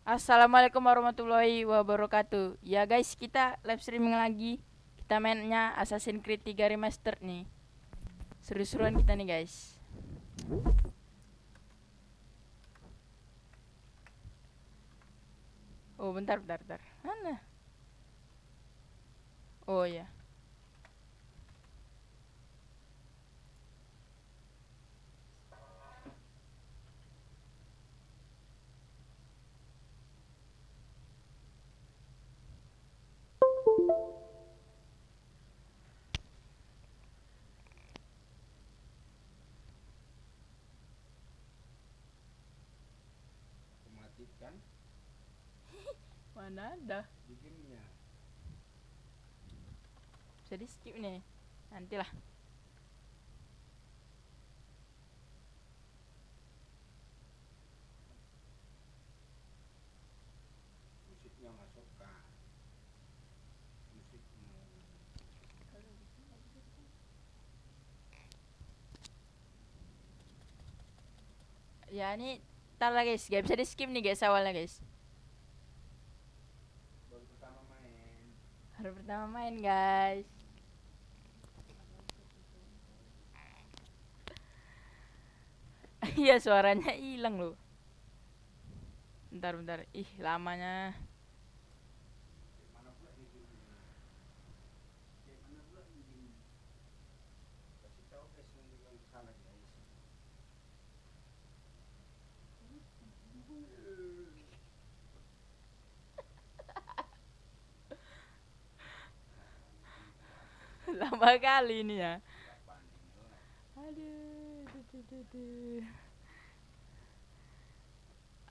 Assalamualaikum warahmatullahi wabarakatuh. Ya guys, kita live streaming lagi. Kita mainnya Assassin's Creed 3 Remastered nih. Seru-seruan kita nih guys. Oh bentar. Mana? Oh ya. Matikan Mana ada? di gamenya. Bisa di skip nih. Nantilah. Musiknya nggak suka. Musiknya Ya ini ntar lah guys, gak bisa di skip nih guys awalnya guys. baru pertama main. Baru pertama main guys. Iya suaranya hilang loh. Bentar. Ih lamanya. Kayak mana pula nih gamenya? Kayak mana pula nih gamenya? Kasih tahu guys nanti kalau salah guys. Lama kali ini ya. Nggak banding lah. Aduh.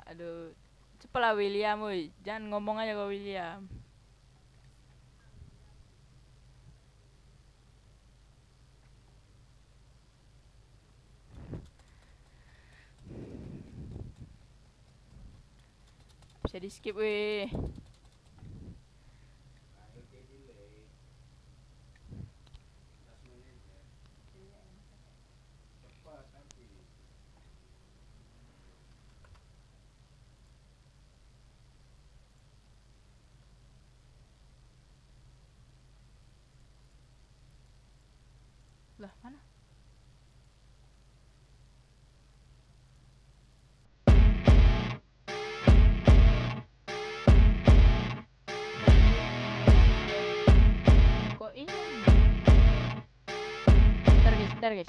Aduh. Cepatlah William, woi. Jangan ngomong aja kau William. Bisa di skip, weh. Nah, oke delay. Last manager. Cepat tapi. Lah, mana? Kok ini? Bentar guys.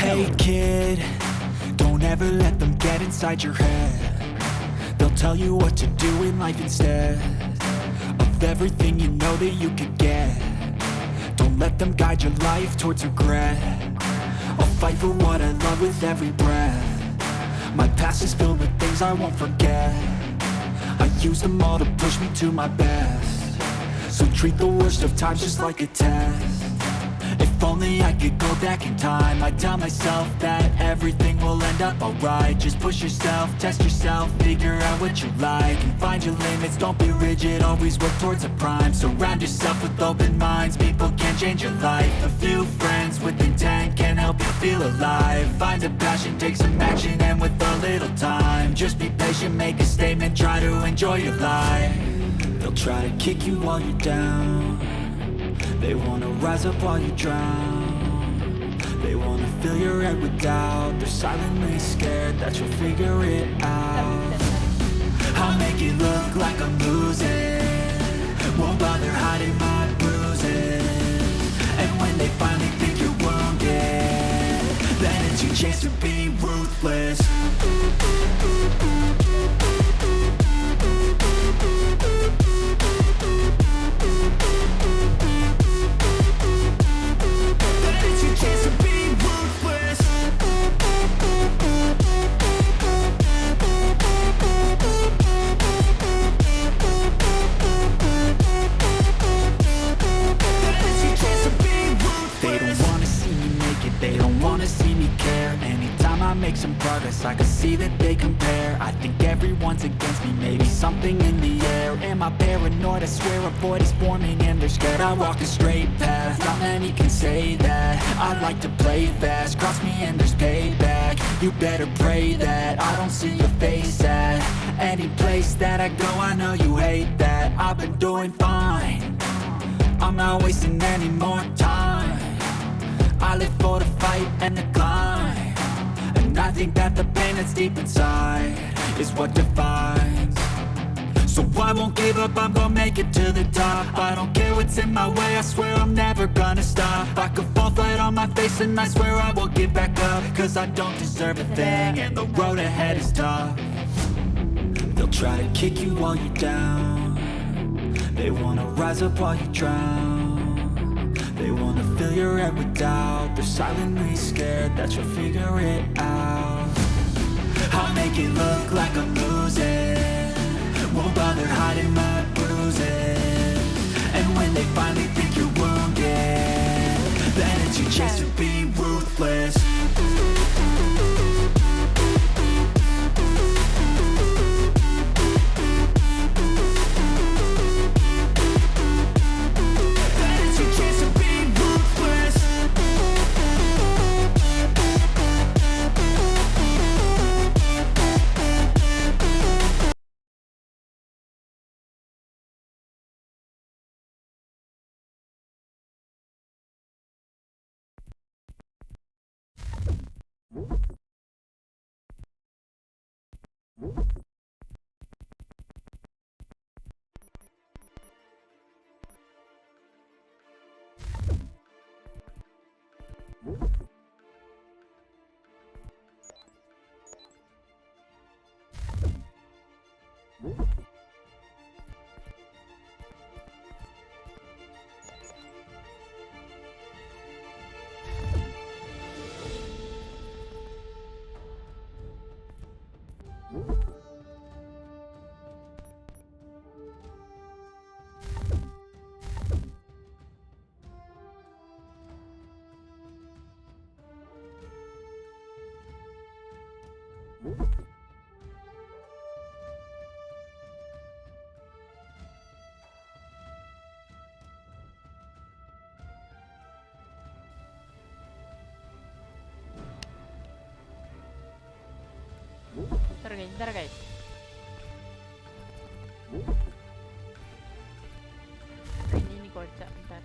Hey kid, don't ever let them get inside your head. They'll tell you what to do in life instead of everything you know that you could get. Don't let them guide your life towards regret. I'll fight for what I love with every breath. My past is filled with things I won't forget. I use them all to push me to my best. So treat the worst of times just like a test. If only I could go back in time, I'd tell myself that everything will end up alright. Just push yourself, test yourself, figure out what you like, and find your limits, don't be rigid, always work towards a prime. Surround yourself with open minds, people can change your life. A few friends with intent can help you feel alive. Find a passion, take some action, and with a little time, just be patient, make a statement, try to enjoy your life. They'll try to kick you while you're down. They wanna rise up while you drown. They wanna fill your head with doubt. They're silently scared that you'll figure it out. I'll make it look like I'm losing, won't bother hiding my bruises. And when they finally think you're wounded, then it's your chance to be ruthless. Make some progress, I can see that they compare. I think everyone's against me, maybe something in the air. Am I paranoid? I swear a void is forming and they're scared. I walk a straight path, not many can say that. I like to play fast, cross me and there's payback. You better pray that I don't see your face at any place that I go. I know you hate that. I've been doing fine, I'm not wasting any more time. I live for the fight and the climb, and I think that the pain that's deep inside is what defines. So I won't give up, I'm gonna make it to the top. I don't care what's in my way, I swear I'm never gonna stop. I could fall flat on my face and I swear I won't give back up, cause I don't deserve a thing and the road ahead is tough. They'll try to kick you while you're down. They wanna rise up while you drown. They wanna fill your head with doubt. They're silently scared that you'll figure it out. I'll make it look like I'm losing, won't bother hiding my bruises. And when they finally think you're wounded, then it's your chance to be ruthless. Ntar guys. Ini kocak, bentar.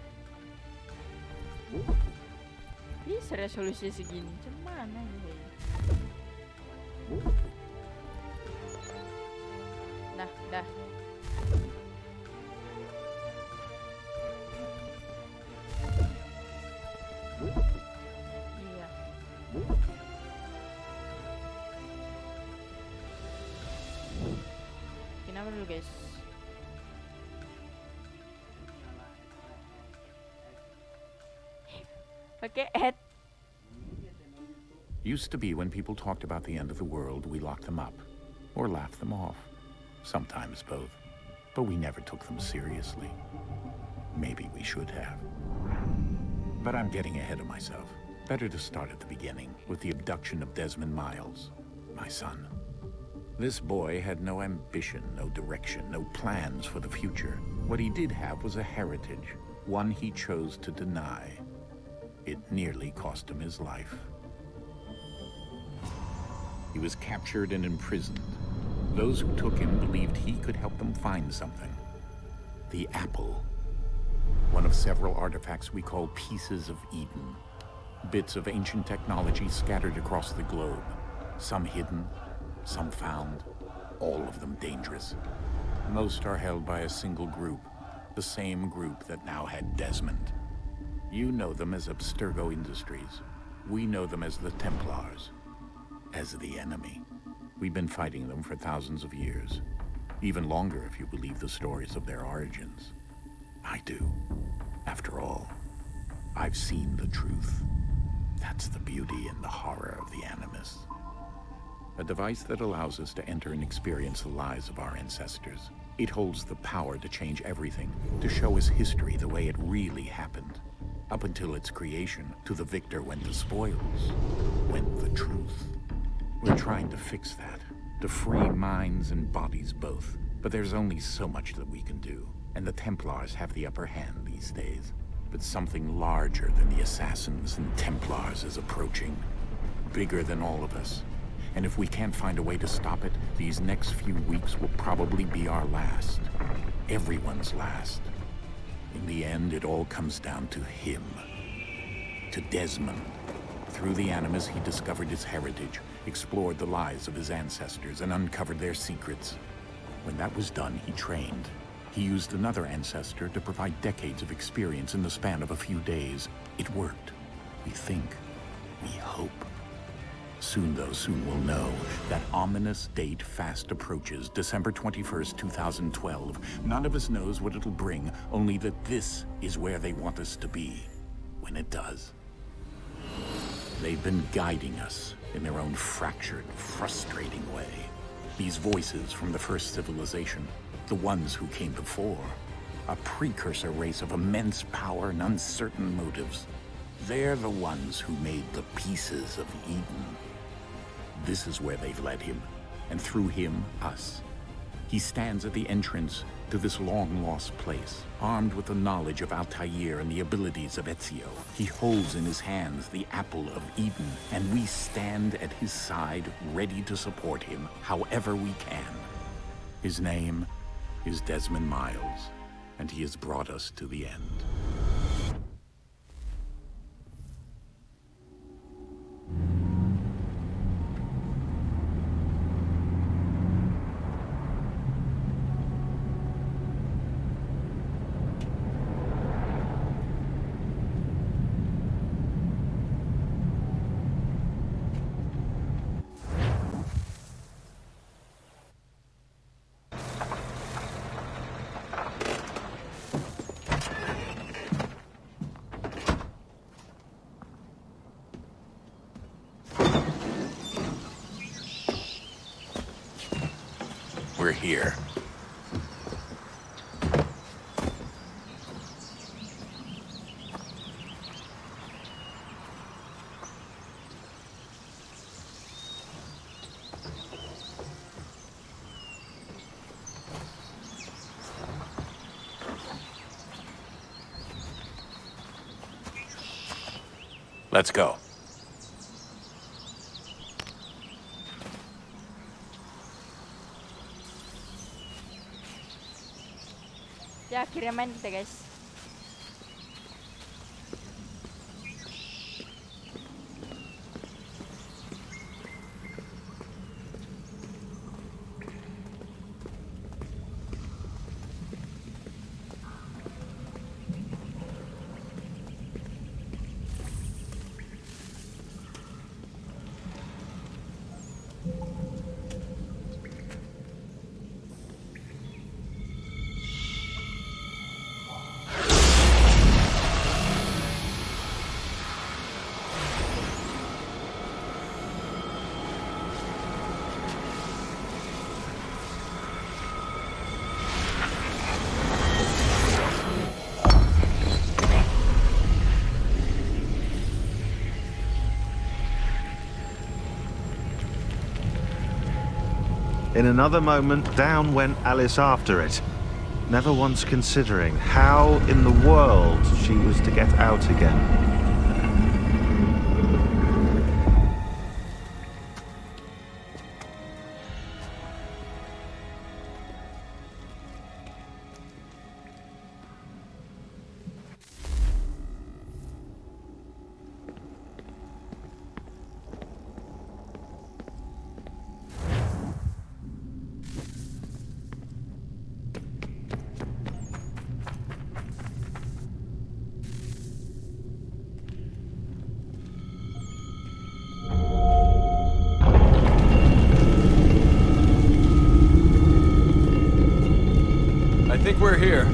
Bisa resolusi segini, cuman aja ya. Dah. Iya. Kenapa dulu guys? Pakai head. Used to be when people talked about the end of the world, we locked them up or laughed them off. Sometimes both. But we never took them seriously. Maybe we should have. But I'm getting ahead of myself. Better to start at the beginning with the abduction of Desmond Miles, my son. This boy had no ambition, no direction, no plans for the future. What he did have was a heritage, one he chose to deny. It nearly cost him his life. He was captured and imprisoned. Those who took him believed he could help them find something. The apple. One of several artifacts we call pieces of Eden. Bits of ancient technology scattered across the globe. Some hidden, some found, all of them dangerous. Most are held by a single group, the same group that now had Desmond. You know them as Abstergo Industries. We know them as the Templars, as the enemy. We've been fighting them for thousands of years, even longer if you believe the stories of their origins. I do. After all, I've seen the truth. That's the beauty and the horror of the Animus. A device that allows us to enter and experience the lives of our ancestors. It holds the power to change everything, to show us history the way it really happened. Up until its creation, to the victor went the spoils, went the truth. We're trying to fix that, to free minds and bodies both. But there's only so much that we can do, and the Templars have the upper hand these days. But something larger than the Assassins and Templars is approaching, bigger than all of us. And if we can't find a way to stop it, these next few weeks will probably be our last. Everyone's last. In the end, it all comes down to him. To Desmond. Through the Animus, he discovered his heritage, explored the lives of his ancestors, and uncovered their secrets. When that was done, he trained. He used another ancestor to provide decades of experience in the span of a few days. It worked. We think. We hope. Soon we'll know. That ominous date fast approaches, December 21st, 2012. None of us knows what it'll bring, only that this is where they want us to be, when it does. They've been guiding us in their own fractured, frustrating way. These voices from the first civilization, the ones who came before, a precursor race of immense power and uncertain motives. They're the ones who made the pieces of Eden. This is where they've led him, and through him, us. He stands at the entrance to this long-lost place, armed with the knowledge of Altair and the abilities of Ezio. He holds in his hands the apple of Eden, and we stand at his side, ready to support him however we can. His name is Desmond Miles, and he has brought us to the end. We're here. Let's go. terakhir yang main kita guys. In another moment, down went Alice after it, never once considering how in the world she was to get out again. I think we're here.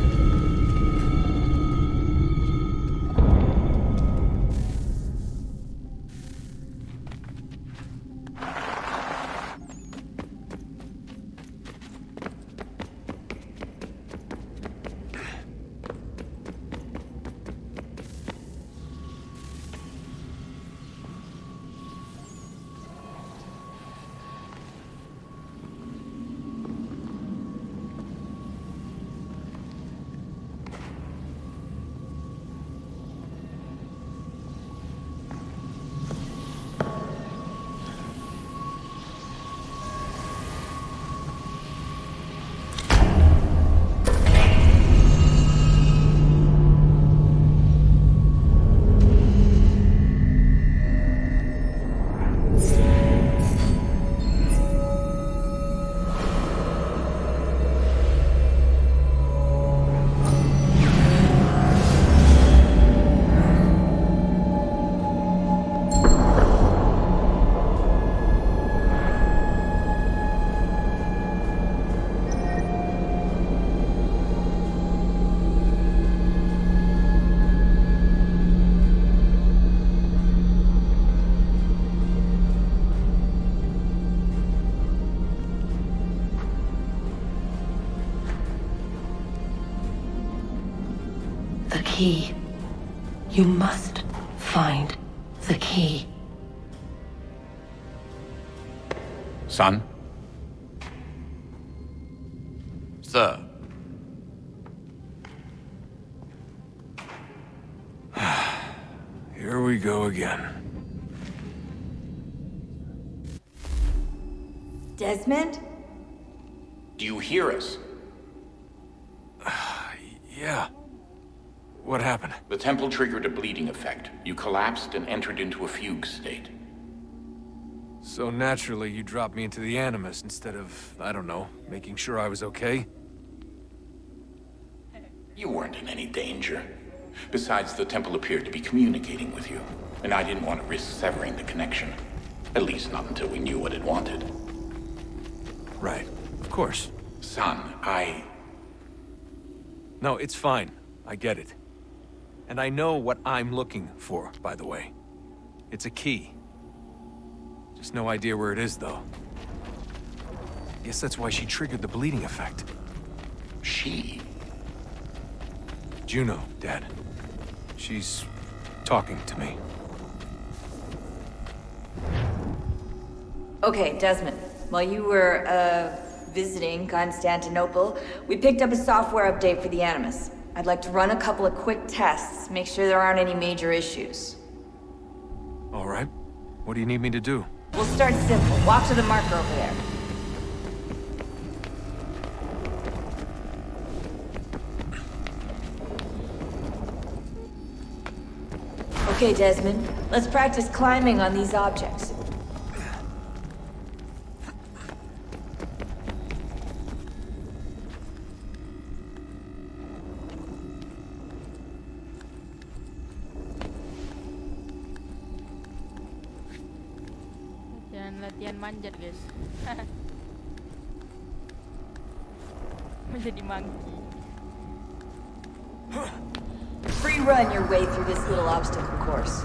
The key. You must find the key. Son? Sir. Here we go again. Desmond? Do you hear us? Yeah. What happened? The temple triggered a bleeding effect. You collapsed and entered into a fugue state. So naturally, you dropped me into the Animus instead of, I don't know, making sure I was okay? You weren't in any danger. Besides, the temple appeared to be communicating with you, and I didn't want to risk severing the connection. At least not until we knew what it wanted. Right. Of course. Son, No, it's fine. I get it. And I know what I'm looking for, by the way. It's a key. Just no idea where it is, though. Guess that's why she triggered the bleeding effect. She? Juno, Dad. She's talking to me. Okay, Desmond. While you were, visiting Constantinople, we picked up a software update for the Animus. I'd like to run a couple of quick tests, make sure there aren't any major issues. All right. What do you need me to do? We'll start simple. Walk to the marker over there. Okay, Desmond. Let's practice climbing on these objects. Jangan latihan manjat, guys. Menjadi monkey. Free run your way through this little obstacle course.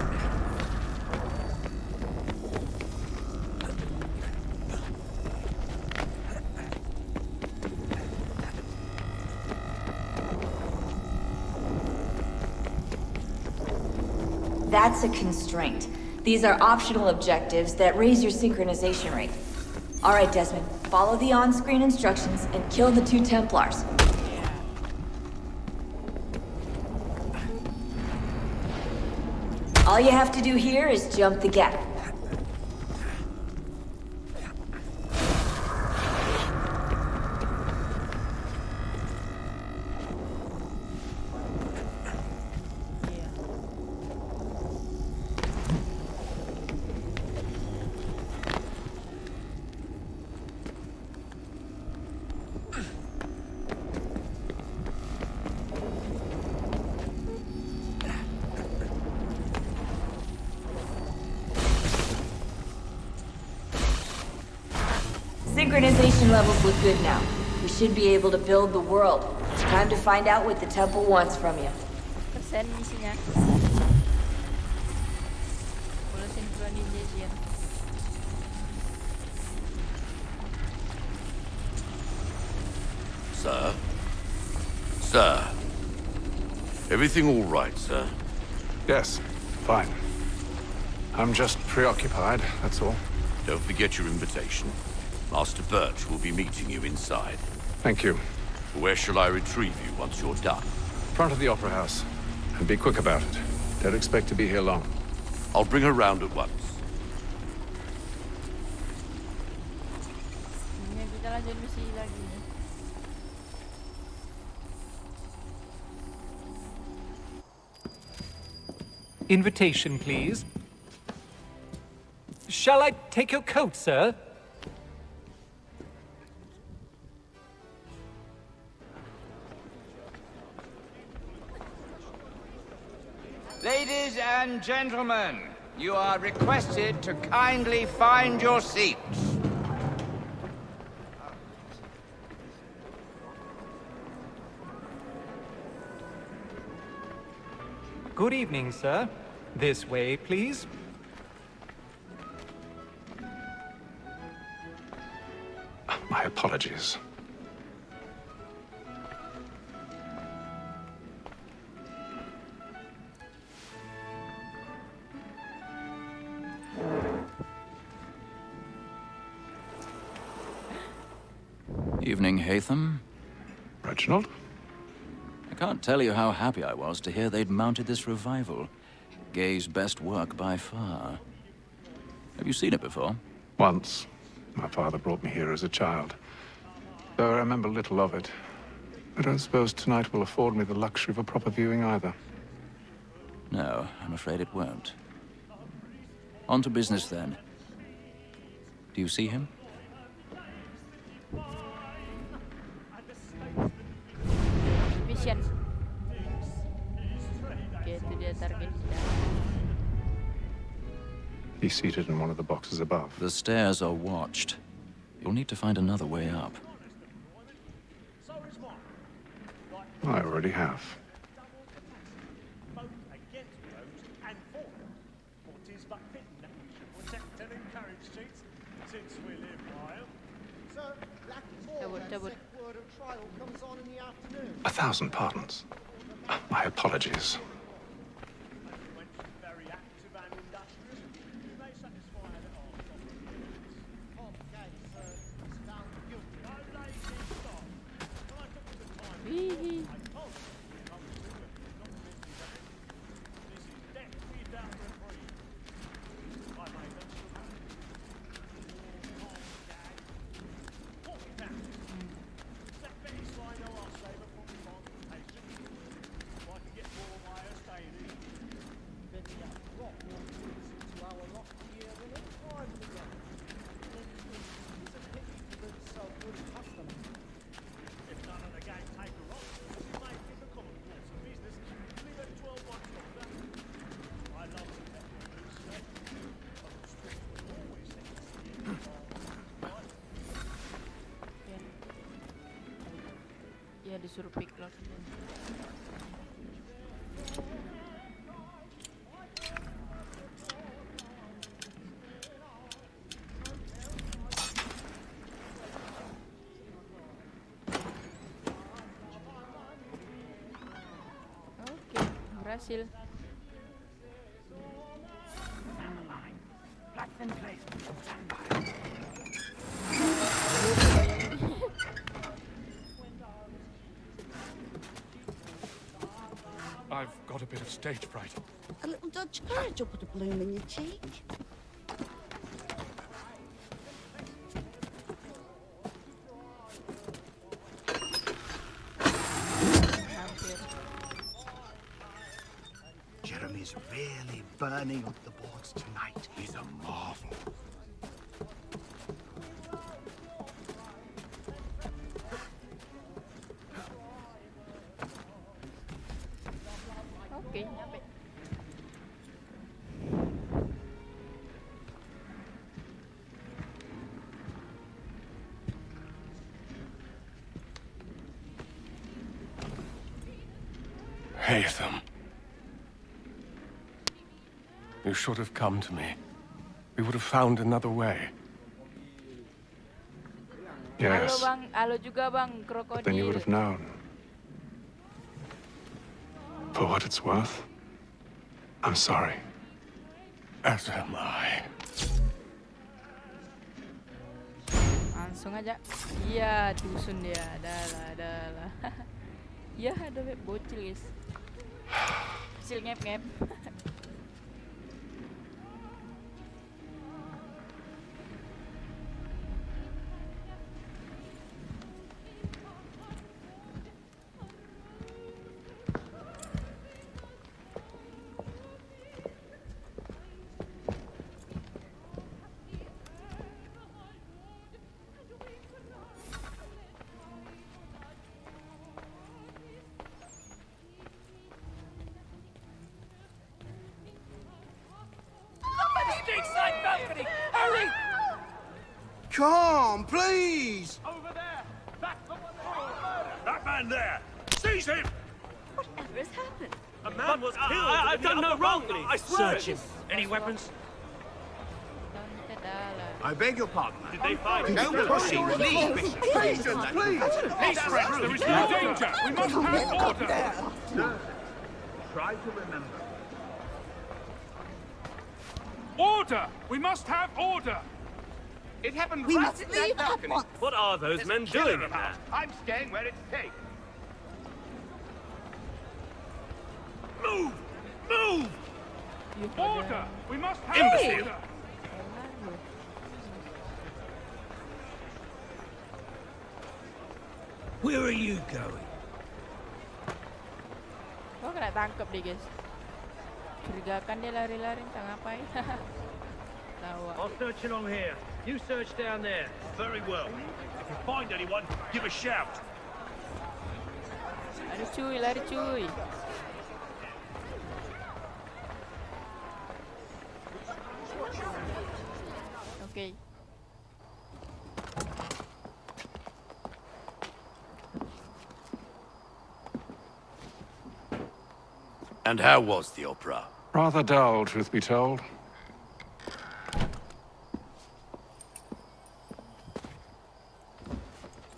That's a constraint. These are optional objectives that raise your synchronization rate. Alright, Desmond, follow the on-screen instructions and kill the 2 Templars. All you have to do here is jump the gap. Synchronization levels look good now. We should be able to build the world. Time to find out what the temple wants from you. Persen misinya. Full synchronization. Sir? Sir? Everything all right, sir? Yes, fine. I'm just preoccupied, that's all. Don't forget your invitation. Master Birch will be meeting you inside. Thank you. Where shall I retrieve you once you're done? Front of the Opera House. And be quick about it. Don't expect to be here long. I'll bring her round at once. Ini kita lanjut misi lagi nih. Invitation, please. Shall I take your coat, sir? Ladies and gentlemen, you are requested to kindly find your seats. Good evening, sir. This way, please. My apologies. Evening, Hatham. Reginald? I can't tell you how happy I was to hear they'd mounted this revival. Gay's best work by far. Have you seen it before? Once. My father brought me here as a child. Though I remember little of it. I don't suppose tonight will afford me the luxury of a proper viewing either. No, I'm afraid it won't. On to business then. Do you see him? Mission. Oke, itu dia target kita. He's seated in one of the boxes above. The stairs are watched. You'll need to find another way up. I already have. Cabut. 1,000 pardons. My apologies. Wih. suruh pick lock. Oke, berhasil. I've got a bit of stage fright. A little dodge courage will put a bloom in your cheek. Hampir. Jeremy's really burning up the boards tonight. He's a marvel. Oke, nyampe. Haytham. You should have come to me. We would have found another way. Halo Yes, bang, halo juga bang, then you would krokodil. have known. For what it's worth, I'm sorry. As am I. Langsung aja. Iya, dusun dia. Adalah. Ya, ada web bocil guys. Hasil ngep-ngep. Come, please! Over there! That man there! Seize him! Whatever has happened? A man was killed! I've done no wrong! I swear! Search him. Any weapons? I beg your pardon, man. Did they find him? Don't push him, please, Bishop. Please, please. Please, friends, there is no danger! We must have order! Try to remember. Order! We must have order! It happened We right must at leave that at balcony. once. What are those men doing in there? I'm staying where it's safe. Move! Move! Order! We must have Imbecile! order! Where are you going? Oh, kena tangkap deh guys. Curigakan dia lari-lari entah ngapain. Tawa. I'll search along here. You search down there. Very well. If you find anyone, give a shout. Lari cuy. Oke. And how was the opera? Rather dull, truth be told.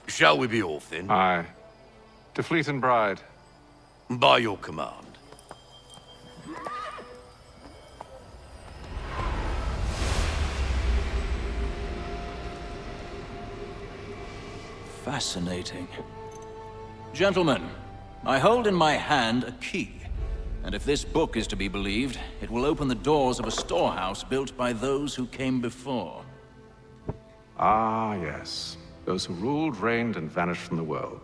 Shall we be off then? Aye. To Fleet and Bride. By your command. Fascinating. Gentlemen, I hold in my hand a key. And if this book is to be believed, it will open the doors of a storehouse built by those who came before. Ah, yes. Those who ruled, reigned, and vanished from the world.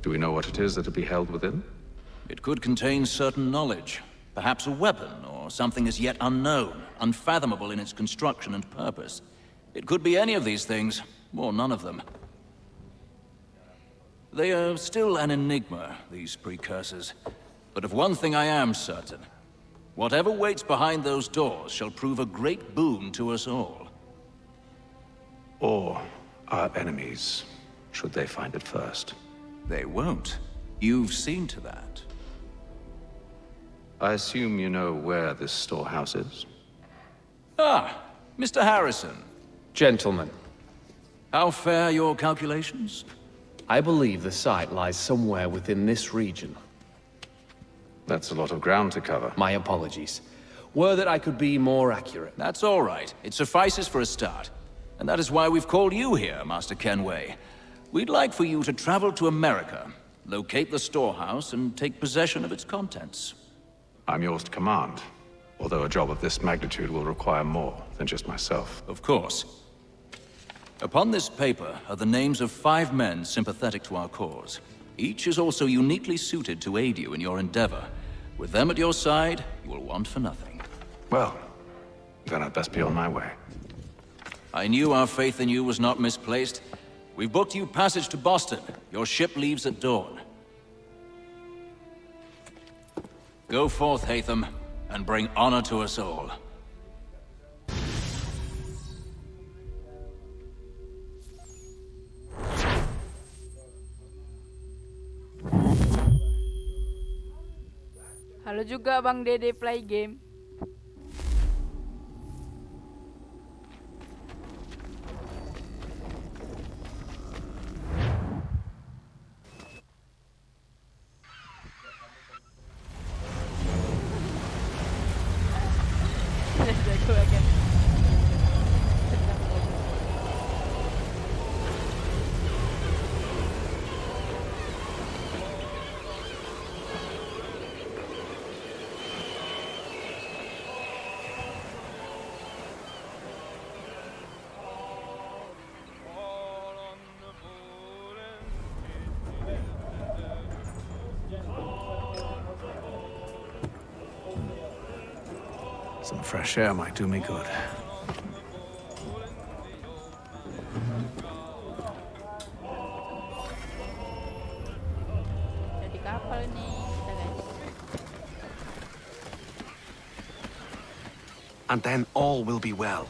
Do we know what it is that will be held within? It could contain certain knowledge. Perhaps a weapon, or something as yet unknown, unfathomable in its construction and purpose. It could be any of these things, or none of them. They are still an enigma, these precursors. But of one thing I am certain. Whatever waits behind those doors shall prove a great boon to us all. Or our enemies, should they find it first. They won't. You've seen to that. I assume you know where this storehouse is? Ah, Mr. Harrison. Gentlemen, How fare your calculations? I believe the site lies somewhere within this region. That's a lot of ground to cover. My apologies. Were that I could be more accurate. That's all right. It suffices for a start. And that is why we've called you here, Master Kenway. We'd like for you to travel to America, locate the storehouse, and take possession of its contents. I'm yours to command, although a job of this magnitude will require more than just myself. Of course. Upon this paper are the names of 5 men sympathetic to our cause. Each is also uniquely suited to aid you in your endeavor. With them at your side, you will want for nothing. Well, then I'd best be on my way. I knew our faith in you was not misplaced. We've booked you passage to Boston. Your ship leaves at dawn. Go forth, Hatham, and bring honor to us all. Halo juga Bang Dede Play Game. Jago banget. Some fresh air might do me good. Jadi kapal nih kita guys. And then all will be well.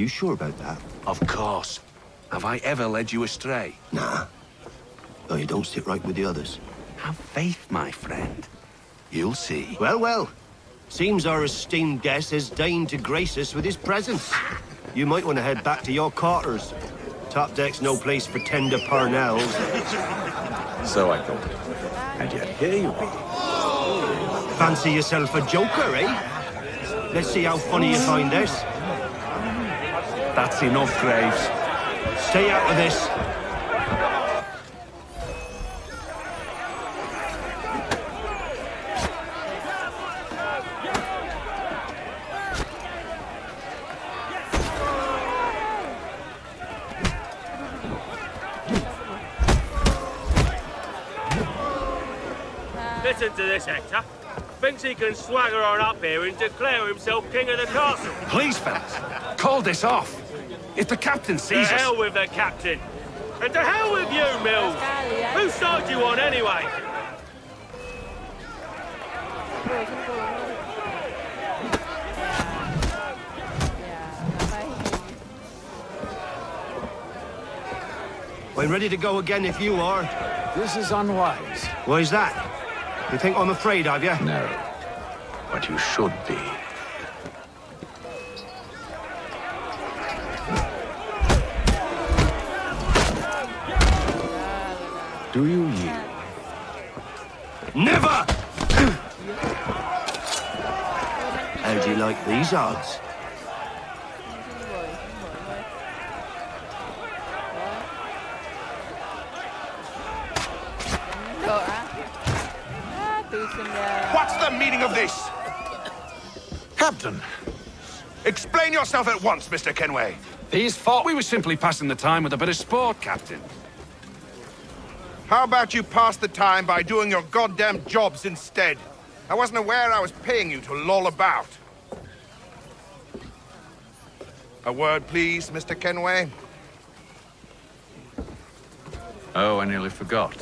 You sure about that? Of course. Have I ever led you astray? Nah. Oh, you don't sit right with the others. Have faith, my friend. You'll see. Well, well. Seems our esteemed guest has deigned to grace us with his presence. You might want to head back to your quarters. Top deck's no place for tender parnells. So I thought. And yet here you are. Fancy yourself a joker, eh? Let's see how funny you find this. That's enough, Graves. Stay out of this. Listen to this, Hector. Thinks he can swagger on up here and declare himself king of the castle. Please, fellas, call this off. If the captain To sees us... hell with the captain. And to hell with you, Mills. Whose side do you on anyway? I'm ready to go again if you are. This is unwise. Why's that? You think I'm afraid of you? No. But you should be. Do you yield? Never! How'd you like these odds? What's the meaning of this? Captain, explain yourself at once, Mr. Kenway. These thought we were simply passing the time with a bit of sport, Captain. How about you pass the time by doing your goddamn jobs instead? I wasn't aware I was paying you to loll about. A word, please, Mr. Kenway. Oh, I nearly forgot.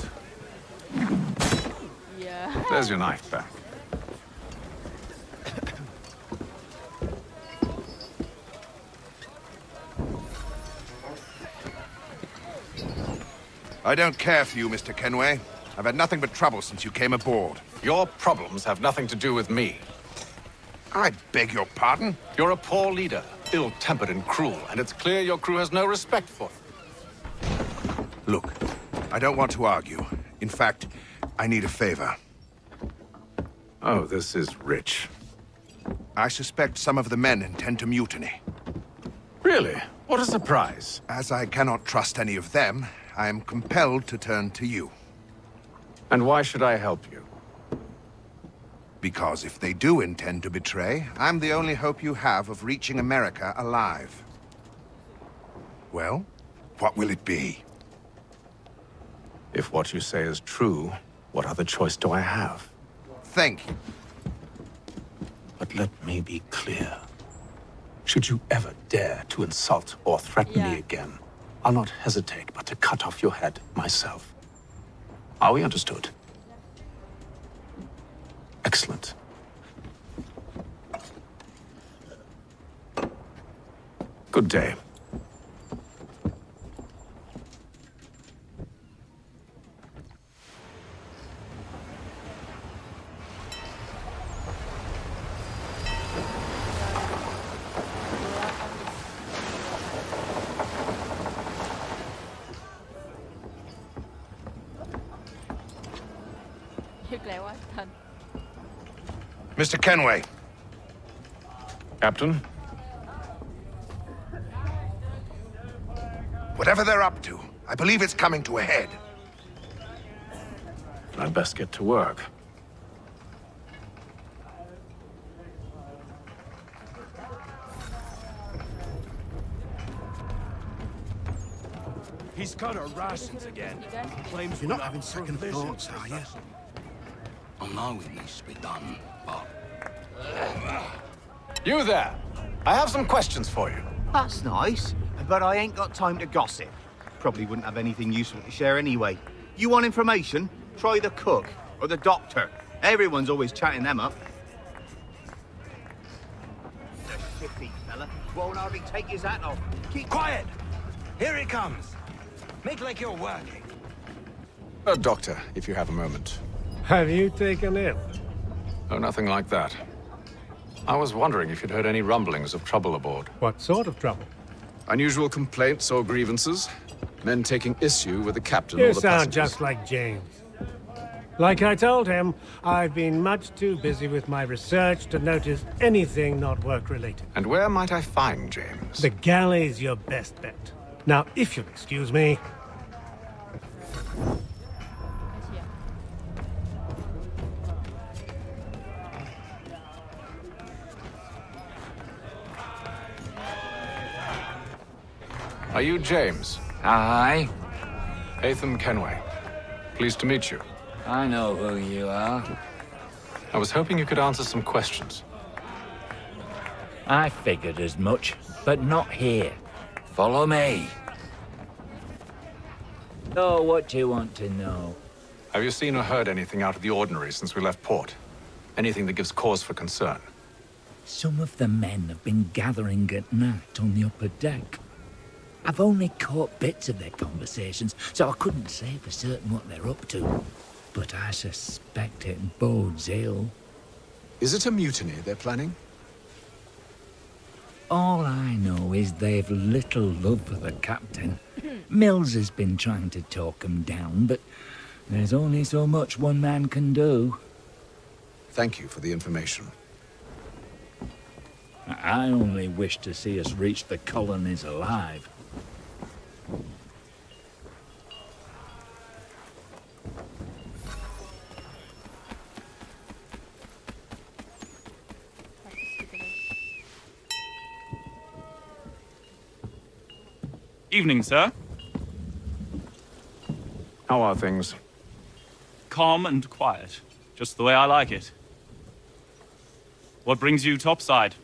Yeah. There's your knife back. I don't care for you, Mr. Kenway. I've had nothing but trouble since you came aboard. Your problems have nothing to do with me. I beg your pardon? You're a poor leader, ill-tempered and cruel, and it's clear your crew has no respect for you. Look, I don't want to argue. In fact, I need a favor. Oh, this is rich. I suspect some of the men intend to mutiny. Really? What a surprise. As I cannot trust any of them, I am compelled to turn to you. And why should I help you? Because if they do intend to betray, I'm the only hope you have of reaching America alive. Well, what will it be? If what you say is true, what other choice do I have? Thank you. But let me be clear. Should you ever dare to insult or threaten me again, I'll not hesitate but to cut off your head myself. Are we understood? Excellent. Good day. Kelewatan. Mr. Kenway. Captain? Whatever they're up to, I believe it's coming to a head. I'd best get to work. He's got our rations again. Claims You're not having second thoughts, are you? I know it needs to be done, but... You there! I have some questions for you. That's nice, but I ain't got time to gossip. Probably wouldn't have anything useful to share anyway. You want information? Try the cook or the doctor. Everyone's always chatting them up. The shifty fella won't hardly take his hat off. Keep quiet! Here it comes! Make like you're working. Doctor, if you have a moment. Have you taken it? Oh, nothing like that. I was wondering if you'd heard any rumblings of trouble aboard. What sort of trouble? Unusual complaints or grievances? Men taking issue with the captain You or the sound passengers? just like James. Like I told him, I've been much too busy with my research to notice anything not work-related. And where might I find James? The galley's your best bet. Now, if you'll excuse me... Are you James? Aye. Atham Kenway. Pleased to meet you. I know who you are. I was hoping you could answer some questions. I figured as much, but not here. Follow me. So, what do you want to know? Have you seen or heard anything out of the ordinary since we left port? Anything that gives cause for concern? Some of the men have been gathering at night on the upper deck. I've only caught bits of their conversations, so I couldn't say for certain what they're up to. But I suspect it bodes ill. Is it a mutiny they're planning? All I know is they've little love for the captain. Mills has been trying to talk 'em down, but there's only so much one man can do. Thank you for the information. I only wish to see us reach the colonies alive. Evening, sir. How are things? Calm and quiet. Just the way I like it. What brings you topside?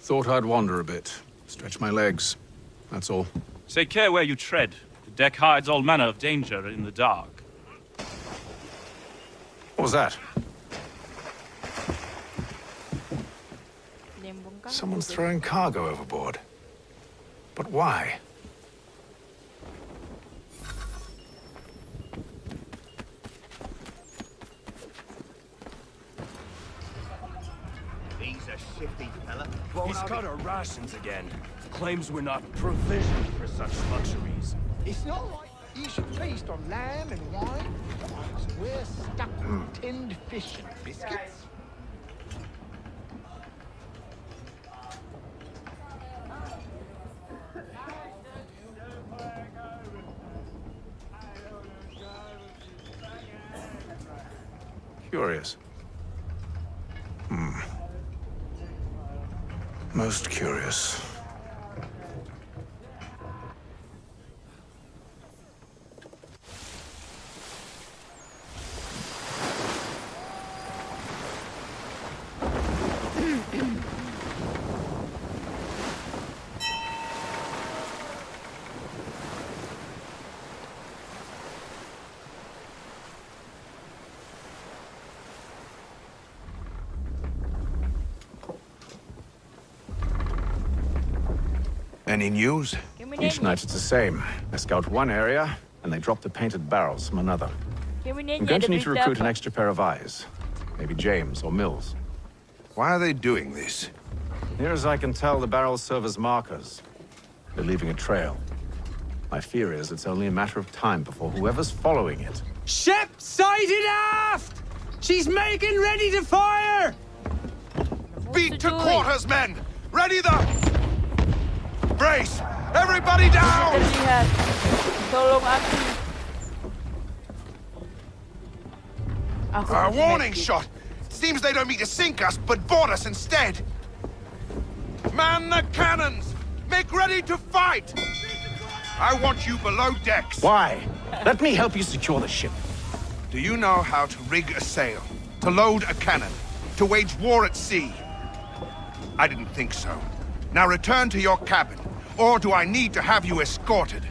Thought I'd wander a bit. Stretch my legs. That's all. Take care where you tread. The deck hides all manner of danger in the dark. What was that? Someone's throwing cargo overboard. But why? big fella. He's cut our rations again. Claims we're not provisioned for such luxuries. It's not like you should feast on lamb and wine. So we're stuck with tinned fish and biscuits. Curious. Most curious. Any news? Each night it's the same. I scout one area, and they drop the painted barrels from another. I'm going to need to recruit an extra pair of eyes. Maybe James or Mills. Why are they doing this? Near as I can tell, the barrels serve as markers. They're leaving a trail. My fear is it's only a matter of time before whoever's following it. Ship sighted aft! She's making ready to fire! Beat to quarters, men! Ready the... Brace! Everybody down! Tolong aku. A warning shot! Seems they don't mean to sink us, but board us instead. Man the cannons! Make ready to fight! I want you below decks. Why? Let me help you secure the ship. Do you know how to rig a sail? To load a cannon? To wage war at sea? I didn't think so. Now return to your cabin. Or do I need to have you escorted?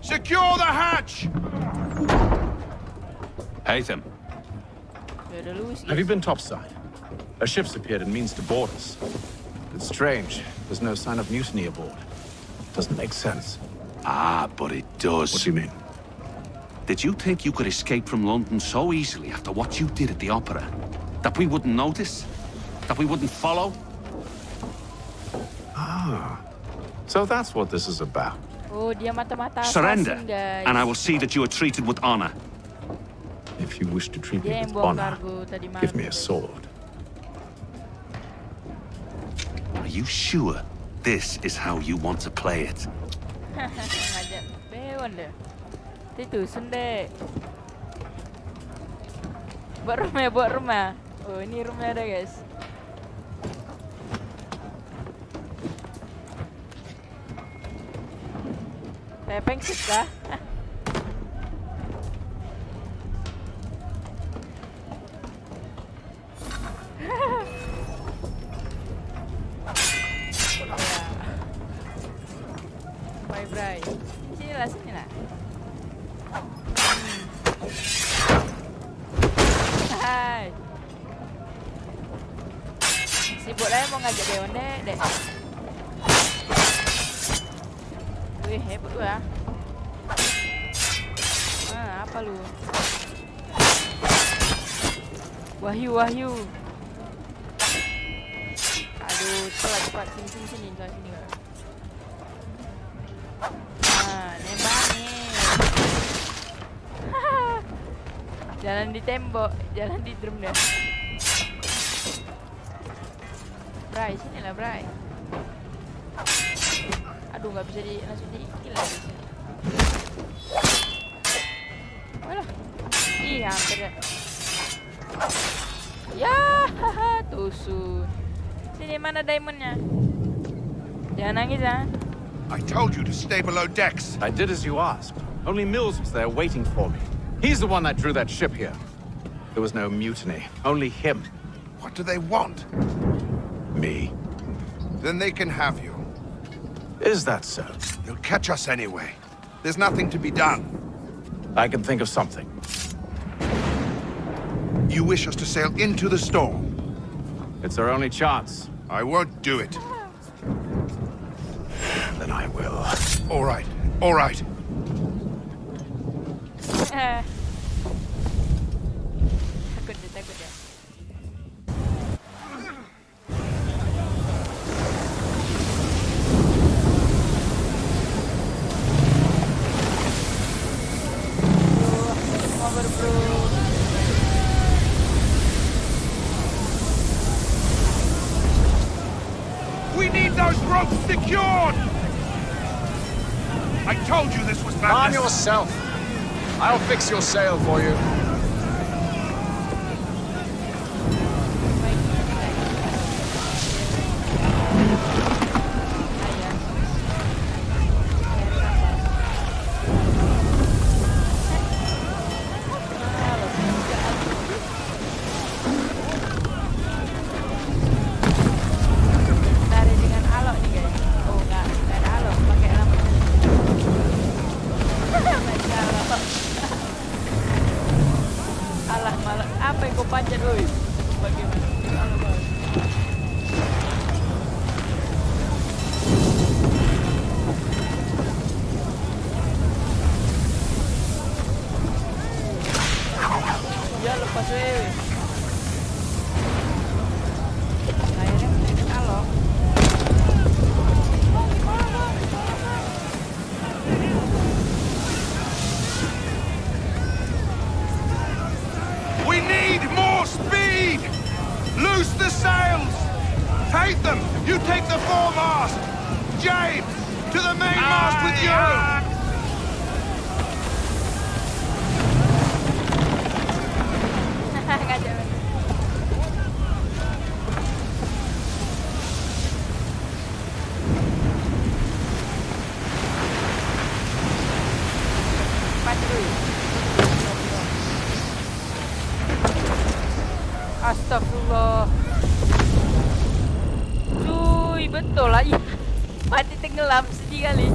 Secure the hatch! Haytham. Have you been topside? A ship's appeared and means to board us. It's strange. There's no sign of mutiny aboard. Doesn't make sense. Ah, but it does. What do you mean? Did you think you could escape from London so easily after what you did at the opera? That we wouldn't notice? That we wouldn't follow? Ah. So that's what this is about. Oh, dia mata-mata Surrender, assassin, guys. and I will see that you are treated with honor. If you wish to treat Dia me yang with buang honor, kargo tadi malam. give me a sword. Are you sure this is how you want to play it? Ngajak Bewon deh. Itu Sunde. Buat rumah. Oh, ini rumah ada, guys. Tepeng sih kah? Bye. Sini lah. Hai. Sibuk lah mau ngajak Dewan dek. Wih, hebat lu ya. Apa lu? Wahyu. Aduh, cepat. Sini. Nembak nih. Jalan di tembok, jalan di drum dah. Bray, sini lah Bray. Aduh, nggak bisa langsung di-kill lah. Walah. Ih, hampir ya. Ya, tusun. Sini mana diamondnya? Jangan nangis ya. I told you to stay below decks. I did as you asked. Only Mills was there waiting for me. He's the one that drew that ship here. There was no mutiny, only him. What do they want? Me. Then they can have you. Is that so? They'll catch us anyway. There's nothing to be done. I can think of something. You wish us to sail into the storm? It's our only chance. I won't do it. Then I will. All right. Sails secured! I told you this was Calm madness. yourself. I'll fix your sail for you. Tarik dengan alok nih guys. Oh enggak ada alok, pakai lampu. Pakai alok. Alah malah apa yang kau panjat woi? Bagaimana? Ya lepas woi. Akhirnya menjadi alok. We need more speed! Loose the sails! Take them! You take the foremast! James! To the mainmast with you! Ngajak banget. Patroli. Astagfirullah. Cuy, betul lah. Ih, mati tenggelam sedih kali.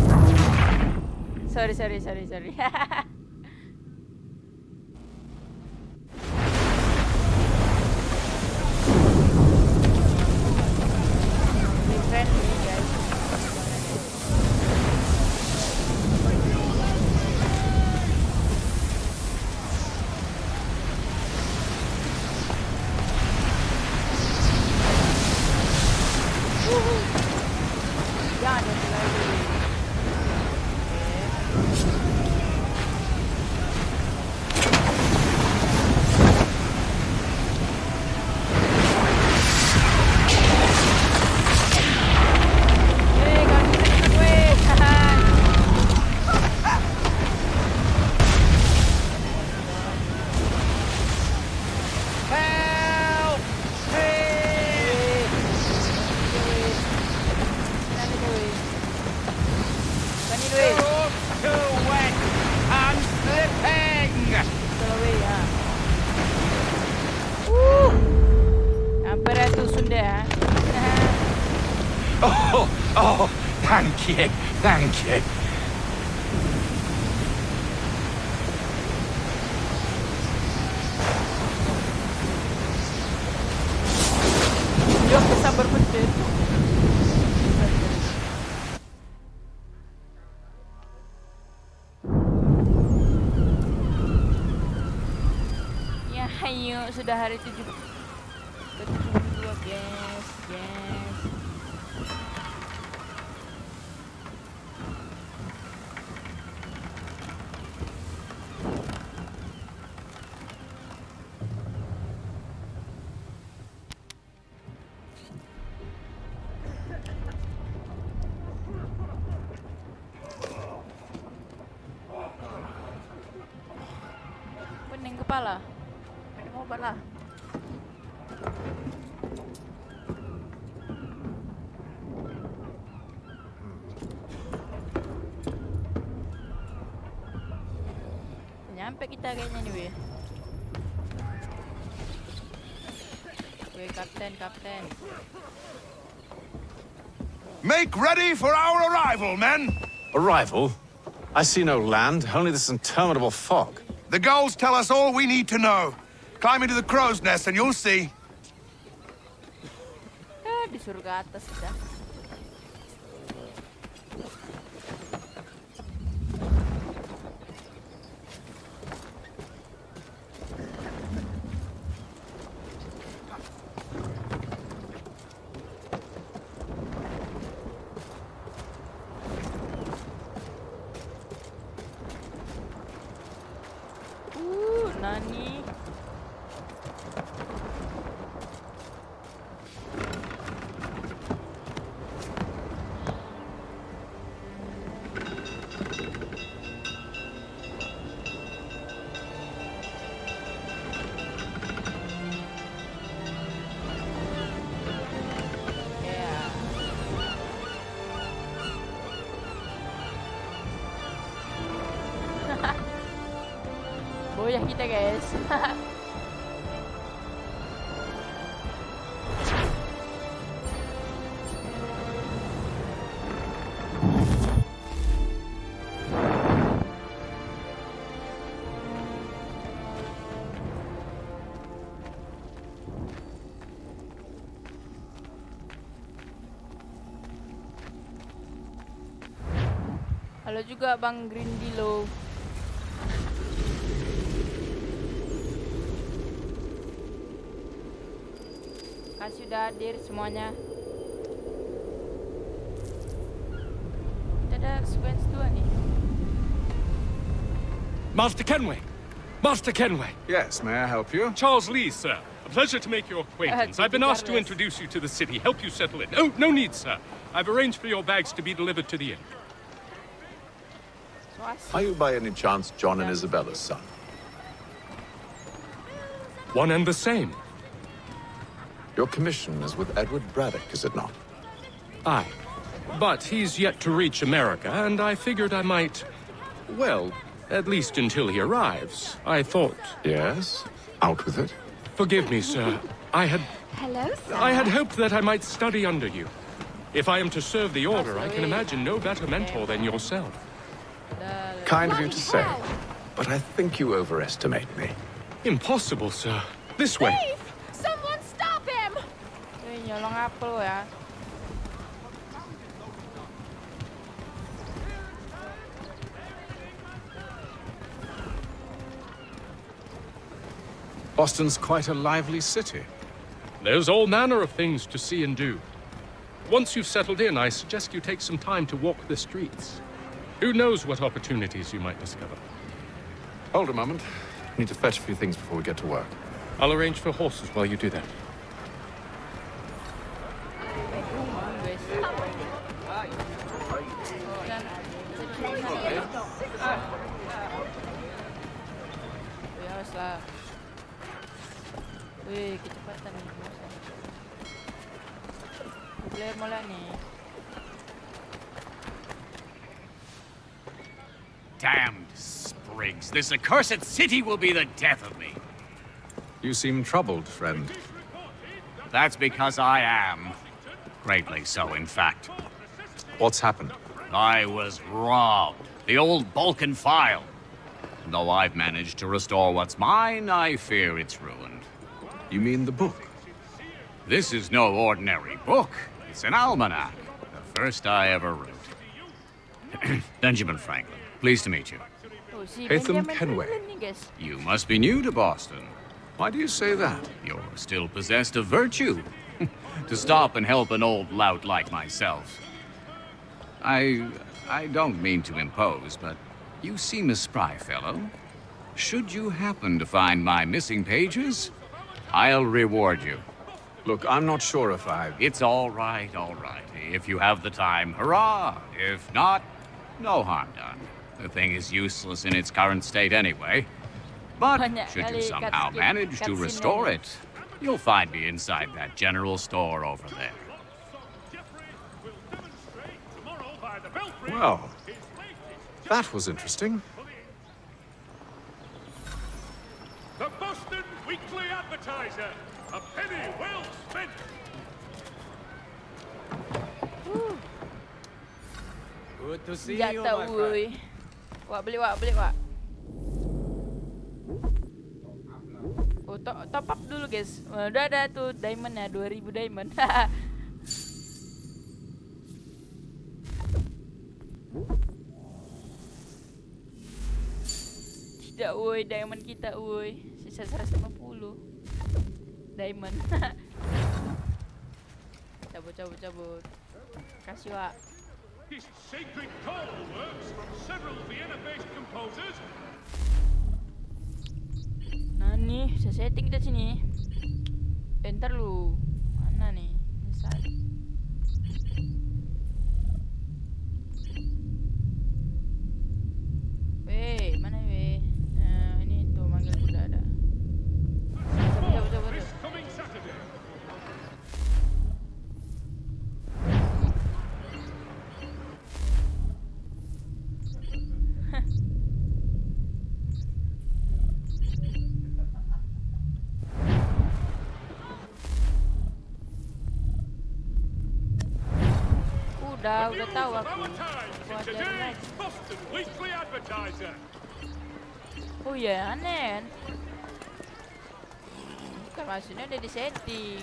Sorry. Be friendly, guys. Jangan jatuh lagi. Kaki tekan weh. Help! Hey! Sini weh. Too wet and slipping! Betul weh ha. Hampir itu sudah. Oh, thank you. Dia bisa berpetir. Ya, ayo sudah hari 72 guys. Pening kepala. Minum obat lah. Nyampe kita kayaknya nih weh. Weh kapten. Make ready for our arrival, men! Arrival? I see no land, only this interminable fog. The gulls tell us all we need to know. Climb into the crow's nest and you'll see. Disuruh ke atas sudah. Nani? goyah kita guys. Halo juga Bang Grindilo. Kasih udah hadir semuanya. Kita ada sequence 2 nih. Master Kenway! Master Kenway! Yes, may I help you? Charles Lee, sir. A pleasure to make your acquaintance. I've been asked to introduce you to the city, help you settle in. Oh, no need, sir. I've arranged for your bags to be delivered to the inn. Are you by any chance John and Isabella's son? One and the same. Your commission is with Edward Braddock, is it not? Aye. But he's yet to reach America, and I figured I might... Well, at least until he arrives. I thought... Yes? Out with it. Forgive me, sir. I had hoped that I might study under you. If I am to serve the Order, I can imagine no better mentor than yourself. Kind of you to say, but I think you overestimate me. Impossible, sir. This way. Someone stop him! Nyolong apa lo ya? Boston's quite a lively city. There's all manner of things to see and do. Once you've settled in, I suggest you take some time to walk the streets. Who knows what opportunities you might discover? Hold a moment. I need to fetch a few things before we get to work. I'll arrange for horses while you do that. Wih, kecepatan nih. Player mulai nih. Damned sprigs. This accursed city will be the death of me. You seem troubled, friend. That's because I am. Greatly so, in fact. What's happened? I was robbed. The old Balkan file. And though I've managed to restore what's mine, I fear it's ruined. You mean the book? This is no ordinary book. It's an almanac. The first I ever wrote. Benjamin Franklin. Pleased to meet you. Oh, si Hatham Benjamin Kenway. Franklin nih, guys. You must be new to Boston. Why do you say that? You're still possessed of virtue. To stop and help an old lout like myself. I don't mean to impose, but you seem a spry fellow. Should you happen to find my missing pages, I'll reward you. Look, I'm not sure if I... It's all right, all right. If you have the time, hurrah! If not, no harm done. The thing is useless in its current state anyway. But should you somehow manage to restore it, you'll find me inside that general store over there. Well, that was interesting. The Boston Weekly Advertiser. A penny well spent. Good to see you, Jatuh, my wuih. friend. Wak, beli wak, beli wak. Oh, top up dulu guys. Udah ada tuh diamondnya, 2000 diamond. Tidak, woi, diamond kita, woi. Sisa 150 diamond. Cabut. Kasih wak. His sacred choral works from several Vienna-based composers. Nah nih, bisa setting kita sini. Ntar lu mana nih? Misal. Mana ini tuh manggil kuda ada. Cabut. Udah tahu aku. Buat Jari lagi. Oh iya, aneh. Kan maksudnya udah disetting.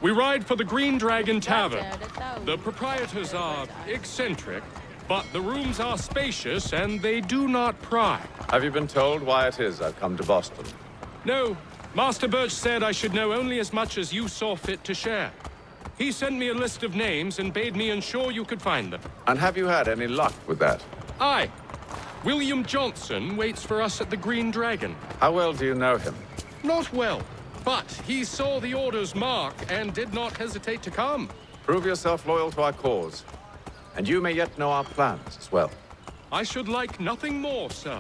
We ride for the Green Dragon Tavern. The proprietors are eccentric, but the rooms are spacious and they do not pry. Have you been told why it is I've come to Boston? No, Master Birch said I should know only as much as you saw fit to share. He sent me a list of names and bade me ensure you could find them. And have you had any luck with that? Aye. William Johnson waits for us at the Green Dragon. How well do you know him? Not well, but he saw the order's mark and did not hesitate to come. Prove yourself loyal to our cause, and you may yet know our plans as well. I should like nothing more, sir.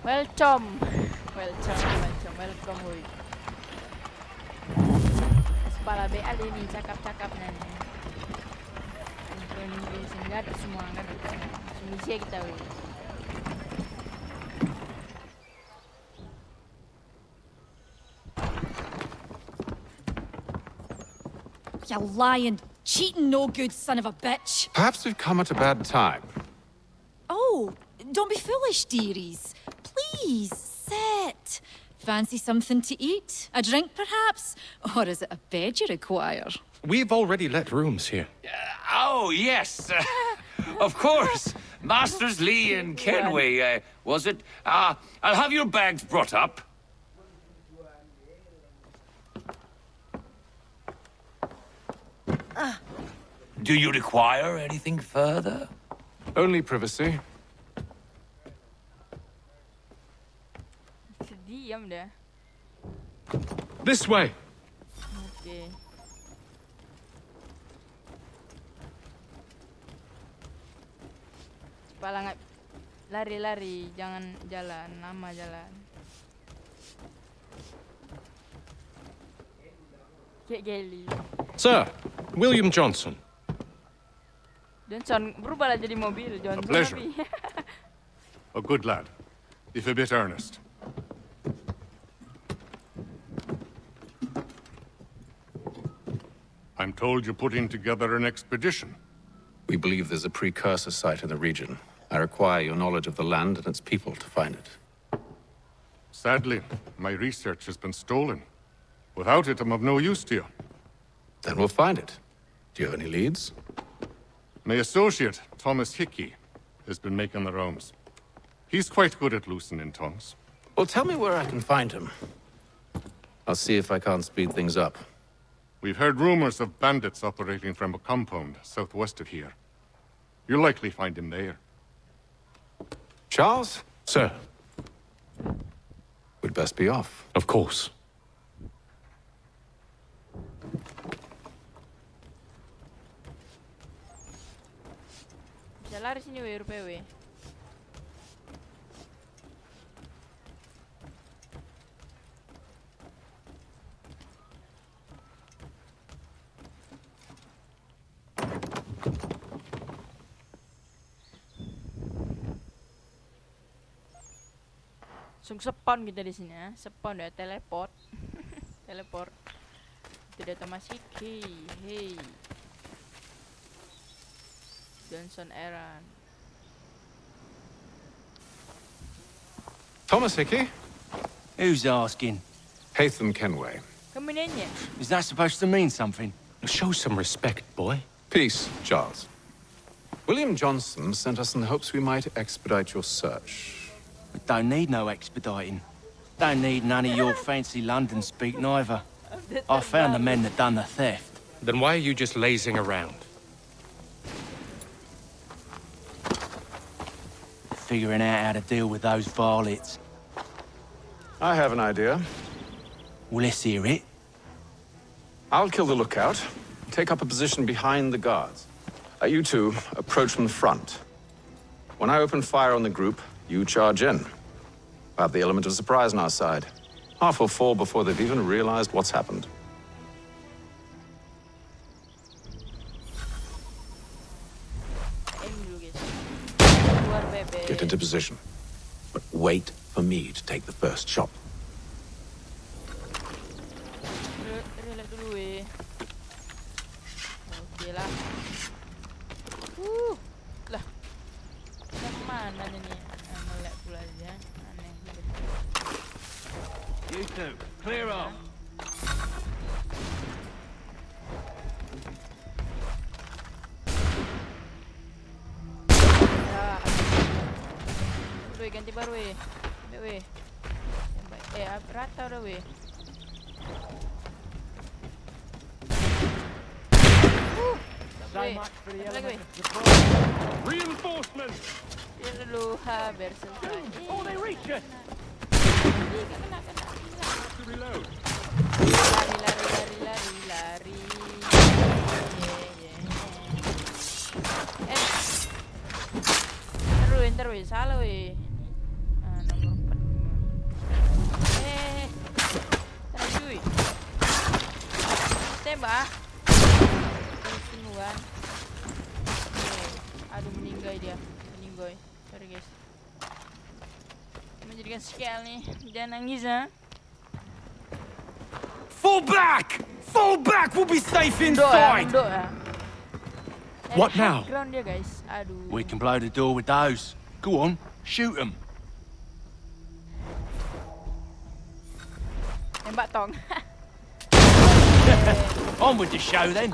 Welcome, woi. Kepala BA ini cakap-cakap nanya. Inggris enggak ada semua kan. Indonesia kita woi. You lying, cheating, no good son of a bitch. Perhaps we've come at a bad time. Oh, don't be foolish, dearies. Please, sit. Fancy something to eat? A drink, perhaps? Or is it a bed you require? We've already let rooms here. Oh, yes. Of course. Masters Lee and Kenway, was it? I'll have your bags brought up. Do you require anything further? Only privacy. Diam dah. This way. Okay. Kepala lari-lari, jangan jalan, nama jalan. Kayak Geli. Sir, William Johnson. Johnson berubah lah jadi mobil. Johnson. A pleasure. Tapi. A good lad, if a bit earnest. I'm told you're putting together an expedition. We believe there's a precursor site in the region. I require your knowledge of the land and its people to find it. Sadly, my research has been stolen. Without it, I'm of no use to you. Then we'll find it. Do you have any leads? My associate, Thomas Hickey, has been making the rounds. He's quite good at loosening tongues. Well, tell me where I can find him. I'll see if I can't speed things up. We've heard rumors of bandits operating from a compound southwest of here. You'll likely find him there. Charles? Sir. We'd best be off. Of course. Bisa lari sini weh, rupanya weh. Langsung spawn kita di sini ya, spawn ya, teleport, teleport. Tidak Thomas Hickey, hey. Johnson Aaron. Thomas Hickey? Who's asking? Haytham Kenway. Kamu nanya? Is that supposed to mean something? Show some respect, boy. Peace, Charles. William Johnson sent us in the hopes we might expedite your search. We don't need no expediting. Don't need none of your fancy London speak neither. I found the men that done the theft. Then why are you just lazing around? Figuring out how to deal with those varlets. I have an idea. Well, let's hear it. I'll kill the lookout, take up a position behind the guards. You two approach from the front. When I open fire on the group, you charge in. I have the element of surprise on our side. Half will fall before they've even realized what's happened. Get into position. But wait for me to take the first shot. Relax dulu Oke lah. Lah. Kemana ini? Melek pula dia. Aneh. You two, clear off. Ya. Ganti baru Ambil rata udah Reinforcements. Ya dulu biar selesai. Oh, they reach us. Kena. Reload. Lari. Enter salah nomor 4. Cuy. Tembak. Singguan. Aduh meninggal dia. Sorry guys. Menjadikan scale nih. Jangan nangis Fall back! We'll be safe inside! What now? Dia, guys. Aduh. We can blow the door with those. Go on, shoot them. Tembak tong. On with the show then.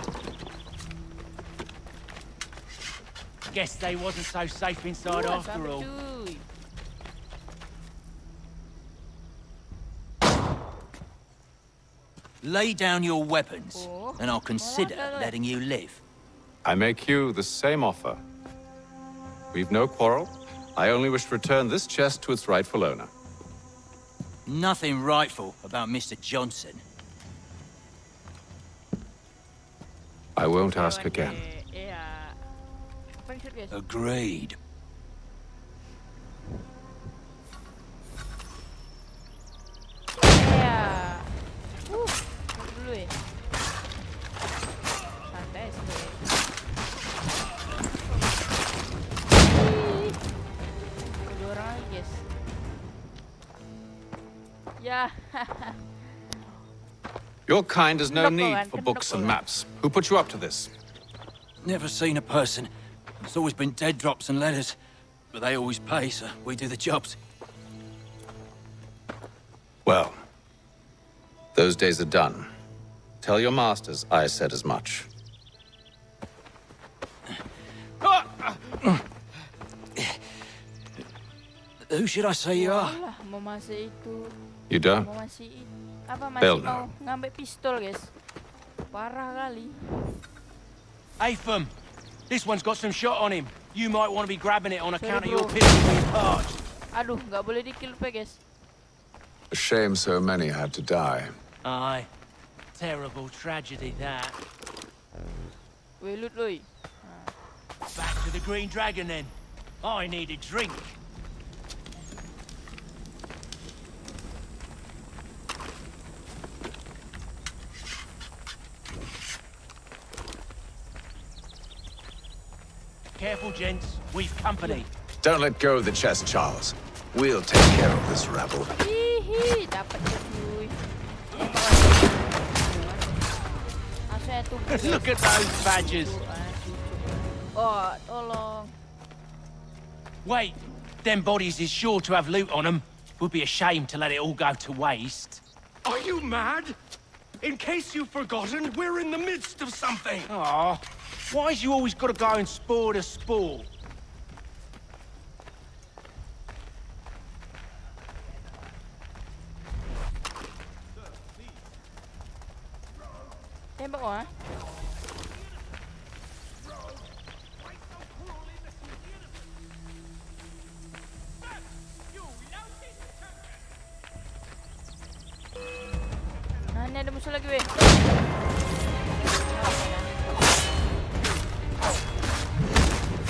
Guess they wasn't so safe inside after all. Lay down your weapons, and I'll consider letting you live. I make you the same offer. We've no quarrel. I only wish to return this chest to its rightful owner. Nothing rightful about Mr. Johnson. I won't ask again. Agreed. Yeah. Your kind has no need for books and maps. Who put you up to this? Never seen a person. It's always been dead drops and letters. But they always pay, so we do the jobs. Well, those days are done. Tell your masters I said as much. Who should I say you are? You don't? Masih mau ngambil pistol, guys. Parah kali. Atham, this one's got some shot on him. You might want to be grabbing it on account of your pistol being parched. Aduh, nggak boleh di-kill, guys. A shame so many had to die. Aye. Terrible tragedy, that. Welut, loy. Back to the Green Dragon, then. I need a drink. Careful, gents. We've company. Don't let go of the chest, Charles. We'll take care of this rabble. Hihi, dapat cuy. Look at those badges. Oh, tolong. Wait, them bodies is sure to have loot on them. Would be a shame to let it all go to waste. Are you mad? In case you've forgotten, we're in the midst of something. Aw, why's you always got to go and spoil the sport? Tembak ah. Nah, ini ada musuh lagi, weh.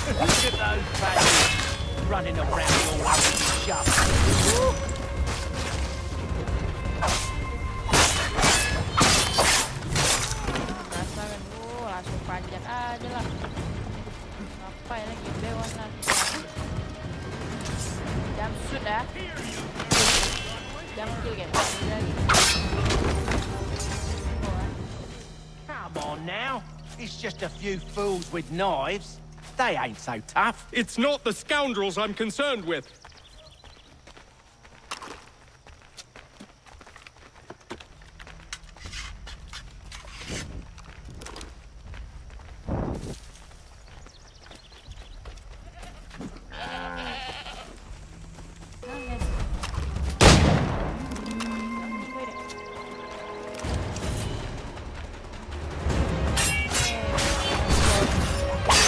Look at those badges. langsung panjat aja lah. Ngapain lagi dewan lah. Jumpsuit ya. Jump kill kayak lagi. Come on now. It's just a few fools with knives. They ain't so tough. It's not the scoundrels I'm concerned with.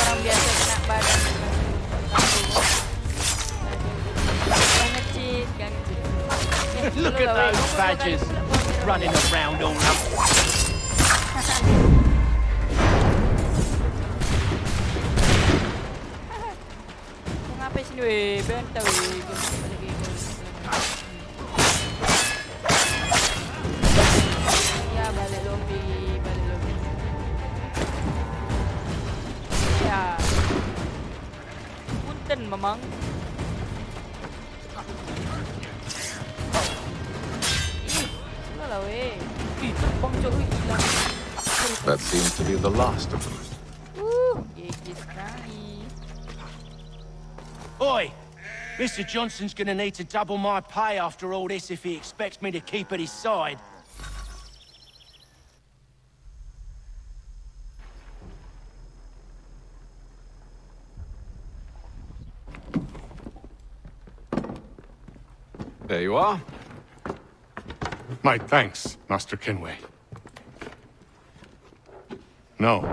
Orang biasa kena badan. Look at those badgers running around all up. Ngapain sini weh? Bentar weh. Ya balik lobby. Ya. Punten memang. That seems to be the last of them. Gigi sekali. Oi! Mr. Johnson's gonna need to double my pay after all this if he expects me to keep at his side. There you are. My thanks, Master Kenway. Now,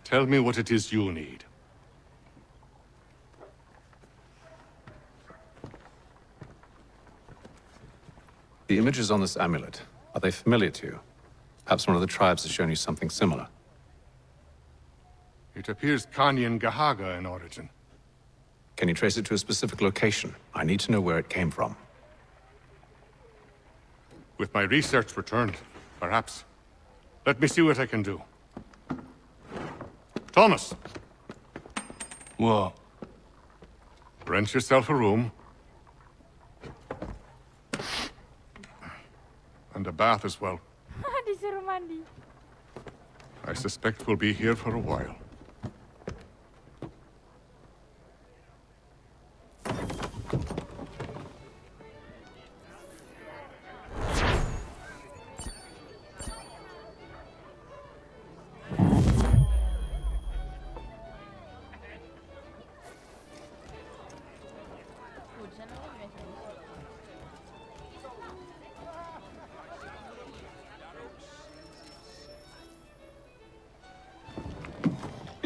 tell me what it is you need. The images on this amulet, are they familiar to you? Perhaps one of the tribes has shown you something similar. It appears Kanyan Gahaga in origin. Can you trace it to a specific location? I need to know where it came from. With my research returned, perhaps. Let me see what I can do. Thomas! What? Rent yourself a room. And a bath as well. Disuruh mandi. I suspect we'll be here for a while.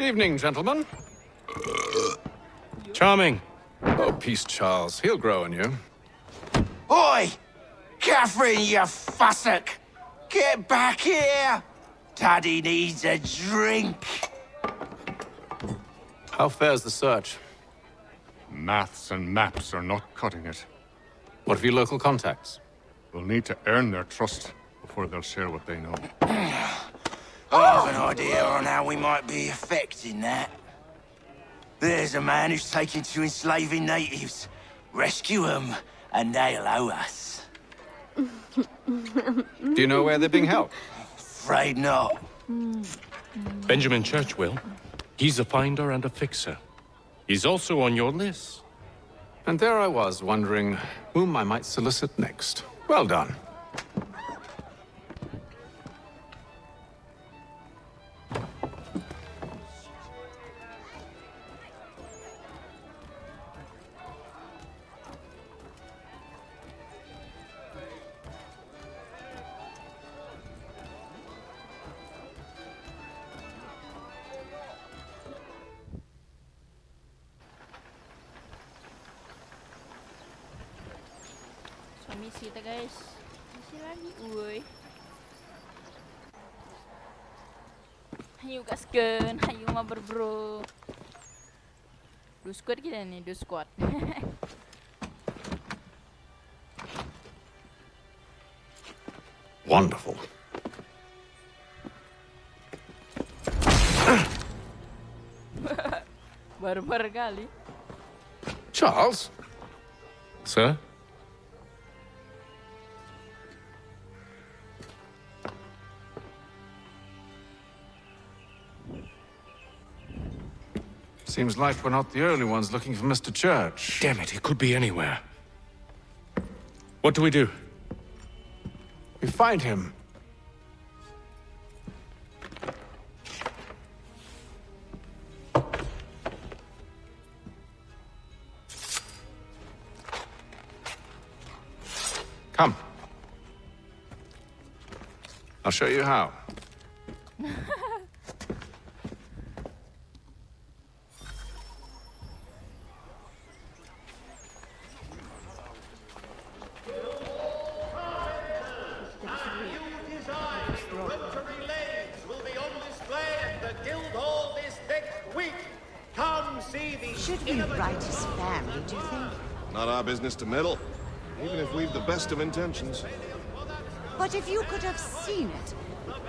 Evening, gentlemen. Charming. Oh, peace, Charles. He'll grow on you. Oi! Catherine, you fussock! Get back here! Daddy needs a drink. How fares the search? Maths and maps are not cutting it. What of your local contacts? We'll need to earn their trust before they'll share what they know. I have an idea on how we might be affecting that. There's a man who's taken to enslaving natives. Rescue them, and they'll owe us. Do you know where they're being held? Afraid not. Benjamin Churchwill. He's a finder and a fixer. He's also on your list. And there I was, wondering whom I might solicit next. Well done. Misi kita guys. Misi lagi, uy. Hayu gaskeun, hayu mabar bro. Du squad kita nih, du squad. Wonderful. Barbar kali. Charles? Sir? Seems like we're not the only ones looking for Mr. Church. Damn it, he could be anywhere. What do we do? We find him. Come. I'll show you how. Should we write his family, do you think? Not our business to meddle, even if we've the best of intentions. But if you could have seen it,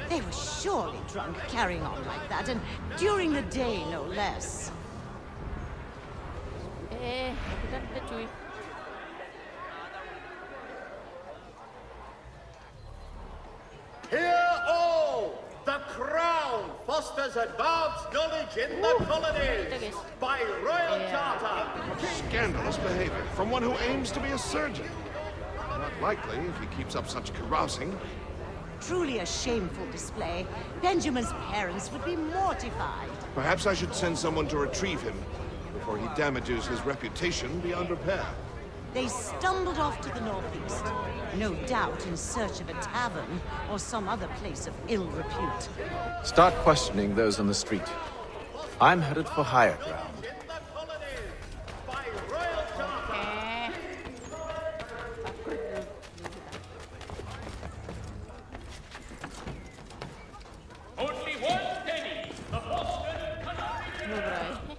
they were surely drunk carrying on like that, and during the day, no less. Kita cuy. Hear all! The Crown fosters advanced knowledge in the colonies by royal charter. Scandalous behavior from one who aims to be a surgeon. Not likely if he keeps up such carousing. Truly a shameful display. Benjamin's parents would be mortified. Perhaps I should send someone to retrieve him before he damages his reputation beyond repair. They stumbled off to the northeast, no doubt in search of a tavern or some other place of ill repute. Start questioning those on the street. I'm headed for higher ground. Only one penny. The Boston Country.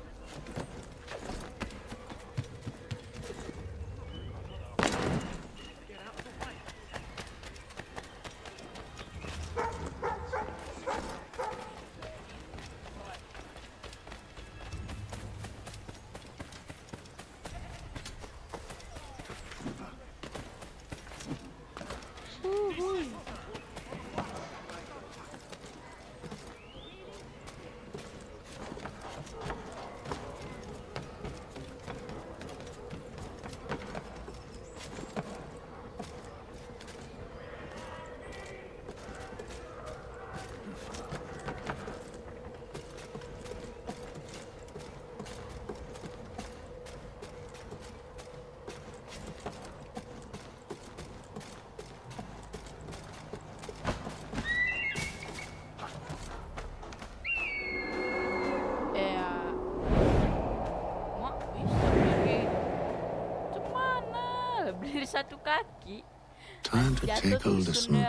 Satu kaki. Time to take a listen.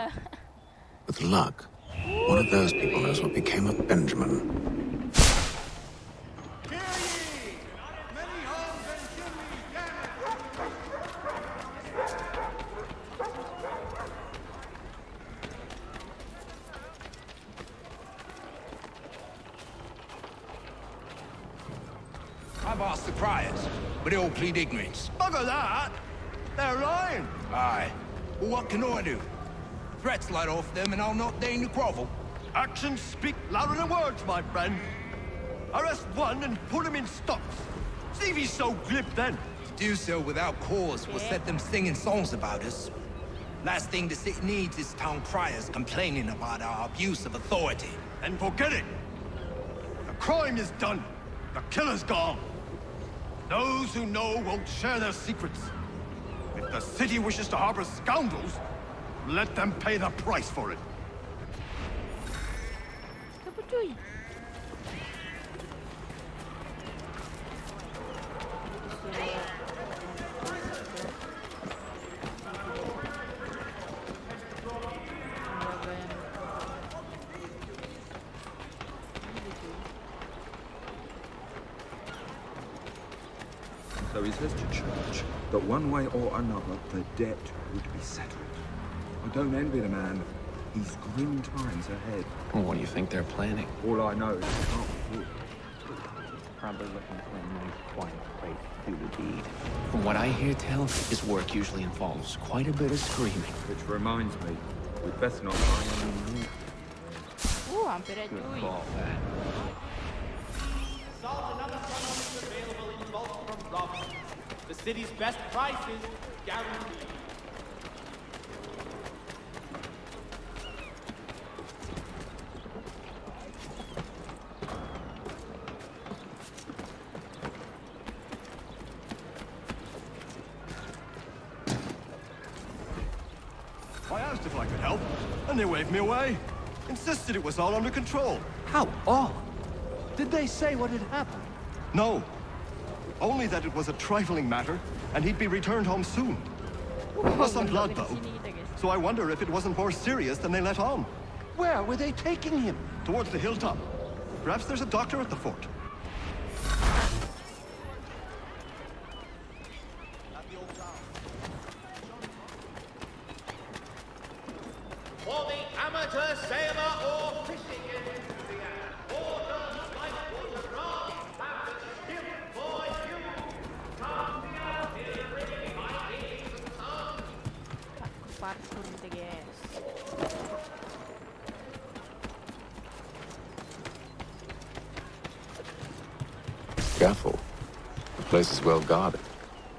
With luck, one of those people knows what became of Benjamin. I've asked the criers, but they all plead ignorance. Bugger that! They're lying. Aye. Well, what can I do? Threats light off them and I'll not deign to grovel. Actions speak louder than words, my friend. Arrest one and put him in stocks. See if he's so glib then. To do so without cause will set them singing songs about us. Last thing the city needs is town criers complaining about our abuse of authority. And forget it. The crime is done. The killer's gone. Those who know won't share their secrets. If the city wishes to harbor scoundrels, let them pay the price for it. So he says to Church that one way or another the debt would be settled. I don't envy the man. He's grim times ahead. Well, what do you think they're planning? All I know is he can't afford it. Probably looking for a nice quiet place to do the deed. From what I hear tell, his work usually involves quite a bit of screaming. Which reminds me, we'd best not buy any meat. Hampir aja cuy. Salt and other supplements available in bulk from Robin. The city's best prices guaranteed. I asked if I could help, and they waved me away. Insisted it was all under control. How odd. Did they say what had happened? No. Only that it was a trifling matter, and he'd be returned home soon. There was some blood, though. So I wonder if it wasn't more serious than they let on. Where were they taking him? Towards the hilltop. Perhaps there's a doctor at the fort. For the amateur sailor or fishing enthusiast, orders like water rafts have been shipped for you. Come down here, ready, my ladies and sons. Parkour gitu guys. Careful. The place is well guarded.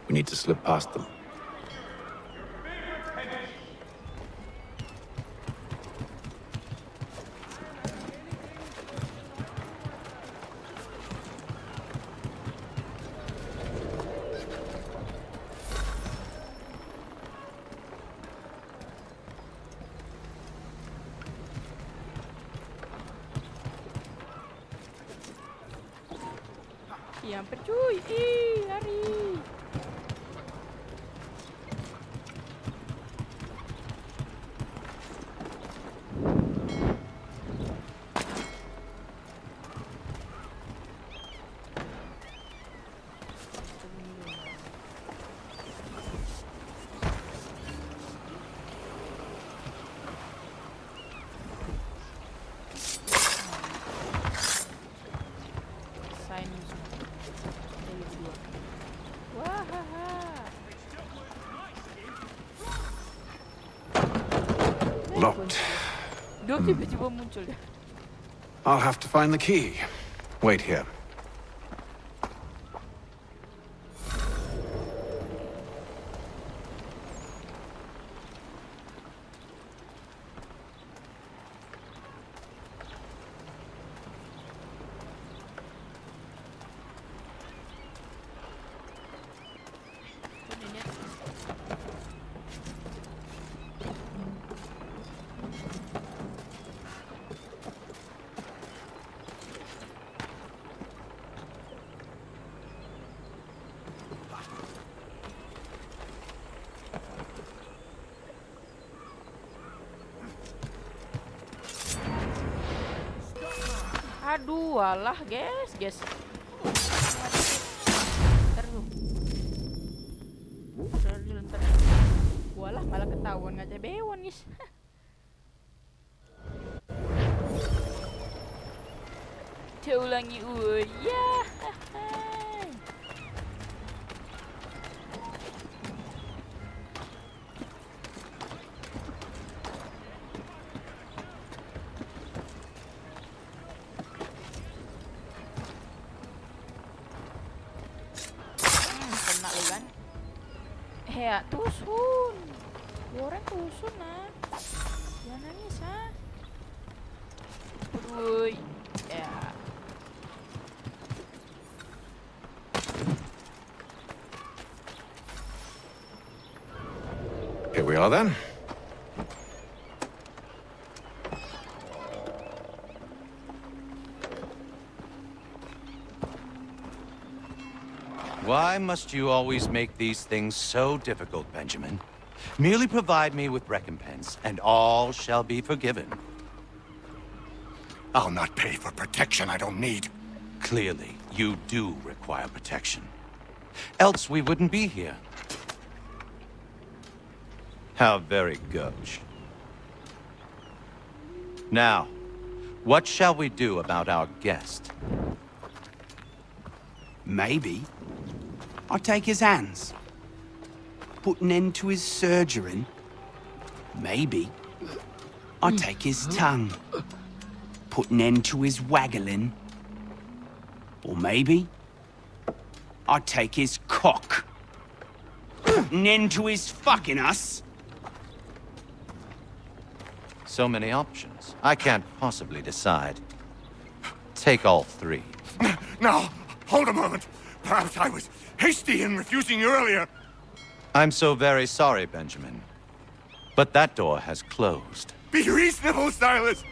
We need to slip past them. Iya, hampir cuy. Ih, lari. Locked. Dua tiba-tiba muncul ya. I'll have to find the key. Wait here. Aduh, alah guys. Ntar lu. Ntar. Walah malah ketahuan ngaca bewon guys. Dia ulangi ya. Ya, tusun. Goreng tusun nah. Jangan nangis ah. Aduh. Ya. Here we are then. Why must you always make these things so difficult, Benjamin? Merely provide me with recompense, and all shall be forgiven. I'll not pay for protection I don't need. Clearly, you do require protection. Else we wouldn't be here. How very gauche. Now, what shall we do about our guest? Maybe I take his hands, put an end to his surgering. Maybe I take his tongue, put an end to his waggling. Or maybe I take his cock, put an end to his fucking us. So many options. I can't possibly decide. Take all three. Now, hold a moment. Perhaps I was hasty in refusing you earlier. I'm so very sorry, Benjamin. But that door has closed. Be reasonable, Silas.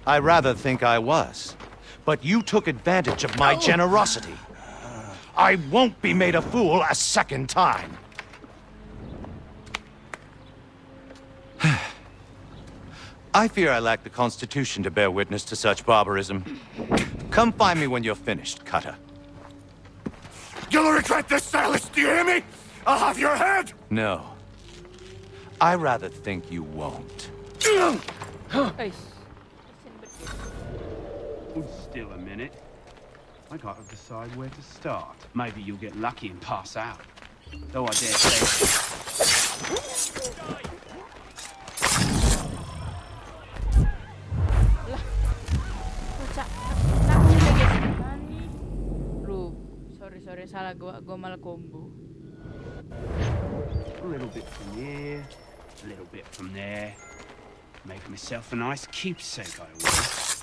I rather think I was. But you took advantage of my generosity. I won't be made a fool a second time. I fear I lack the constitution to bear witness to such barbarism. Come find me when you're finished, Kata. You'll regret this, Silas. Do you hear me? I'll have your head. No. I rather think you won't. Guys. Still a minute. I gotta decide where to start. Maybe you'll get lucky and pass out. Though I dare say... Sorry, salah gua malah combo. A little bit from here, a little bit from there. Make myself a nice keepsake, I will.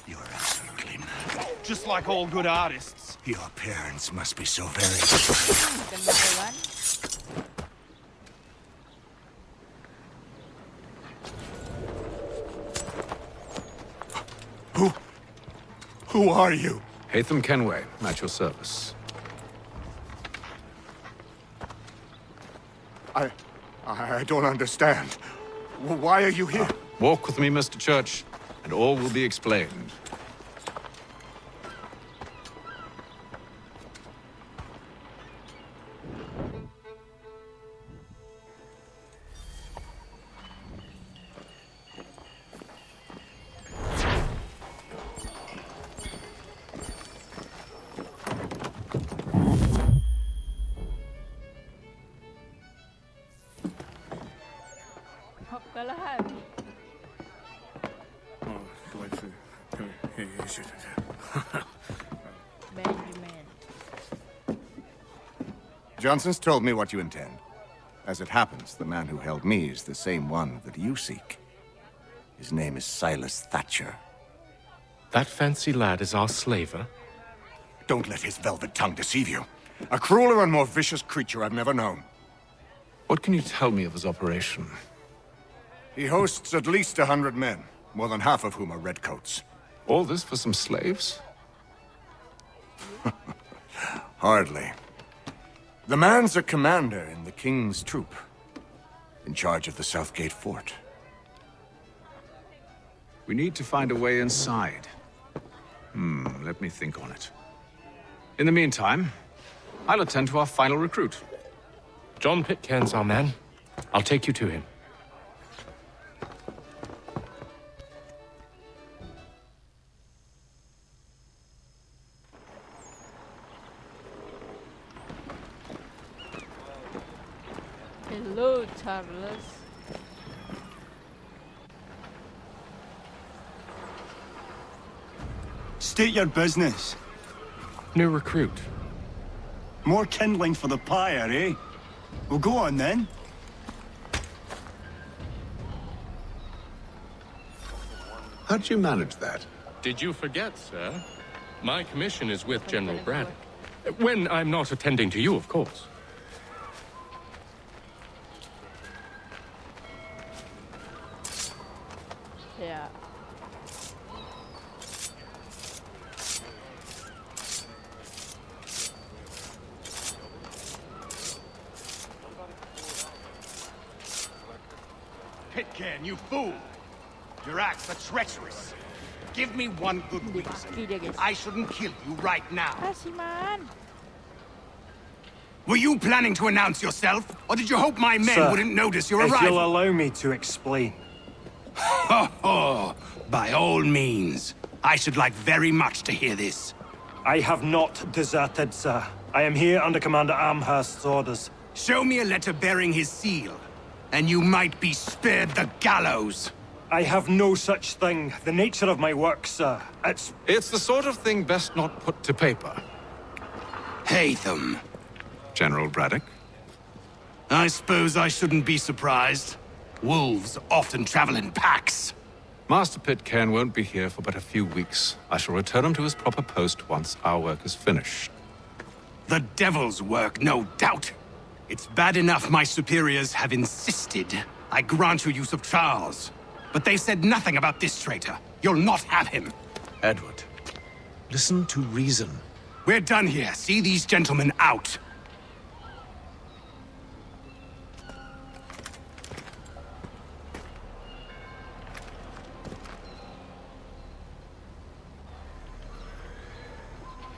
You're absolutely mad. Just like all good artists. Your parents must be so very... Who are you? Hatham Kenway, at your service. I don't understand. Why are you here? Walk with me, Mr. Church, and all will be explained. Johnson's told me what you intend. As it happens, the man who held me is the same one that you seek. His name is Silas Thatcher. That fancy lad is our slaver? Don't let his velvet tongue deceive you. A crueler and more vicious creature I've never known. What can you tell me of his operation? He hosts at least 100 men, more than half of whom are redcoats. All this for some slaves? Hardly. The man's a commander in the King's troop, in charge of the Southgate Fort. We need to find a way inside. Let me think on it. In the meantime, I'll attend to our final recruit. John Pitcairn's our man. I'll take you to him. Hello, Charles. State your business. New recruit. More kindling for the pyre, eh? Well, go on then. How'd you manage that? Did you forget, sir? My commission is with General Braddock. When I'm not attending to you, of course. Yeah. Pitcairn, you fool! Your acts are treacherous. Give me one good reason. I shouldn't kill you right now. Were you planning to announce yourself? Or did you hope my men Sir, wouldn't notice your if arrival? you'll allow me to explain. Ho ho! By all means. I should like very much to hear this. I have not deserted, sir. I am here under Commander Amherst's orders. Show me a letter bearing his seal, and you might be spared the gallows. I have no such thing. The nature of my work, sir. It's the sort of thing best not put to paper. Hatham. General Braddock? I suppose I shouldn't be surprised. Wolves often travel in packs. Master Pitcairn won't be here for but a few weeks. I shall return him to his proper post once our work is finished. The devil's work, no doubt. It's bad enough my superiors have insisted I grant you use of Charles. But they said nothing about this traitor. You'll not have him. Edward, listen to reason. We're done here. See these gentlemen out.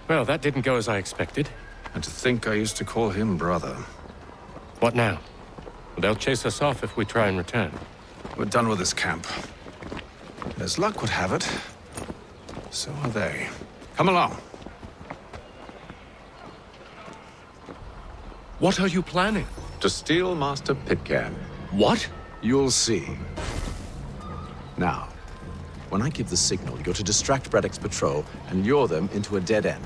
Well, that didn't go as I expected. And to think I used to call him brother. What now? They'll chase us off if we try and return. We're done with this camp. As luck would have it, so are they. Come along. What are you planning? To steal Master Pitcairn. What? You'll see. Now, when I give the signal, you're to distract Braddock's patrol and lure them into a dead end.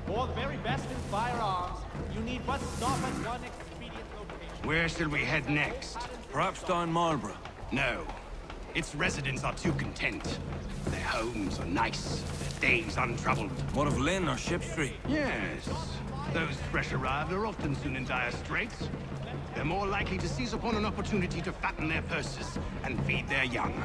For the very best in firearms, you need but stop at one expedient location. Where shall we head next? Perhaps down Marlborough. No. Its residents are too content. Their homes are nice, their days untroubled. What of Lynn or Ship Street? Yes. Those fresh arrived are often soon in dire straits. They're more likely to seize upon an opportunity to fatten their purses and feed their young.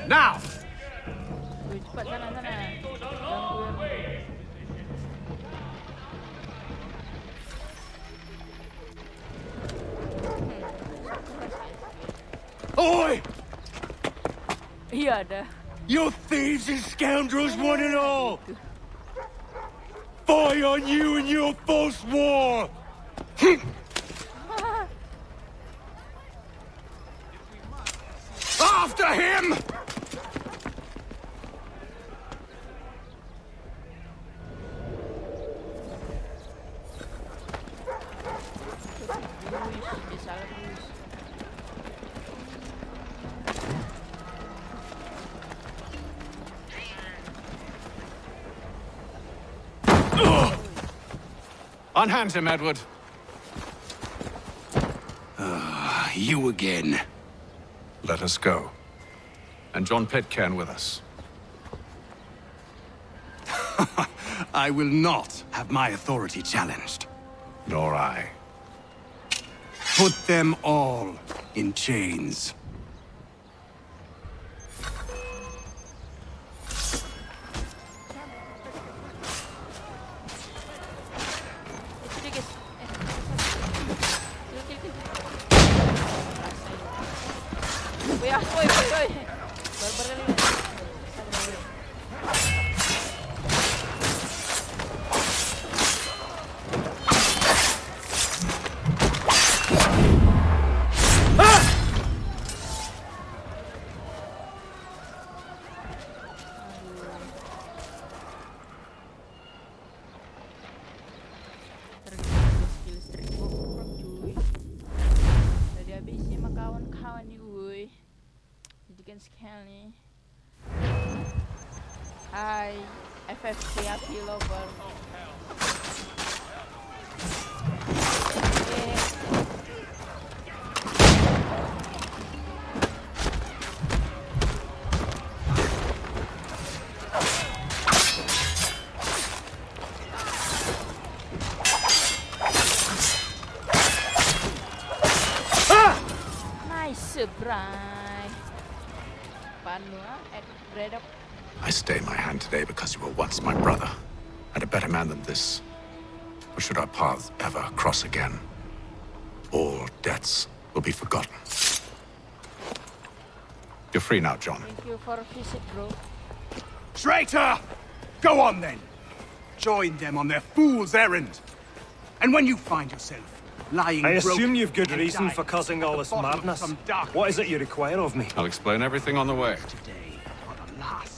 Now! Wih, cepat sana sana. Gangguin. Oi! Iya ada. You thieves and scoundrels, one and all! Fie on you and your false war! After him! Unhand him, Edward. You again. Let us go. And John Pitcairn with us. I will not have my authority challenged. Nor I. Put them all in chains. Sekali. Hai, FFC api lover. Sebrai. Panua at Redok. I stay my hand today because you were once my brother, and a better man than this. Or should our paths ever cross again, all debts will be forgotten. You're free now, John. Thank you for a visit, bro. Traitor! Go on then. Join them on their fool's errand. And when you find yourself lying I assume broken you've good and reason dying for causing all this at the bottom of madness. some dark What is it you require of me? I'll explain everything on the way. Today, for the last.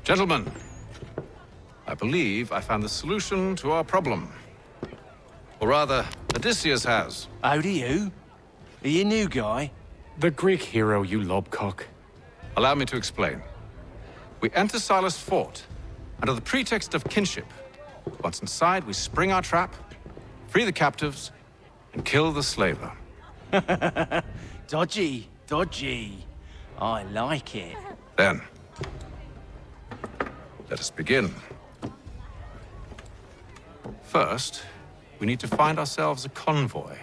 Gentlemen, I believe I found the solution to our problem. Or rather, Odysseus has. How do you? Are you a new guy? The Greek hero, you lobcock. Allow me to explain. We enter Silas' fort under the pretext of kinship. Once inside, we spring our trap, free the captives, and kill the slaver. Dodgy, dodgy. I like it. Then, let us begin. First, we need to find ourselves a convoy.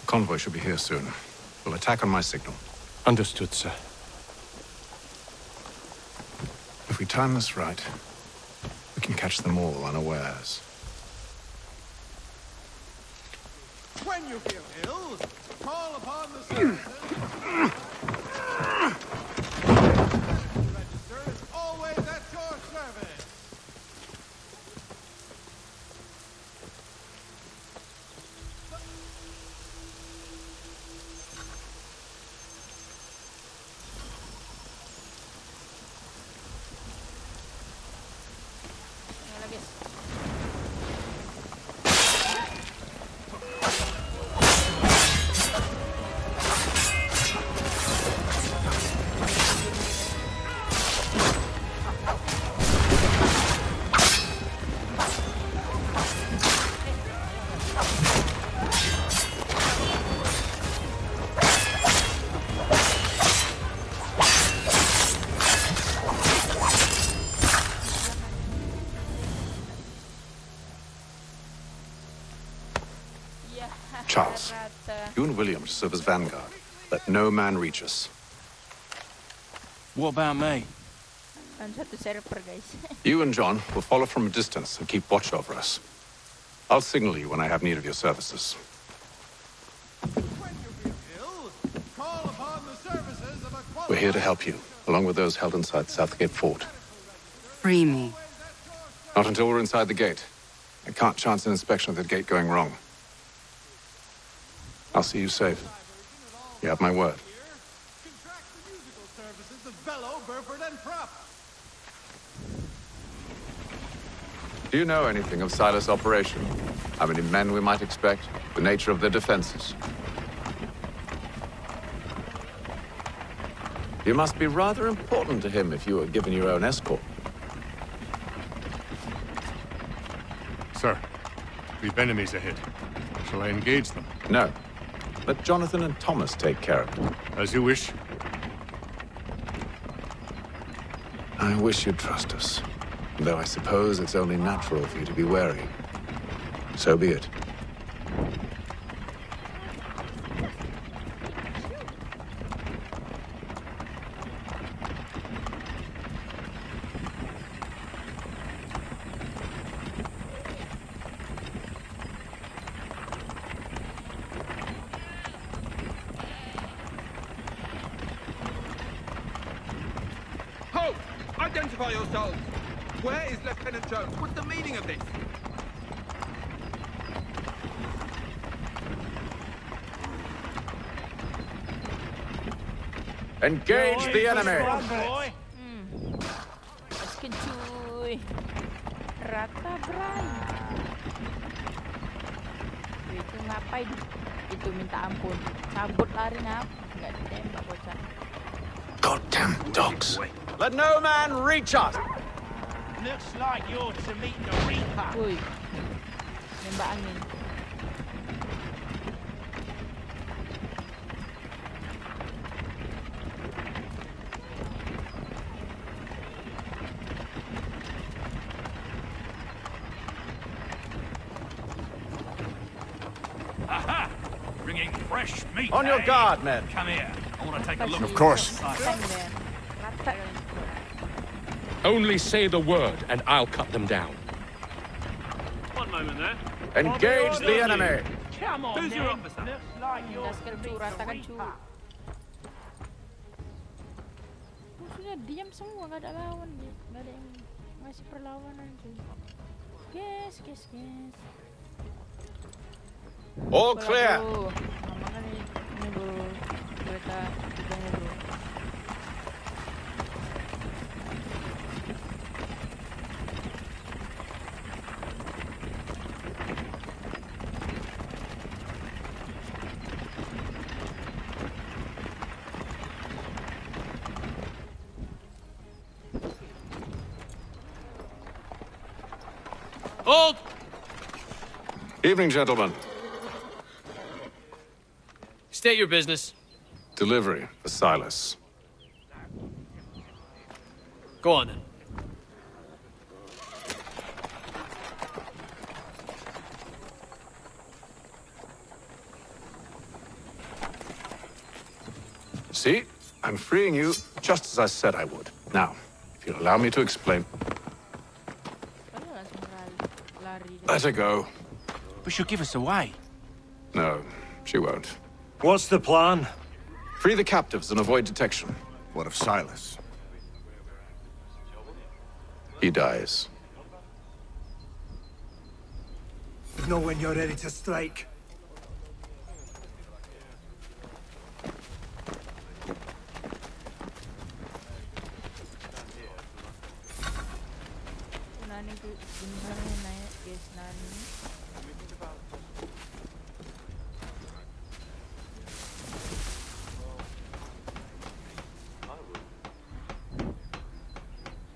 Convoy should be here soon. We'll attack on my signal. Understood, sir. If we time this right, we can catch them all unawares. When you feel ill, call upon the services. Register is always at your service. Charles, you and William serve as vanguard. Let no man reach us. What about me? Kan satu server, guys. You and John will follow from a distance and keep watch over us. I'll signal you when I have need of your services. Call upon the services of a We're here to help you, along with those held inside Southgate Fort. Free me. Not until we're inside the gate. I can't chance an inspection of the gate going wrong. I'll see you safe. You have my word. services of Bellow, Burford, and Prop. Do you know anything of Silas' operation? How many men we might expect? The nature of their defenses? You must be rather important to him if you were given your own escort. Sir, We've enemies ahead. Shall I engage them? No. Let Jonathan and Thomas take care of it. As you wish. I wish you'd trust us. Though I suppose it's only natural for you to be wary. So be it. Halt! Identify yourselves! Where is Lieutenant Jones? What's the meaning of this? Engage the enemy! Gaskin cuy. Rata bray. Itu ngapain? Itu minta ampun. Cabut lari ngap. Nggak ditembak bocah. Goddamn dogs. Let no man reach us! Looks like you're to meet the Reaper. Woi. Nembak angin. Aha! Bringing fresh meat. On your guard, men. Come here. I want to take a look. Of course. Only say the word, and I'll cut them down. One moment there. Engage the enemy! Come on, Who's your officer? Looks like you're Gaskan to cu, meet ratakan the cu. Reaper. Musuhnya diam semua, gak ada lawan dia. Gak ada yang ngasih perlawanan cuy. Guys. All clear! Bro. Mana nih? Ini bro. Kereta tidaknya bro. Hold! Evening, gentlemen. State your business. Delivery for Silas. Go on then. See? I'm freeing you just as I said I would. Now, if you'll allow me to explain. Let her go. But she'll give us away. No, she won't. What's the plan? Free the captives and avoid detection. What of Silas? He dies. Know when you're ready to strike. Nani tuh beneran naik guys, Nani.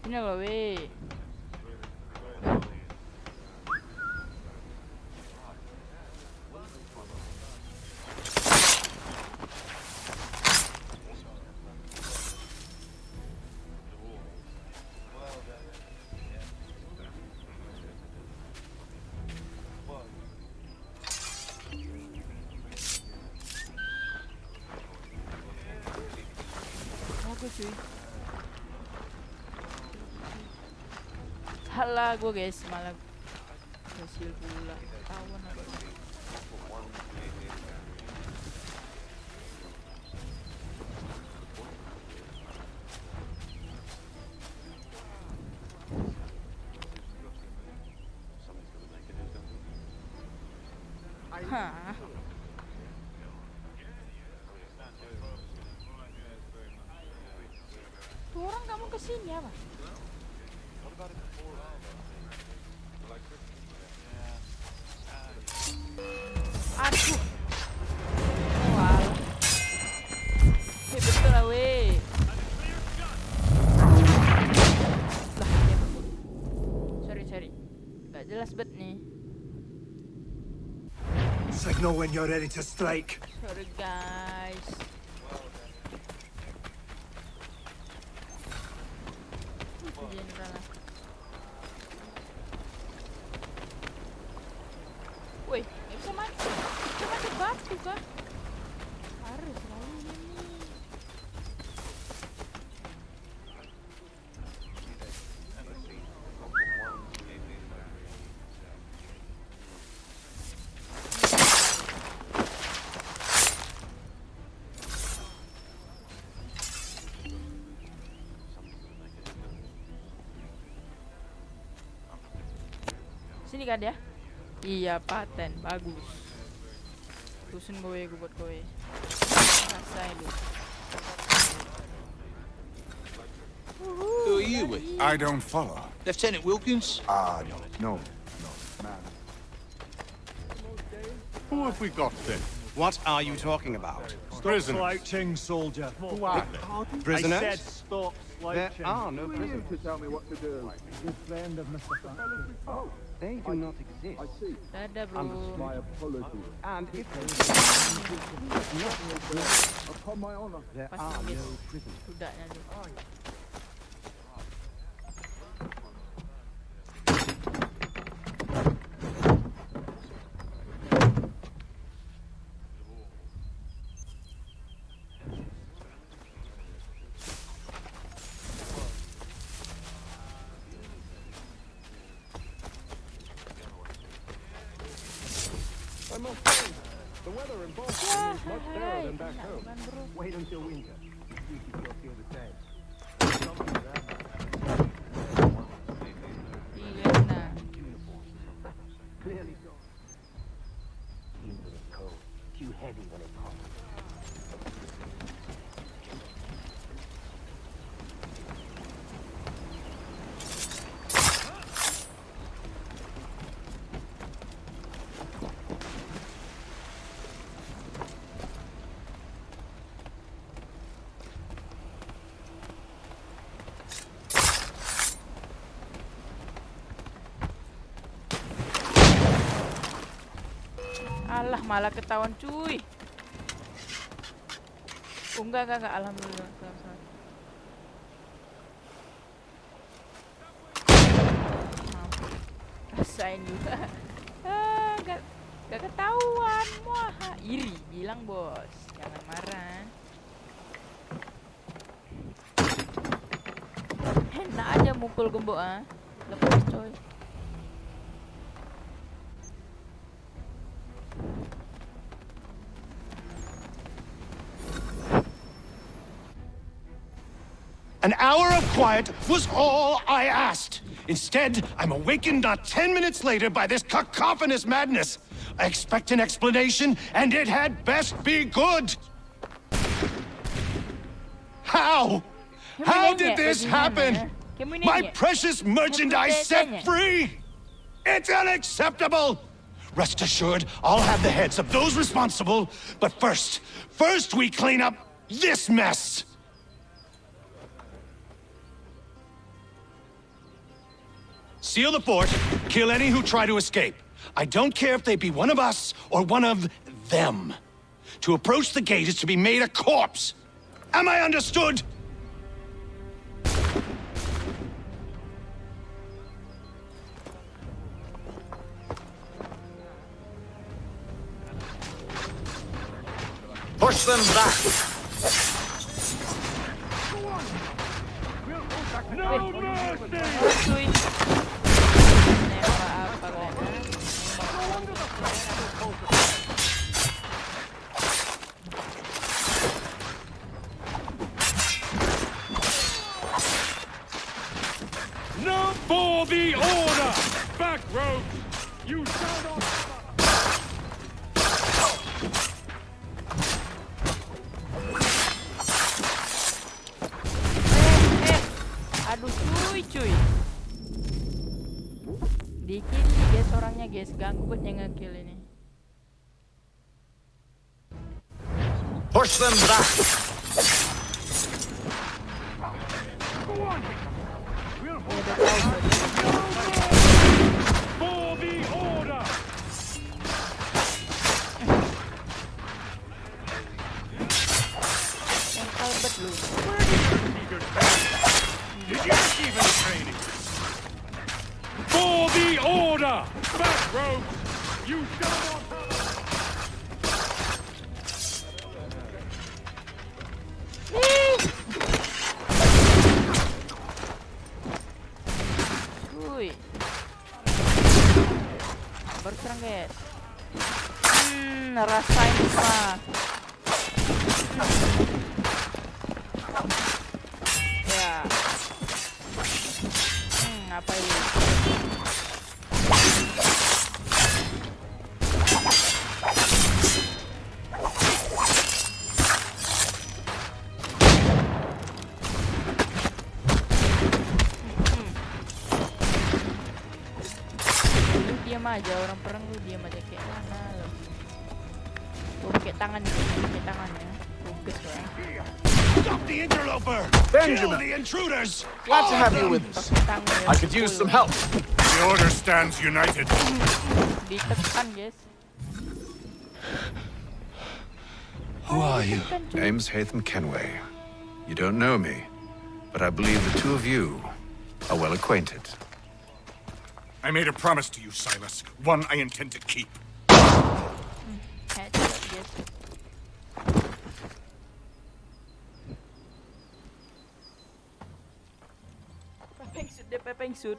Ini loh weh. Aku cuy. Salah gue guys, malah hasil pula. Tawan aku. Hah. Tuh orang kamu kesini apa? Aduh. Wah. Betul lah weh. Lah, sorry. Gak jelas bet nih. Signal when you're ready to strike. Sorry guys. Jenderal lah. Woi, nggak bisa mati. Bisa mati batu kah? Harus selalu ini. Sini kan ya? Iya, paten bagus. Tusun gue buat gue. Rasain lu. Who are you with? I don't follow. Lieutenant Wilkins? No. Who have we got then? What are you talking about? Prisoners. Slouching, soldier. Who are they? Prisoners? I said stop There slouching. are no prisoners. to tell me what to do. Good friend of Mr. Francis. They do not exist. I see. Dadah bro. My apologies. And if Upon my honor. there Pasti are guys. no prisoners. Kudanya tuh. I must say, the weather in Boston is much fairer than back home. Bukan bro. Wait until winter. You should feel the same. Iya nah. Clearly so. Even it's cold. Too heavy when it comes. Alah malah ketahuan cuy. Oh enggak alhamdulillah. Selamat. Mampus. Rasain juga. Enggak ketahuan. Wah, iri bilang bos. Jangan marah. Enak aja mukul gembok ah. Lepas coy. An hour of quiet was all I asked. Instead, I'm awakened not 10 minutes later by this cacophonous madness. I expect an explanation, and it had best be good. How? How did this happen? My precious merchandise set free? It's unacceptable! Rest assured, I'll have the heads of those responsible, but first we clean up this mess! Seal the fort, kill any who try to escape. I don't care if they be one of us or one of them. To approach the gate is to be made a corpse. Am I understood? Push them back! No Cuy. Now for the order! Back row! You shall not... Aduh cuy. Dikit nih guys orangnya guys, ganggu buat yang nge-kill ini. Push them back! For the order! Back, rogues! You shall not have... Wuih. Baru serang guys. Rasain semua. Ya. Apa ini? Lu diam aja, orang perang lu diam aja kayak mana lo. Gua pakai tangan nih, pakai tangan ya. Fokus ya. Stop the interloper! Benjamin. Kill the intruders! Glad to have you with us. I could use some help. The Order stands united. Ditekan guys. Who are you? Name's Hatham Kenway. You don't know me, but I believe the two of you are well acquainted. I made a promise to you, Silas. One I intend to keep. Headshot guys. Pepeng shoot.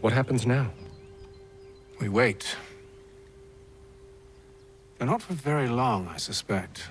What happens now? We wait. But not for very long, I suspect.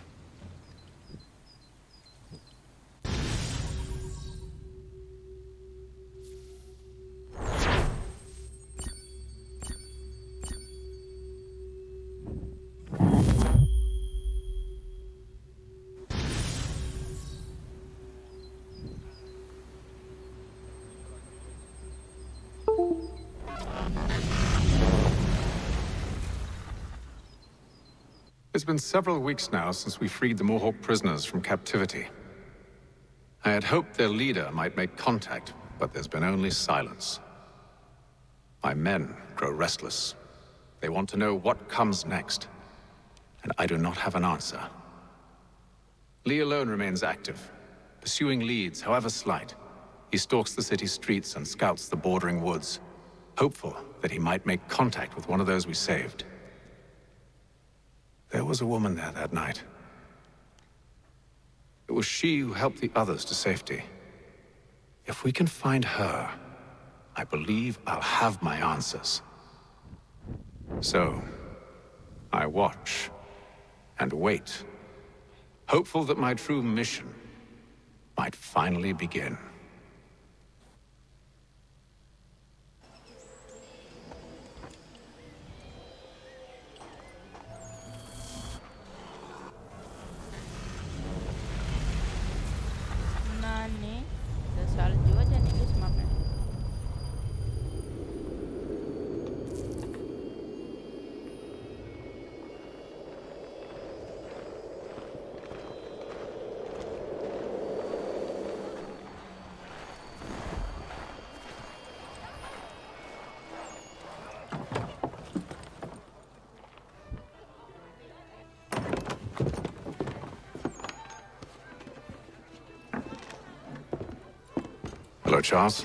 It's been several weeks now since we freed the Mohawk prisoners from captivity. I had hoped their leader might make contact, but there's been only silence. My men grow restless. They want to know what comes next, and I do not have an answer. Lee alone remains active, pursuing leads, however slight. He stalks the city streets and scouts the bordering woods, hopeful that he might make contact with one of those we saved. There was a woman there that night. It was she who helped the others to safety. If we can find her, I believe I'll have my answers. So, I watch and wait, hopeful that my true mission might finally begin. Hello, Charles.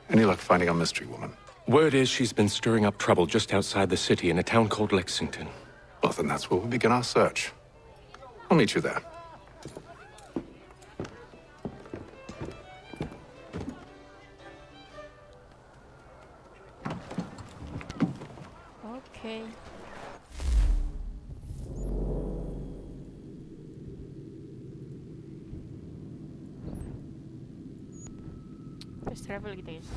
Any luck finding our mystery woman? Word is she's been stirring up trouble just outside the city in a town called Lexington. Well, then that's where we'll begin our search. I'll meet you there. Okay. Fast travel kita guys.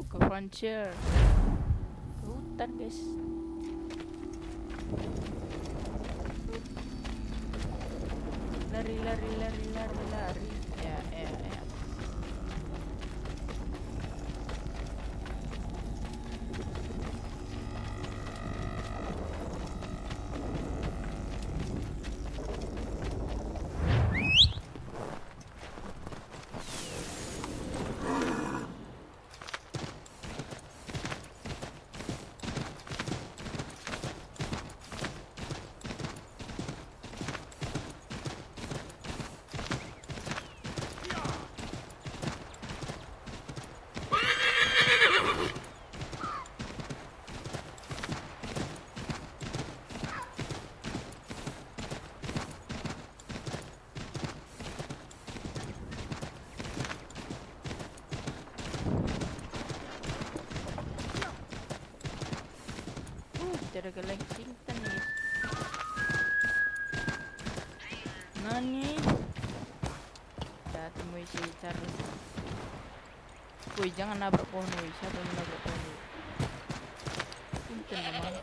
Ke frontier, ke hutan guys. Lari. Ya. ada Lexington nih. Nani? Kita temui si Charles. Woi, jangan nabrak pohon, woi. Siapa yang nabrak pohon, woi? Lexington memang.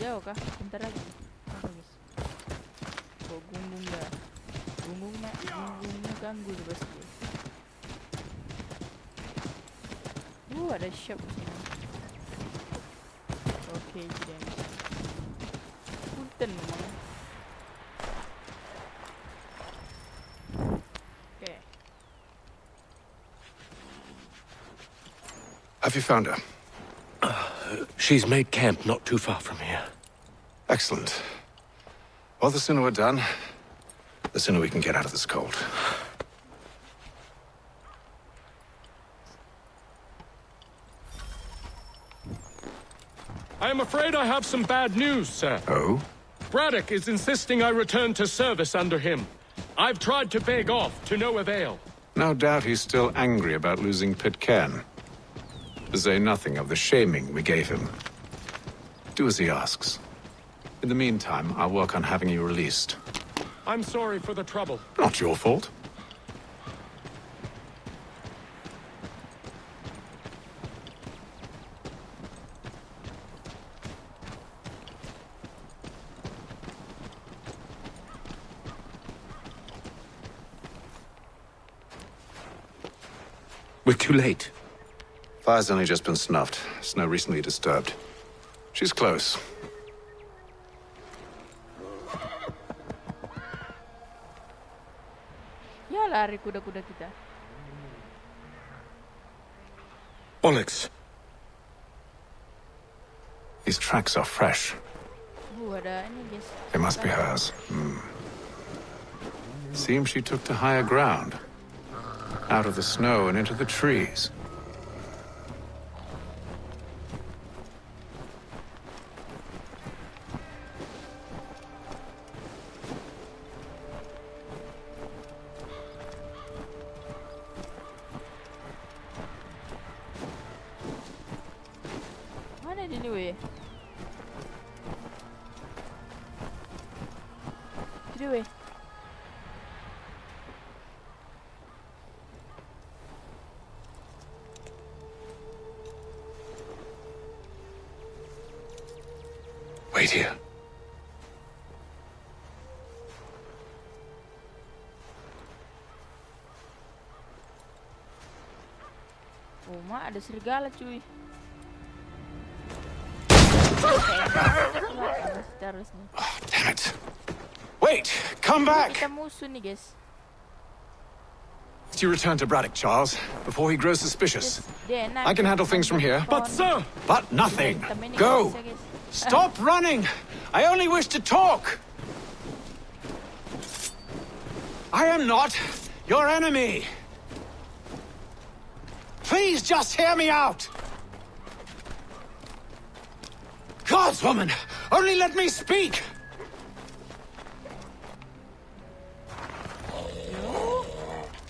Jauh kah? Bentar lagi. Apa guys? Kok gungung dah? Gunggungnya ganggu tuh pasti. Ada shop sini. Oke, jadi punten memang. Oke. Have you found her? She's made camp not too far from here. Excellent. Well, the sooner we're done, the sooner we can get out of this cold. I am afraid I have some bad news, sir. Oh? Braddock is insisting I return to service under him. I've tried to beg off, to no avail. No doubt he's still angry about losing Pitcairn. To say nothing of the shaming we gave him. Do as he asks. In the meantime, I'll work on having you released. I'm sorry for the trouble. Not your fault. We're too late. Fire's only just been snuffed. Snow recently disturbed. She's close. Ya lari kuda-kuda kita. Bollocks. These tracks are fresh. Ada ini guys. They must be hers. Seems she took to higher ground. Out of the snow and into the trees. Mana dia ni weh? Dia weh. Wait here. Oh, mak ada serigala cuy. Damn it. Wait, come back. Kita musuh nih guys. You return to Braddock, Charles, before he grows suspicious. Dia enak. I can handle things from here. But sir! But nothing. Go. Stop running! I only wish to talk! I am not your enemy! Please just hear me out! Gods, woman! Only let me speak!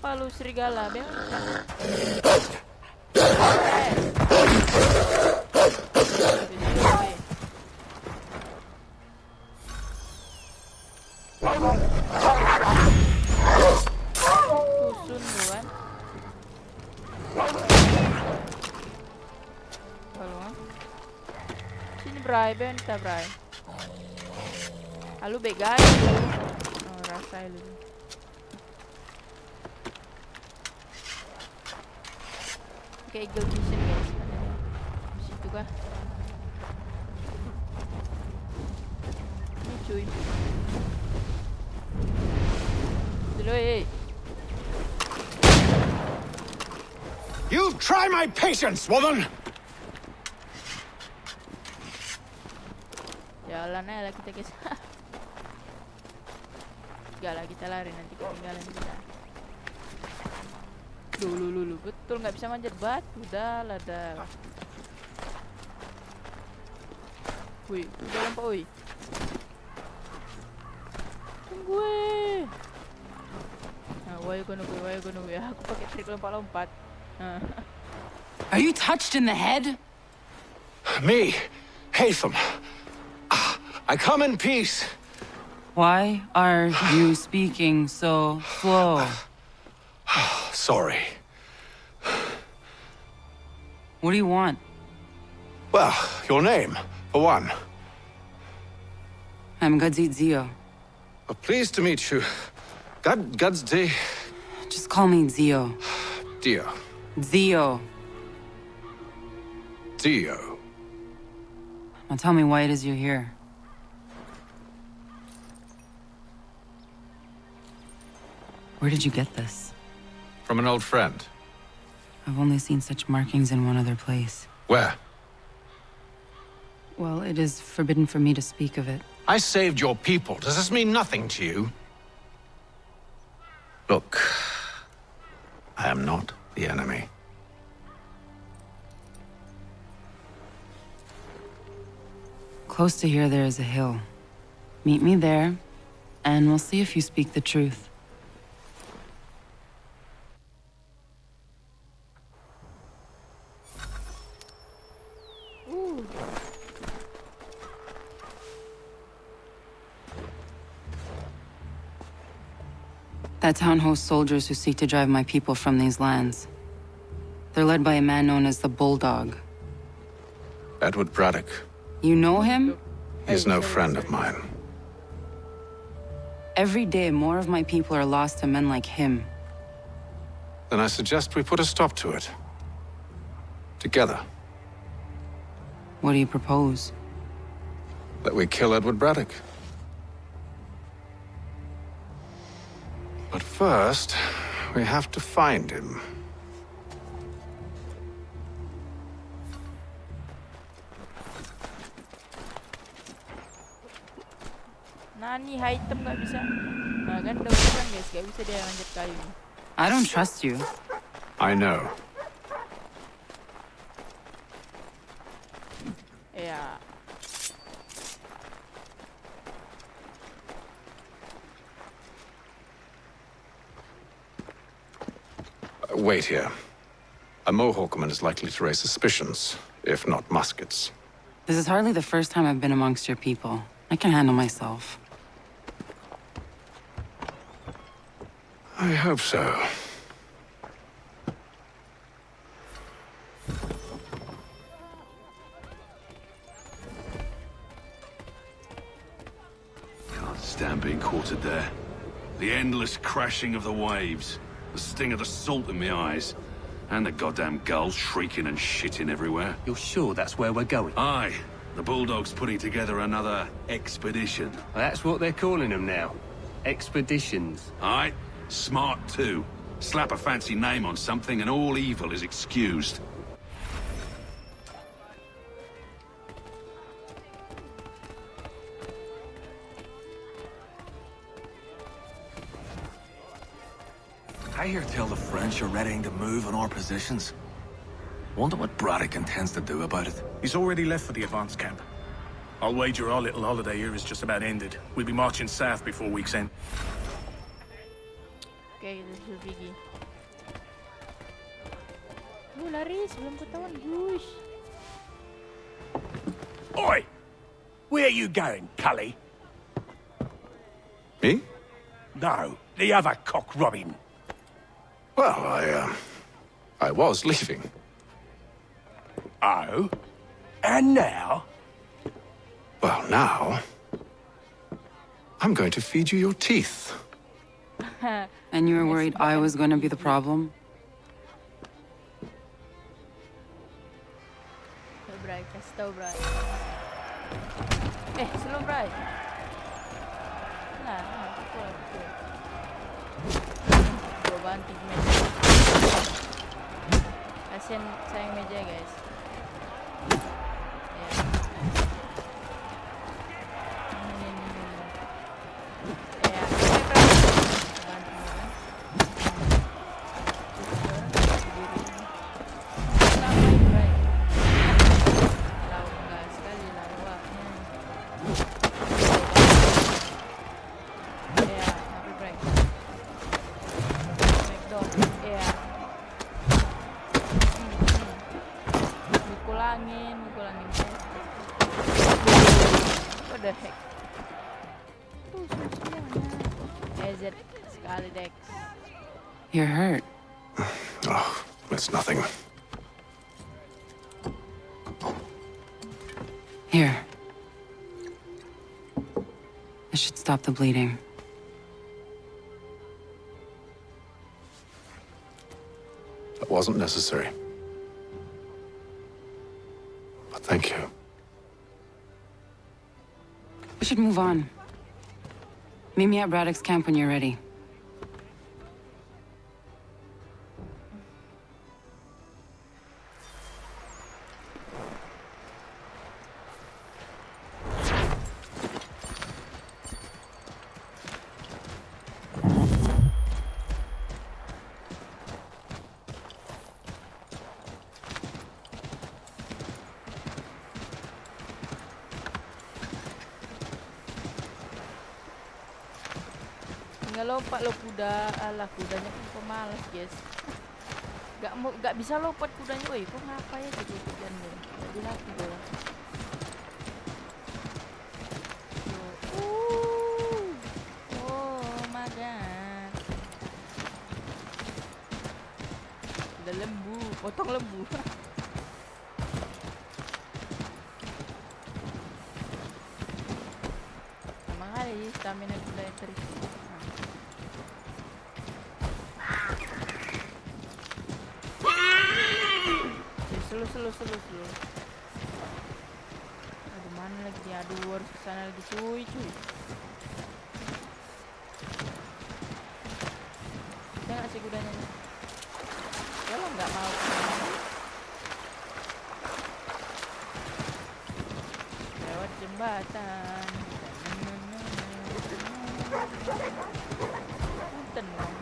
Palu serigala, bel. Susun buan. Balongan. Sini Bray, bentar Bray. Halo begal. Oh, rasa lu. Kayak Eagle Vision guys, di situ kah? Ini cuy. Dulu You try my patience, woman! Jalan aja lah kita guys. Gak lah kita lari nanti ketinggalan kita. Dulu betul nggak bisa manjat batu dah. Wih, udah lompat wih. gue. Nah, why you gonna gue? Aku pakai trik lompat-lompat. Nah. Are you touched in the head? Me, Hatham. I come in peace. Why are you speaking so slow? Sorry. What do you want? Well, your name, for one. I'm Gadzit Zio. Pleased to meet you. Gadsdi. Just call me Zio. Dio. Zio. Dio. Now tell me why it is you're here. Where did you get this? From an old friend. I've only seen such markings in one other place. Where? Well, it is forbidden for me to speak of it. I saved your people. Does this mean nothing to you? Look, I am not the enemy. Close to here, there is a hill. Meet me there, and we'll see if you speak the truth. That town hosts soldiers who seek to drive my people from these lands. They're led by a man known as the Bulldog. Edward Braddock. You know him? He's no friend of mine. Every day, more of my people are lost to men like him. Then I suggest we put a stop to it. Together. What do you propose? That we kill Edward Braddock. But first, we have to find him. Nani item nggak bisa. Nah kan udah bukan guys, nggak bisa dia lanjut kayu. I don't trust you. I know. Yeah. Wait here. A Mohawkman is likely to raise suspicions, if not muskets. This is hardly the first time I've been amongst your people. I can handle myself. I hope so. Can't stand being quartered there. The endless crashing of the waves, the sting of the salt in my eyes, and the goddamn gulls shrieking and shitting everywhere. You're sure that's where we're going? Aye. The Bulldog's putting together another expedition. Well, that's what they're calling them now. Expeditions. Aye. Smart too. Slap a fancy name on something and all evil is excused. I hear tell the French are readying to move on our positions. Wonder what Braddock intends to do about it. He's already left for the advance camp. I'll wager our little holiday here is just about ended. We'll be marching south before week's end. Oke, kita susul gigi. Lu lari sebelum ketahuan, Gus. Oi! Where you going, Cully? Me? No, the other cock Robin. Well, I was leaving. Oh? And now? Well, now... I'm going to feed you your teeth. And you were worried I was going to be the problem? Bray, kasih tau Bray. Sebelum Bray. Nah, betul. Gua banting meja. Kasian sayang meja guys. angin. What the heck? EZ sekali Dex. You're hurt. Oh, it's nothing. Here. This should stop the bleeding. That wasn't necessary. But thank you. We should move on. Meet me at Braddock's camp when you're ready. Tinggal lompat lo kuda. Alah, kudanya kan pemalas guys. Gak bisa lompat kudanya. Woi, kok ngapa ya gitu hujan gue. Jadi lagi gue. Oh my god. Ada lembu, potong lembu. Emang kali stamina kuda yang terisi. Slow. Aduh, mana lagi dia? Aduh, harus kesana lagi cuy. Bisa gak sih kudanya nih? Kalau nggak mau lewat jembatan. Punten dong.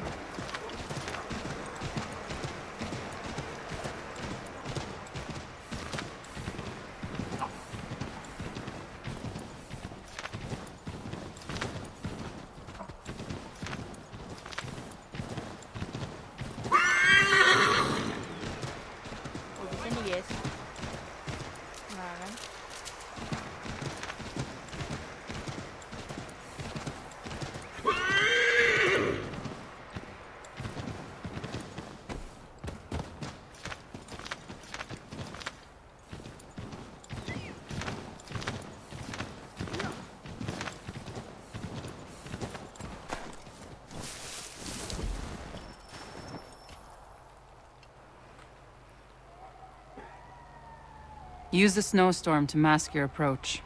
Use the snowstorm to mask your approach.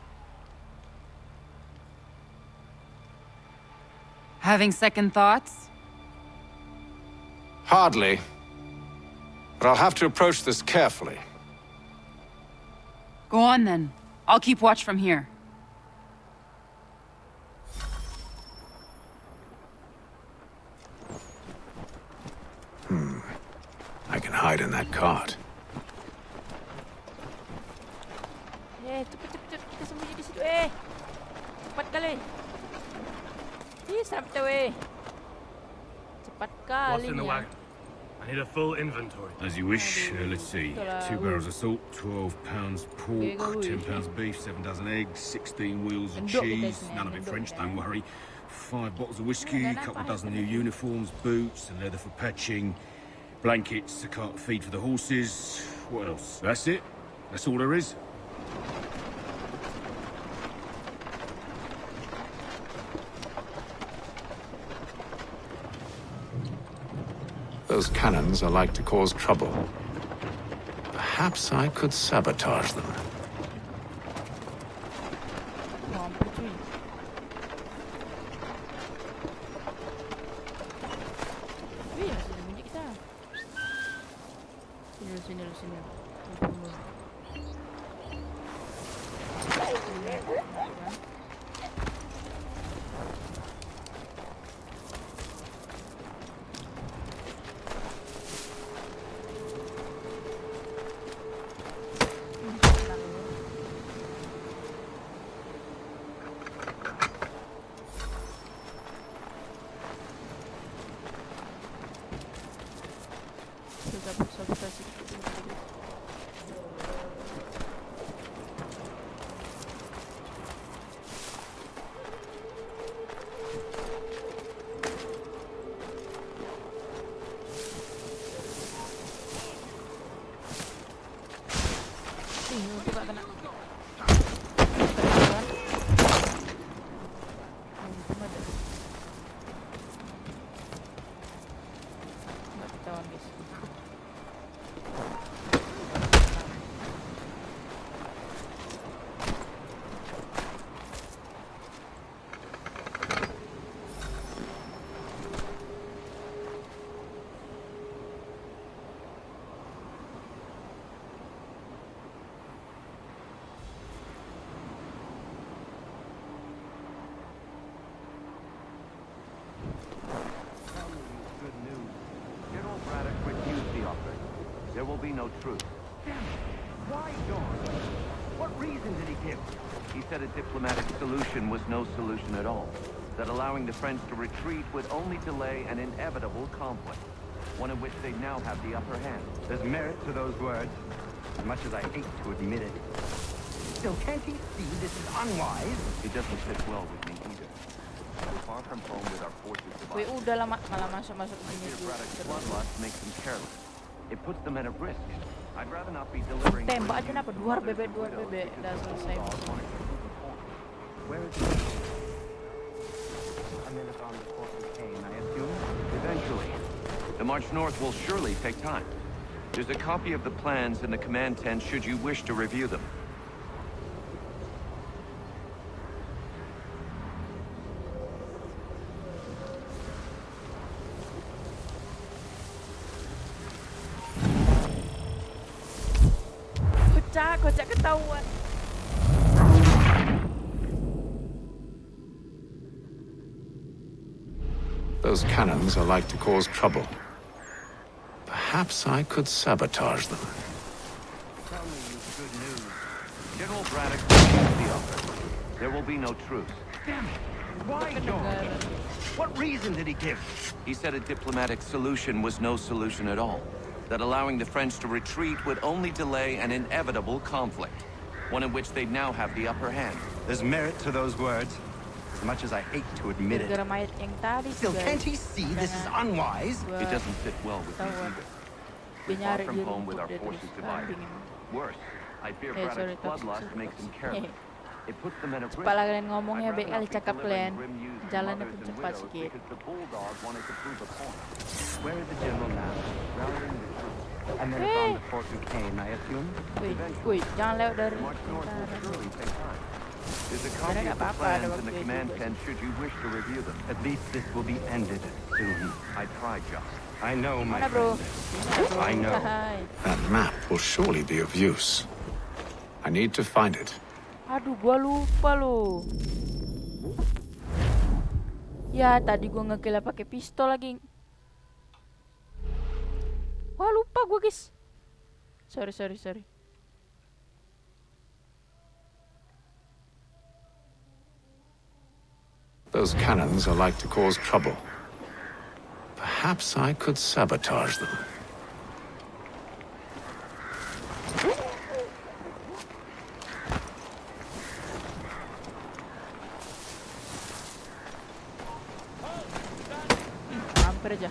Having second thoughts? Hardly. But I'll have to approach this carefully. Go on then. I'll keep watch from here. I can hide in that cart. Cepet, kita sembunyi di situ. Cepat kali. Sampai weh. Cepat kali. What's in the wagon? I need a full inventory. As you wish. Let's see. 2 barrels of salt, 12 pounds pork, 10 pounds of beef, 7 dozen eggs, 16 wheels of cheese. None of it French, don't worry. 5 bottles of whiskey, a couple of dozen new uniforms, boots and leather for patching, blankets, a cart of feed for the horses. What else? That's it. That's all there is. Those cannons are like to cause trouble. Perhaps I could sabotage them. Sini. Untuk gak kena. Untung ada. Nggak ketahuan guys. There will be no truth. Damn it! Why, George? What reason did he give? He said a diplomatic solution was no solution at all. That allowing the French to retreat would only delay an inevitable conflict, one in which they now have the upper hand. There's merit to those words, as much as I hate to admit it. Still, can't he see this is unwise? It doesn't sit well with me either. We're far from home with our forces Wih, divided. udah lama malah masuk I sini fear juga. Braddock's bloodlust makes them careless. It puts them at a risk. I'd rather not be delivering... Tembak aja kenapa? Duar bebek. Udah selesai. Where is he? A minute on the course of pain, I assume? Eventually. The march north will surely take time. There's a copy of the plans in the command tent should you wish to review them. Kocak ketahuan. Those cannons are like to cause trouble. Perhaps I could sabotage them. Tell me you good news. General Braddock refused the offer. There will be no truce. Damn it! Why, George? What reason did he give? He said a diplomatic solution was no solution at all. That allowing the French to retreat would only delay an inevitable conflict, one in which they now have the upper hand. There's merit to those words, as much as I hate to admit it. Gara-gara mayat yang tadi Still, guys. can't he see this is unwise? It doesn't sit well with me Ketahuan. either. Dia We're far nyari from di home with rumput our dia forces terus. divided. Kambing emang. Worse, I fear Sorry, Braddock's toxic, bloodlust makes them careless. It puts them at a risk. Cepat lah kalian ngomongnya, I'd baik rather kali not be cakap delivering kalian. grim news to Jalannya mothers pun and cepat widows sikit. because the bulldog wanted to prove a point. Where is the general now? Rallying the troops. And then Hey. on the Fort Duquesne, I assume? Wih, jangan lewat dari March north will tentara. surely take time. There's a Sebenarnya copy nggak of the apa-apa, ada plans in the waktunya command juga tent should you wish to review them. At least this will be ended soon. I tried, Josh. I know, my Mana bro? friend. I know. Hai. That map will surely be of use. I need to find it. Aduh, gua lupa loh. Ya, tadi gua ngekill pakai pistol lagi. Wah, lupa gua, guys. Sorry. Those cannons are like to cause trouble. Perhaps I could sabotage them. Hampir aja.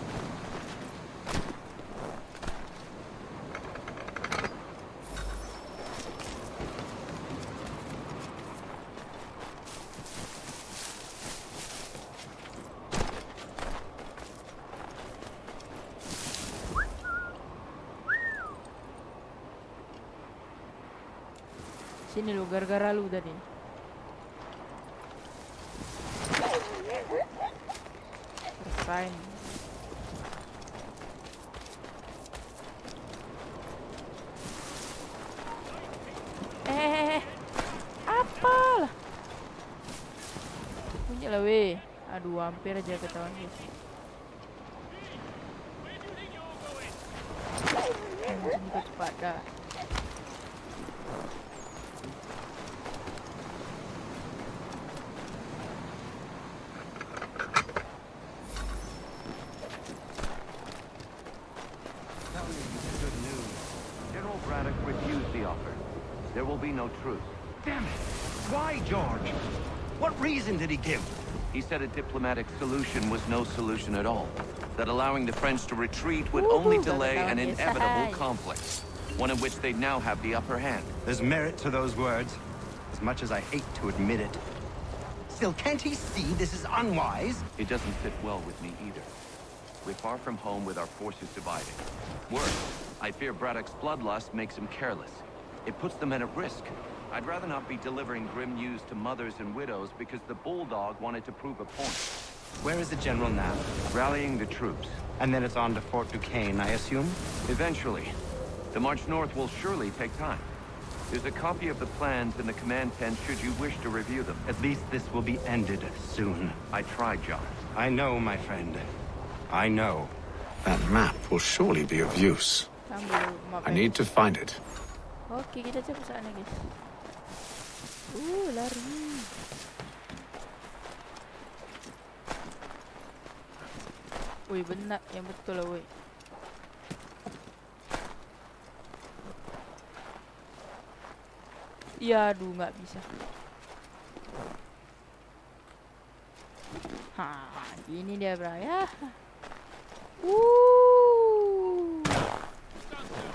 Sini lu, gara-gara lu tadi. Rasain. Apalah. Punya lah weh. Aduh, hampir aja ketahuan guys. Anjing kau cepat dah. Good news. General Braddock refused the offer. There will be no truce. Damn it! Why, George? What reason did he give? He said a diplomatic solution was no solution at all. That allowing the French to retreat would only delay an inevitable conflict, one in which they now have the upper hand. There's merit to those words, as much as I hate to admit it. Still, can't he see this is unwise? It doesn't fit well with me either. We're far from home with our forces divided. Worse, I fear Braddock's bloodlust makes him careless. It puts the men at risk. I'd rather not be delivering grim news to mothers and widows because the Bulldog wanted to prove a point. Where is the general now? Rallying the troops. And then it's on to Fort Duquesne, I assume? Eventually. The march north will surely take time. There's a copy of the plans in the command tent should you wish to review them. At least this will be ended soon. I tried, John. I know, my friend. I know. That map will surely be of use. I need to find it. Oke, kita coba sana, guys. Lari. Wih, benar, yang betul lah, wih. Ya, aduh, nggak bisa. Ini dia, bro, ya.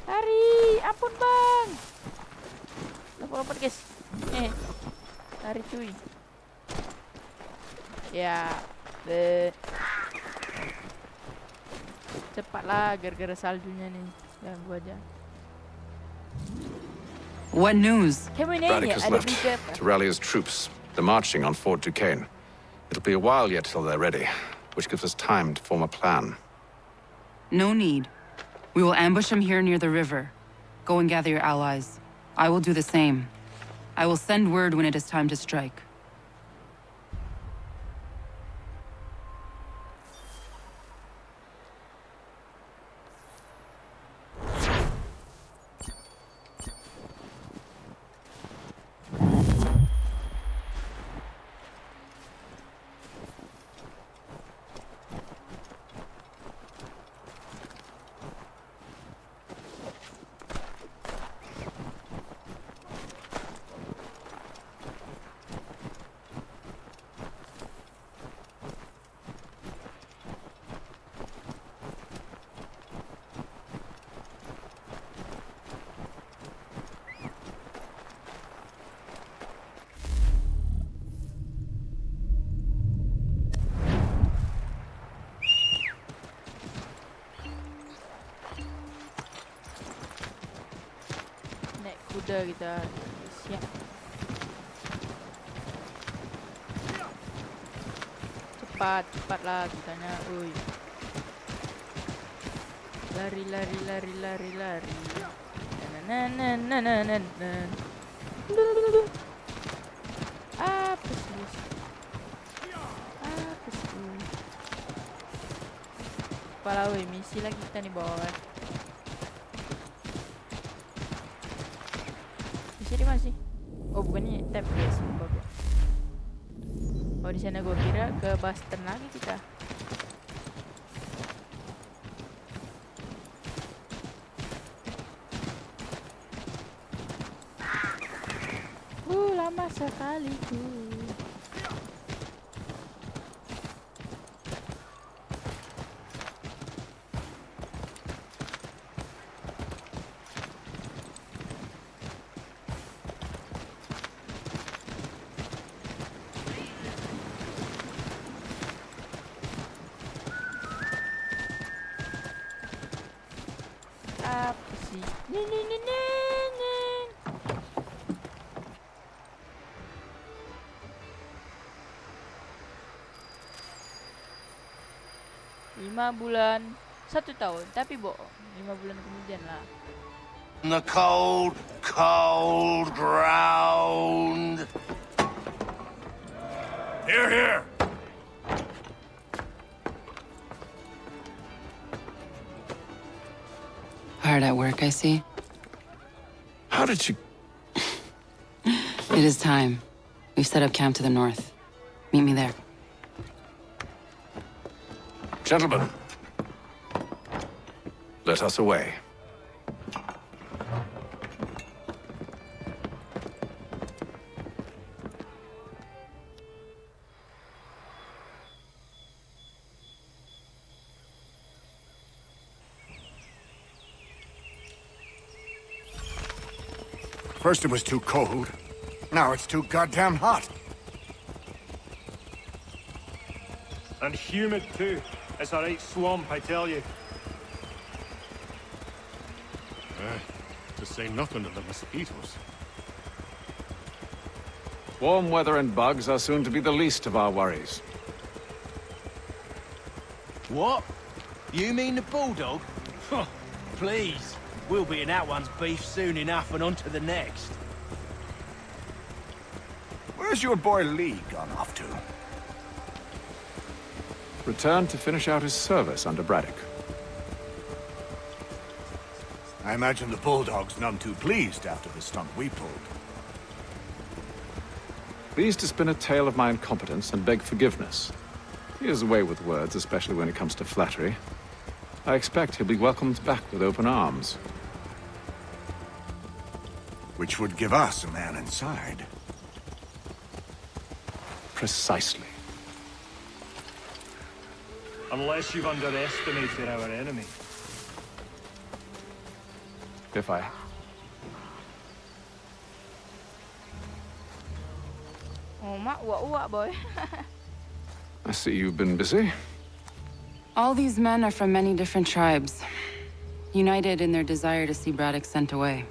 Lari, ampun bang. Lompat, guys. Lari cuy. Ya, cepatlah gara-gara saljunya nih. Ganggu aja. What news? Braddock has left to rally his troops. They're marching on Fort Duquesne. It'll be a while yet till they're ready, which gives us time to form a plan. No need. We will ambush him here near the river. Go and gather your allies. I will do the same. I will send word when it is time to strike. Kuda kita siap. Cepatlah kitanya. Ui. Lari. Apa sih? Kepala, woi, misi lagi kita nih, boy. Di mana sih? Oh, bukan ini tab, guys. Oh, di sana gua kira ke Boston lagi kita. Lama sekali tuh. Apa sih? Lima bulan, 1 tahun, tapi bohong. 5 bulan kemudian lah. The cold, cold ground. Here. Hard at work, I see. How did you... It is time. We've set up camp to the north. Meet me there. Gentlemen, let us away. First it was too cold. Now it's too goddamn hot. And humid too. It's a right swamp, I tell you. To say nothing of the mosquitoes. Warm weather and bugs are soon to be the least of our worries. What? You mean the bulldog? Please. We'll be in that one's beef soon enough and on to the next. Where's your boy Lee gone off to? Returned to finish out his service under Braddock. I imagine the Bulldog's none too pleased after the stunt we pulled. Pleased to spin a tale of my incompetence and beg forgiveness. He has a way with words, especially when it comes to flattery. I expect he'll be welcomed back with open arms. Which would give us a man inside. Precisely. Unless you've underestimated our enemy. If I... Oh, mak uak-uak, boy. I see you've been busy. All these men are from many different tribes, united in their desire to see Braddock sent away.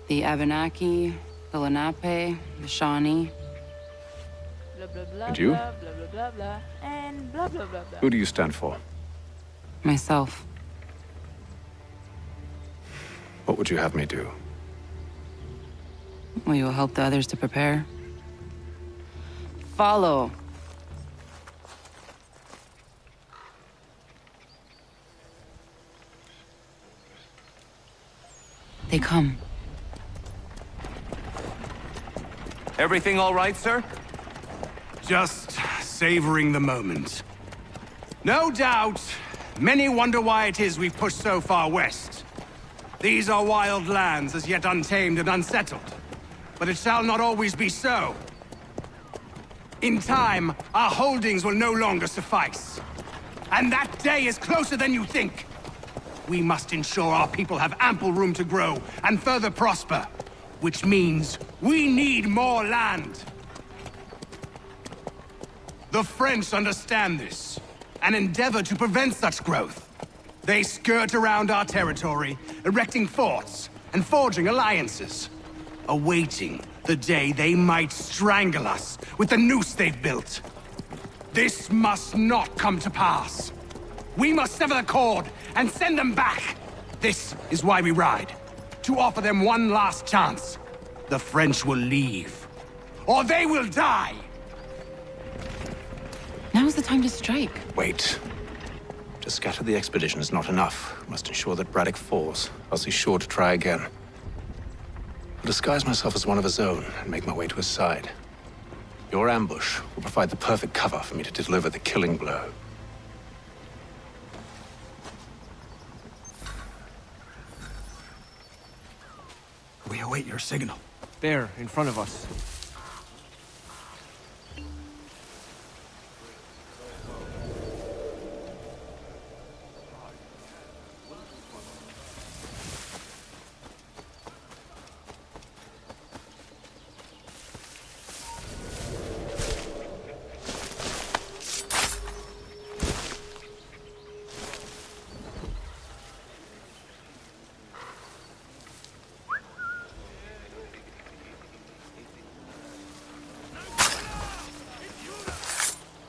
The Abenaki, the Lenape, the Shawnee. Blah, blah, blah, And you? blah, blah, blah, blah, blah, and blah, blah, blah, blah. Who do you stand for? Myself. What would you have me do? Will you help the others to prepare? Follow. They come. Everything all right, sir? Just savoring the moment. No doubt, many wonder why it is we've pushed so far west. These are wild lands, as yet untamed and unsettled. But it shall not always be so. In time, our holdings will no longer suffice. And that day is closer than you think. We must ensure our people have ample room to grow and further prosper. Which means we need more land. The French understand this, and endeavor to prevent such growth. They skirt around our territory, erecting forts and forging alliances, awaiting the day they might strangle us with the noose they've built. This must not come to pass. We must sever the cord and send them back. This is why we ride. To offer them one last chance. The French will leave, or they will die. Now's the time to strike. Wait. To scatter the expedition is not enough. We must ensure that Braddock falls, else he's sure to try again. I'll disguise myself as one of his own and make my way to his side. Your ambush will provide the perfect cover for me to deliver the killing blow. We await your signal. There, in front of us.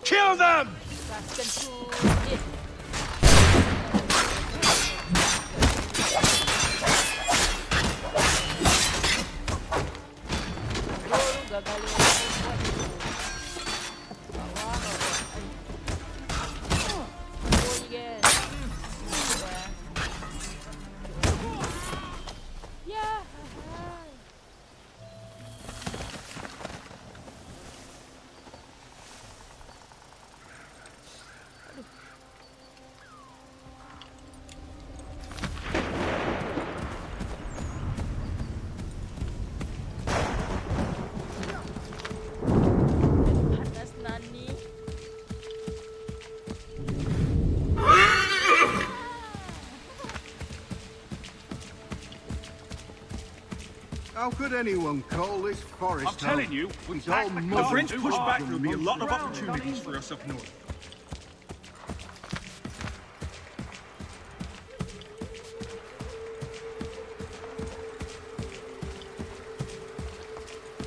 Kill them! How could anyone call this forest I'm telling home? you, It's all the mud French and push fog back, and there'll be a lot of mud. opportunities for us up north.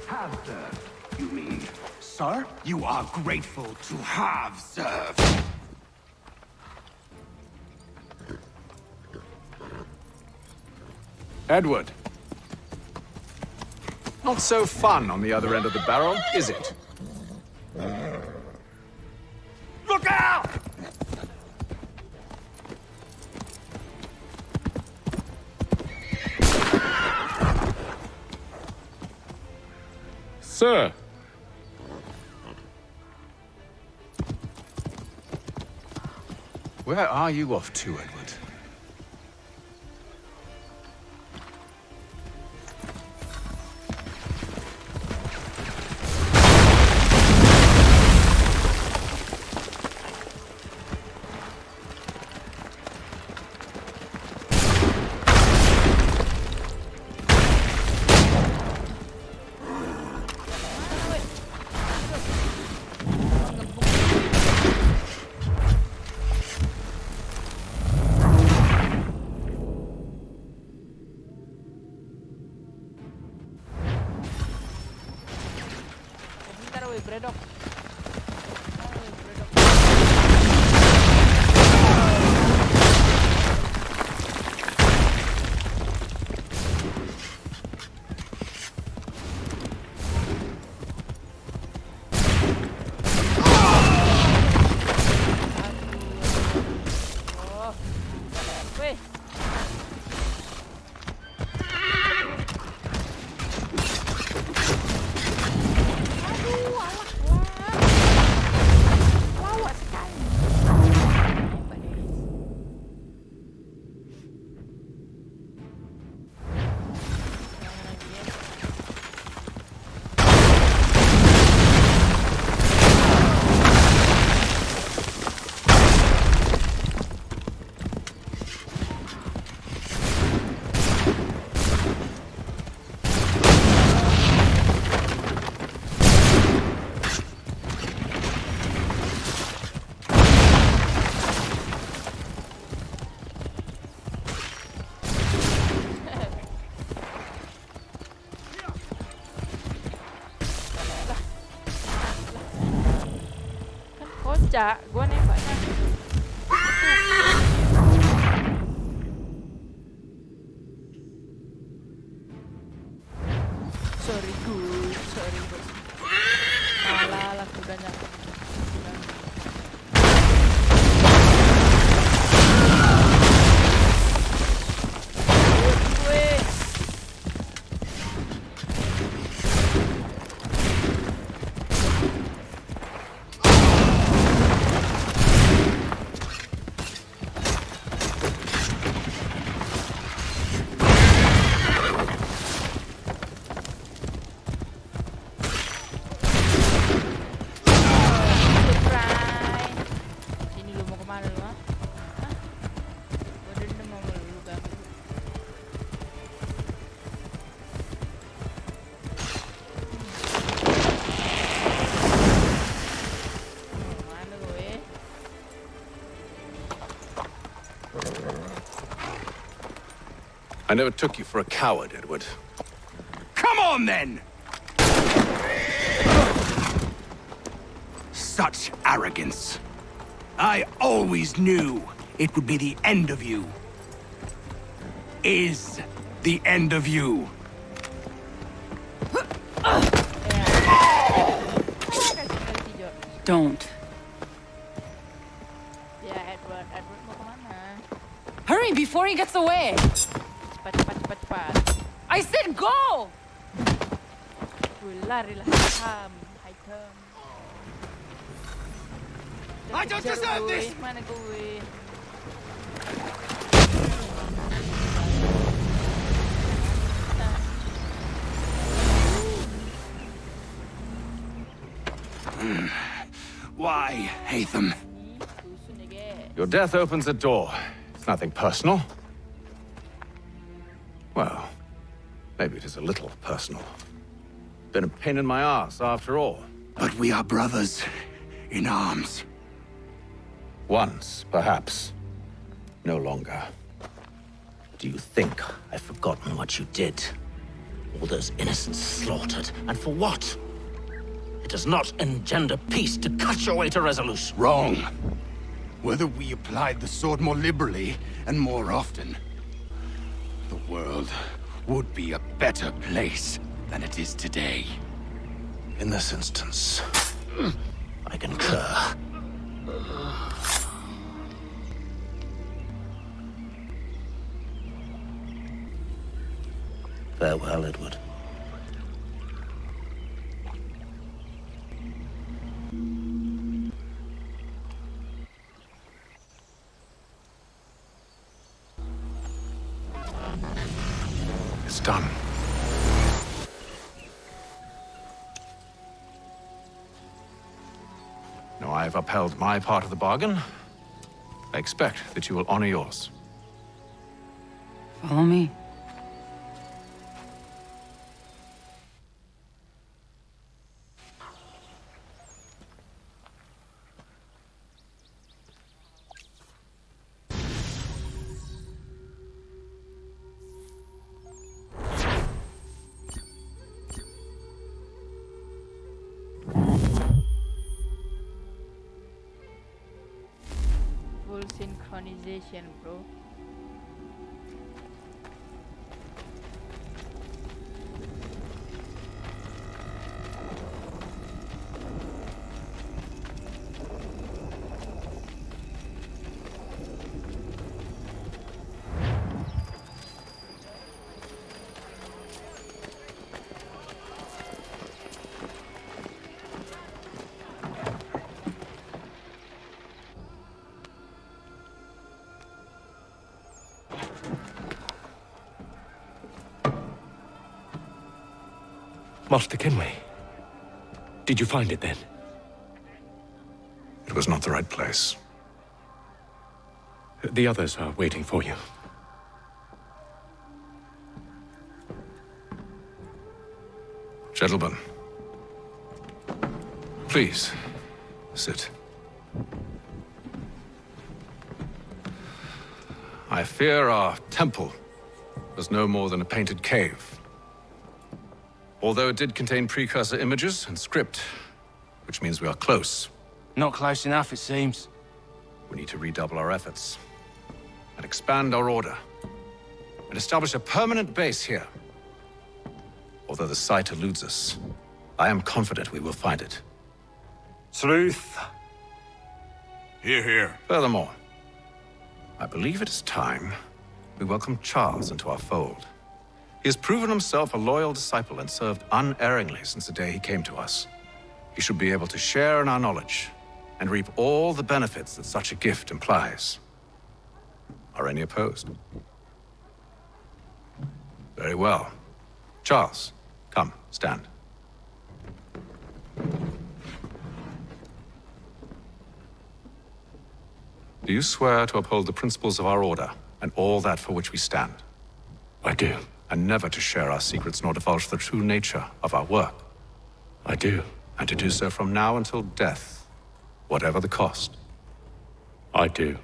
Have served, you mean? Sir, you are grateful to have served. Edward. Not so fun on the other end of the barrel, is it? Look out! Sir. Where are you off to, Edward? Bredok. Kocak, gua nembaknya. Sorry bos. Malah kudanya. I never took you for a coward, Edward. Come on, then! Such arrogance. I always knew it would be the end of you. Is the end of you. Don't. Ya, Edward mau kemana? Hurry before he gets away! Cepat. I said go! Larilah, Hitam. I don't deserve this! Mana gue? Why, Hatham? Your death opens a door. It's nothing personal. Well, Maybe it is a little personal. Been a pain in my ass, after all. But we are brothers in arms. Once, perhaps. No longer. Do you think I've forgotten what you did? All those innocents slaughtered, and for what? It does not engender peace to cut your way to resolution. Wrong. Whether we applied the sword more liberally and more often, the world would be a better place than it is today. In this instance, I concur. Farewell, Edward. It's done. Now I have upheld my part of the bargain. I expect that you will honor yours. Follow me. Full synchronization, bro. Master Kenway. Did you find it then? It was not the right place. The others are waiting for you. Gentlemen, please, sit. I fear our temple was no more than a painted cave. Although it did contain precursor images and script, which means we are close. Not close enough, it seems. We need to redouble our efforts and expand our order and establish a permanent base here. Although the site eludes us, I am confident we will find it. Truth. Hear, hear. Furthermore, I believe it is time we welcome Charles into our fold. He has proven himself a loyal disciple and served unerringly since the day he came to us. He should be able to share in our knowledge and reap all the benefits that such a gift implies. Are any opposed? Very well. Charles, come, stand. Do you swear to uphold the principles of our order and all that for which we stand? I do. And never to share our secrets nor divulge the true nature of our work? I do. And to do so from now until death, whatever the cost? I do.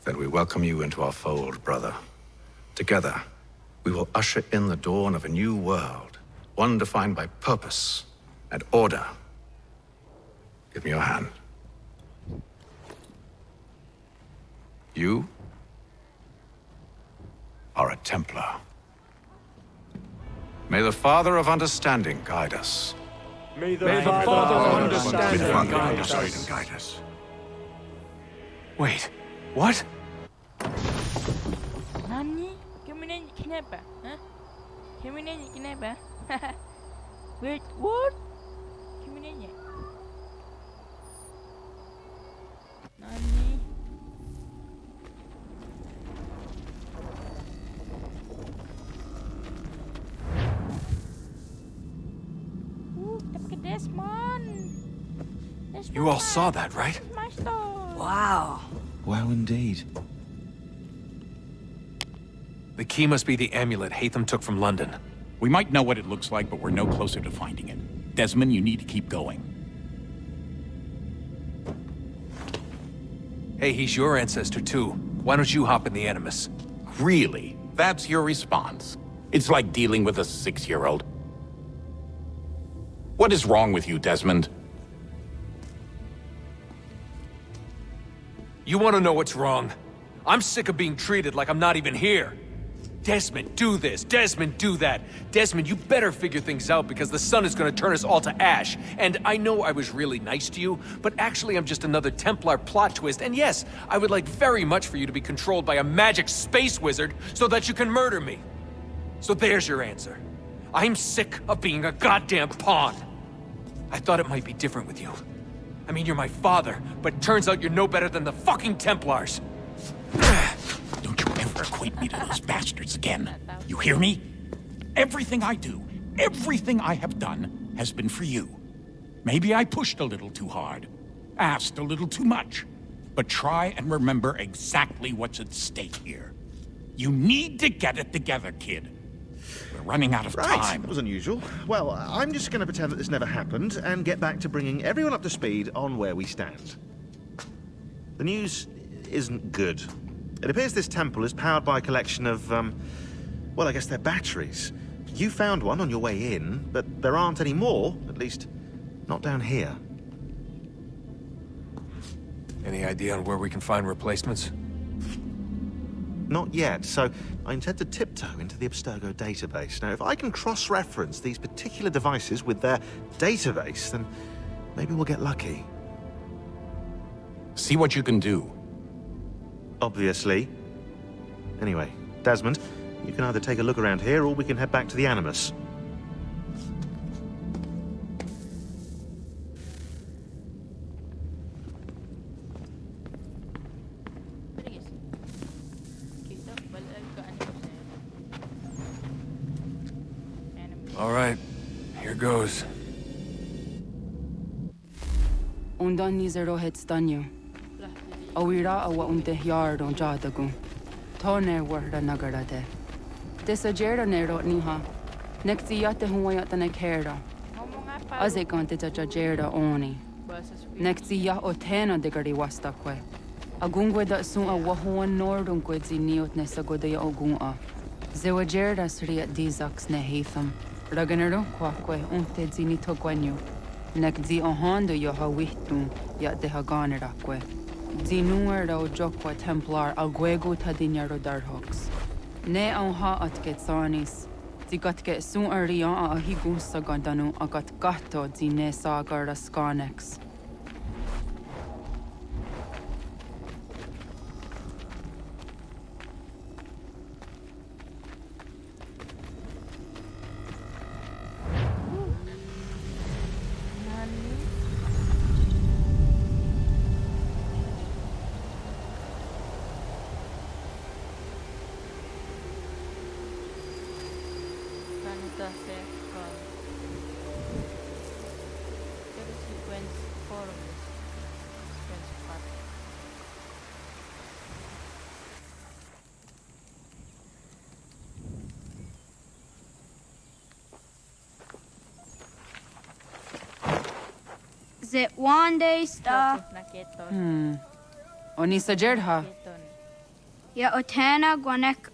Then we welcome you into our fold, brother. Together, we will usher in the dawn of a new world, one defined by purpose and order. Give me your hand. You are a Templar. May the Father of Understanding guide us. May the Father of Understanding guide us. Wait, what? Nani? Kamu nanya kenapa? Hah? Kamu nanya kenapa? Wait, what? Kamu nanya? Nani? Desmond. You all saw that, right? Wow. Wow, indeed. The key must be the amulet Hatham took from London. We might know what it looks like, but we're no closer to finding it. Desmond, you need to keep going. Hey, he's your ancestor too. Why don't you hop in the Animus? Really? That's your response? It's like dealing with a 6-year-old. What is wrong with you, Desmond? You want to know what's wrong? I'm sick of being treated like I'm not even here. Desmond, do this. Desmond, do that. Desmond, you better figure things out because the sun is going to turn us all to ash. And I know I was really nice to you, but actually I'm just another Templar plot twist. And yes, I would like very much for you to be controlled by a magic space wizard so that you can murder me. So there's your answer. I'm sick of being a goddamn pawn. I thought it might be different with you. I mean, you're my father, but turns out you're no better than the fucking Templars. Don't you ever equate me to those bastards again. You hear me? Everything I do, everything I have done, has been for you. Maybe I pushed a little too hard, asked a little too much, but try and remember exactly what's at stake here. You need to get it together, kid. We're running out of time. That was unusual. Well, I'm just going to pretend that this never happened and get back to bringing everyone up to speed on where we stand. The news isn't good. It appears this temple is powered by a collection of, well, I guess they're batteries. You found one on your way in, but there aren't any more, at least not down here. Any idea on where we can find replacements? Not yet, so I intend to tiptoe into the Abstergo database. Now, if I can cross-reference these particular devices with their database, then maybe we'll get lucky. See what you can do. Obviously. Anyway, Desmond, you can either take a look around here or we can head back to the Animus. All right, here goes. Undan nizero het stanyo. Awira awa unte yard on jadagu. Tone warda nagarade. Desajera nero niha. Nexti yate huayat na kera. Azekante jajera oni. Nexti ya otena degari wastakwe. Agungwe da sun a wahuan nordun kwezi niot nesagoda ya ogun'a. Zewajera sriat dizax ne Hatham. Raganero kwakwe unte zini togwanyo. Nekzi ohando yo hawihtun ya de haganerakwe. Zinuer o jokwa Templar alguego tadinyaro darhox. Ne ha at getsanis. Zigatke sun arian a higun sagandanu agat gato zine sagar skanex. Zit one day star. Oni sajerha. Ya otena gwanek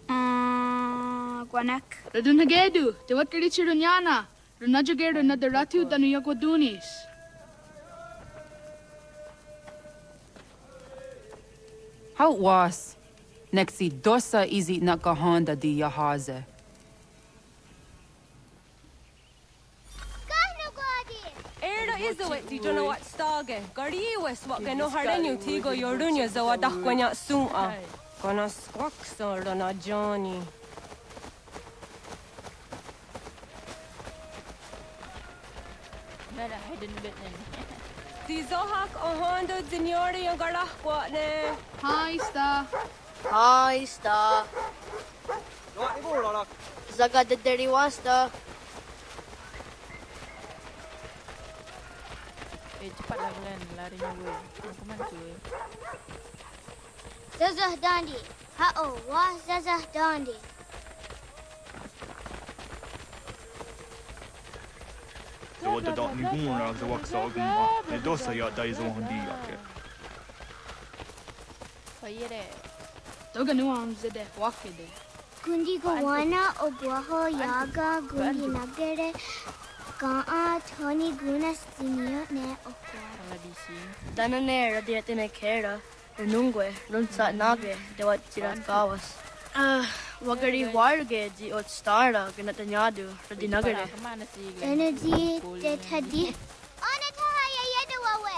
gwanek. Radunhagedu, te wat kadichi runyana. Runajagedu na daratu danu yagodunis. How it was? Nexi dosa izi nakahanda di yahaze. Izuit di don't know what stage. Gari wes what gano hardenyu tigo yorunya zawa dakwanya sun'a. Gonna squaxor na Johnny. Nada hidden bit then. Di zohak ohondo dinyori yung garahwa ne. Hi, Star. Hi, Star. Zaga de deriwasta. Cepatlah Glenn, larinya gue. Aku mancu. Zazah Dandi. Ha'o, wah Zazah Dandi. dot ni guna za waksa gumba. Ne dosa ya dai zo handi ya ke. Iya deh. Toga nuam zede wakede. Gundi Gawana Obuaho Yaga Gundi Nagere Gaa Tony Gunas Dinio Ne Okwa. Danane Radiatine Kera, Nungue, Runsa Nage, de what Tirat Gawas. Wagari Warge di Ot Stara, Ganatanyadu, Radinagare. Energy de Tadi. Onatahaya Yedawawe.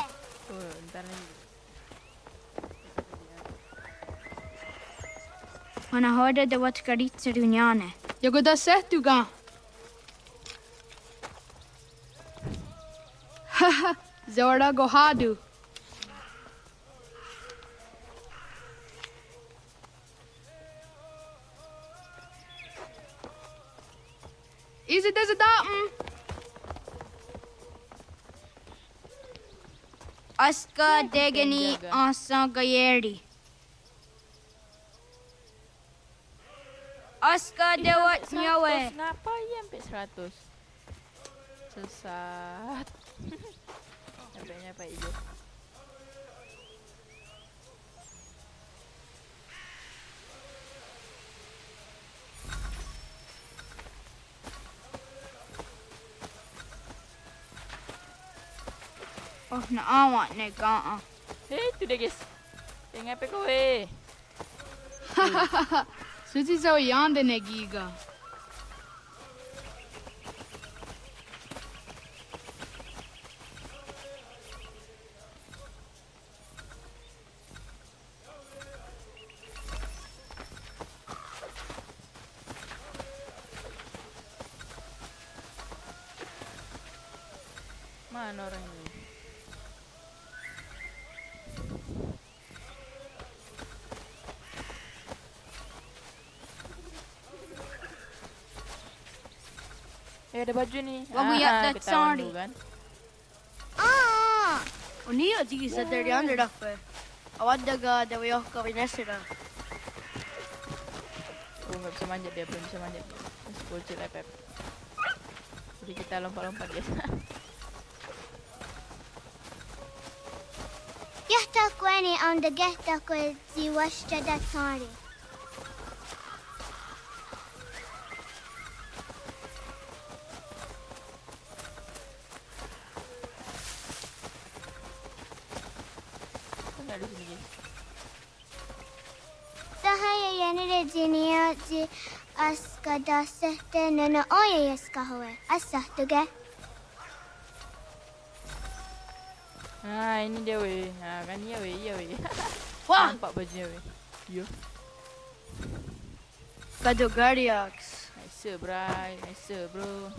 Mana hörde det var ett garitseruniane. Jag går där sett du ga. Haha, Zora Gohadu. Is it as a datum? Aska Degani Asa Gayeri. Aska Dewat Nyawe. Kenapa ya sampai 100? Sesat. Nyampe itu. Oh, na awak nega. Itu deh guys. Tengah apa kowe? Suci zo yande negiga. Mana orang ini? Ada baju nih. That sorry. Kan? Oni aji sa dari anda dapat. Awak daga dewa yo ka vinesira. Oh, nggak bisa manjat dia, belum bisa manjat. Masih bocil lepep. Jadi kita lompat-lompat guys. Yahta kweni on the gehta kwe ziwashta da sorry. Sahaya yanire jinia ji aska dasete nana oya yaska hoe. Asah tuge. Nah, ini dia weh. Nah, kan iya weh. Wah, nampak bajunya weh. Yo. Kado Gariax. Nice, bray. Nice, bro.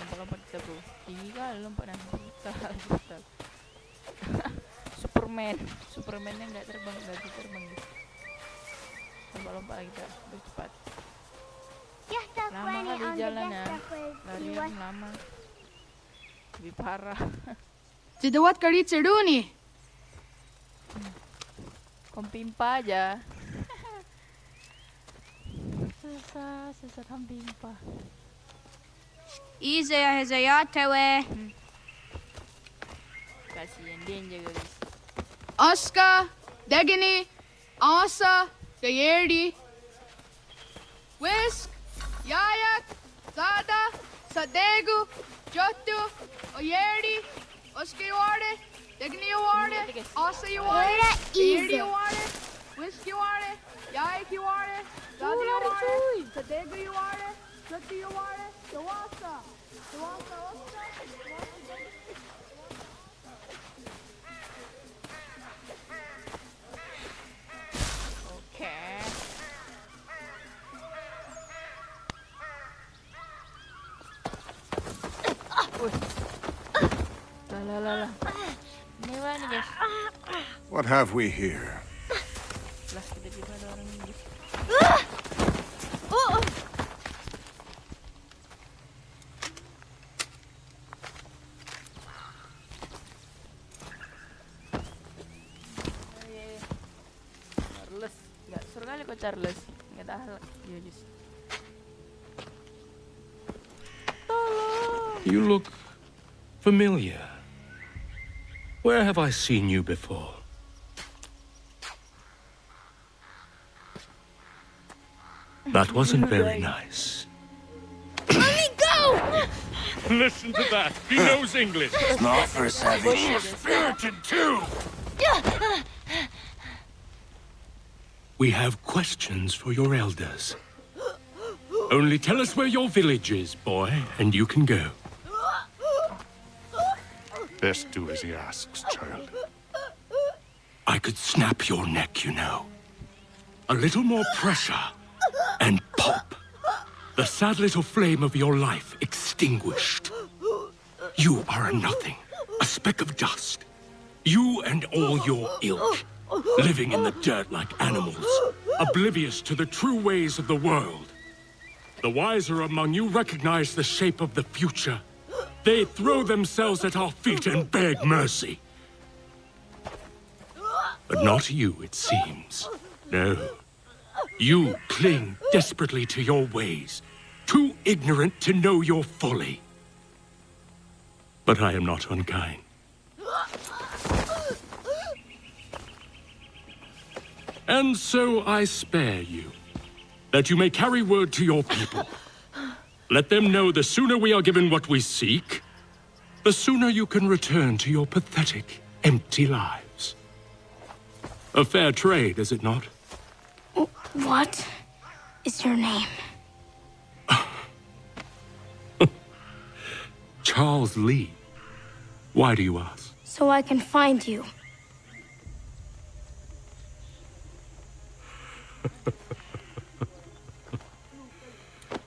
Lompat-lompat kita, bro. Tinggi kali lompat dah. Brutal. Superman-nya nggak terbang, nggak bisa terbang. Lompat-lompat kita, lebih cepat. Lama kali jalannya, larian lama, lebih parah. Jadawat kali ceruni. Kompimpa aja. Sesat kompimpa. Izaya hezayatewe. Kasihan dia yang jaga guys. Aska, Degini, Asa, Gayeri, Whisk, Yayak, Zada, Sadegu, Jotu, Oyeri, Oski Ware, Degini Ware, Asa Ware, Gayeri Ware, Whisk Ware, Yayak Ware, Zada Ware, Sadegu Ware, Jotu Ware, Dawasa, Oska. Lah. Ini mana nih guys? What have we here? Lah, tiba-tiba ada orang ini. Charles, nggak seru kali kok Charles, nggak tahan. Ya guys. Tolong. You look familiar. Where have I seen you before? That wasn't very nice. Let me go! Listen to that. He knows English. It's not for a savage. You're spirited too. We have questions for your elders. Only tell us where your village is, boy, and you can go. Best do as he asks, child. I could snap your neck, you know. A little more pressure, and pop. The sad little flame of your life extinguished. You are a nothing, a speck of dust. You and all your ilk, living in the dirt like animals, oblivious to the true ways of the world. The wiser among you recognize the shape of the future. They throw themselves at our feet and beg mercy. But not you, it seems. No. You cling desperately to your ways, too ignorant to know your folly. But I am not unkind. And so I spare you, that you may carry word to your people. Let them know the sooner we are given what we seek, the sooner you can return to your pathetic, empty lives. A fair trade, is it not? What is your name? Charles Lee. Why do you ask? So I can find you.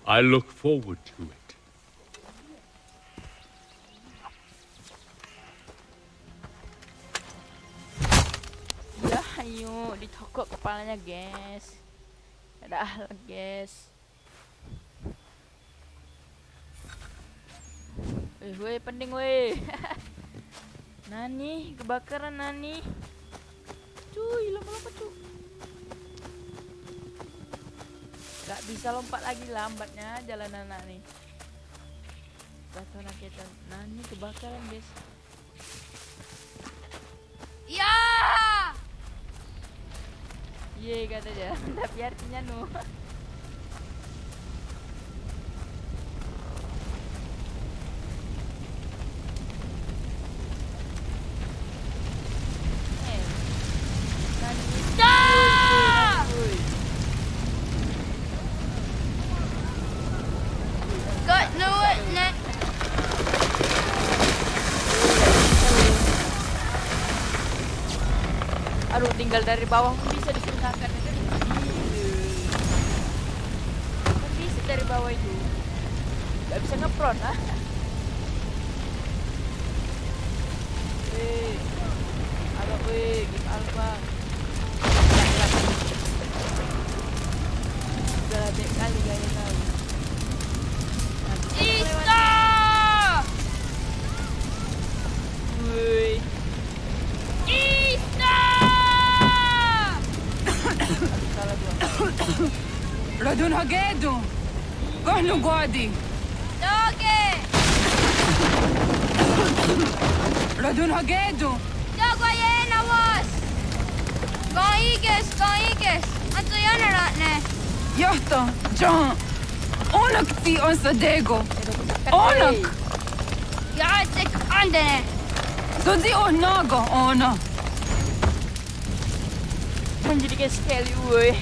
I look forward to it. Ya, ayo dicokok kepalanya, guys. Ada ahlak, guys. Weh, penting weh. Nani, kebakaran Nani. Cuy, lompat-lompat cuy. Gak bisa lompat lagi, lambatnya jalan anak nih. Kata kita Nani kebakaran, guys. Ya! Ye katanya, tapi artinya no. Aduh, tinggal dari bawah pun bisa disertakan ya kan? Kan bisa dari bawah itu. Gak bisa ngepron lah. Agak game alpha. Udah lebih kali gaya tahu. Ista! Woi. Ista! Radun Hagedu! Gahnu Gwadi! Doge! Radun Hagedu! Dogo yena was! Gaiges! Anto yanaratne! Yahta! John! Onak ti on Sadego! Onak! Yatik andene! Dodi on naga ona! Menjadi kayak sekali woi.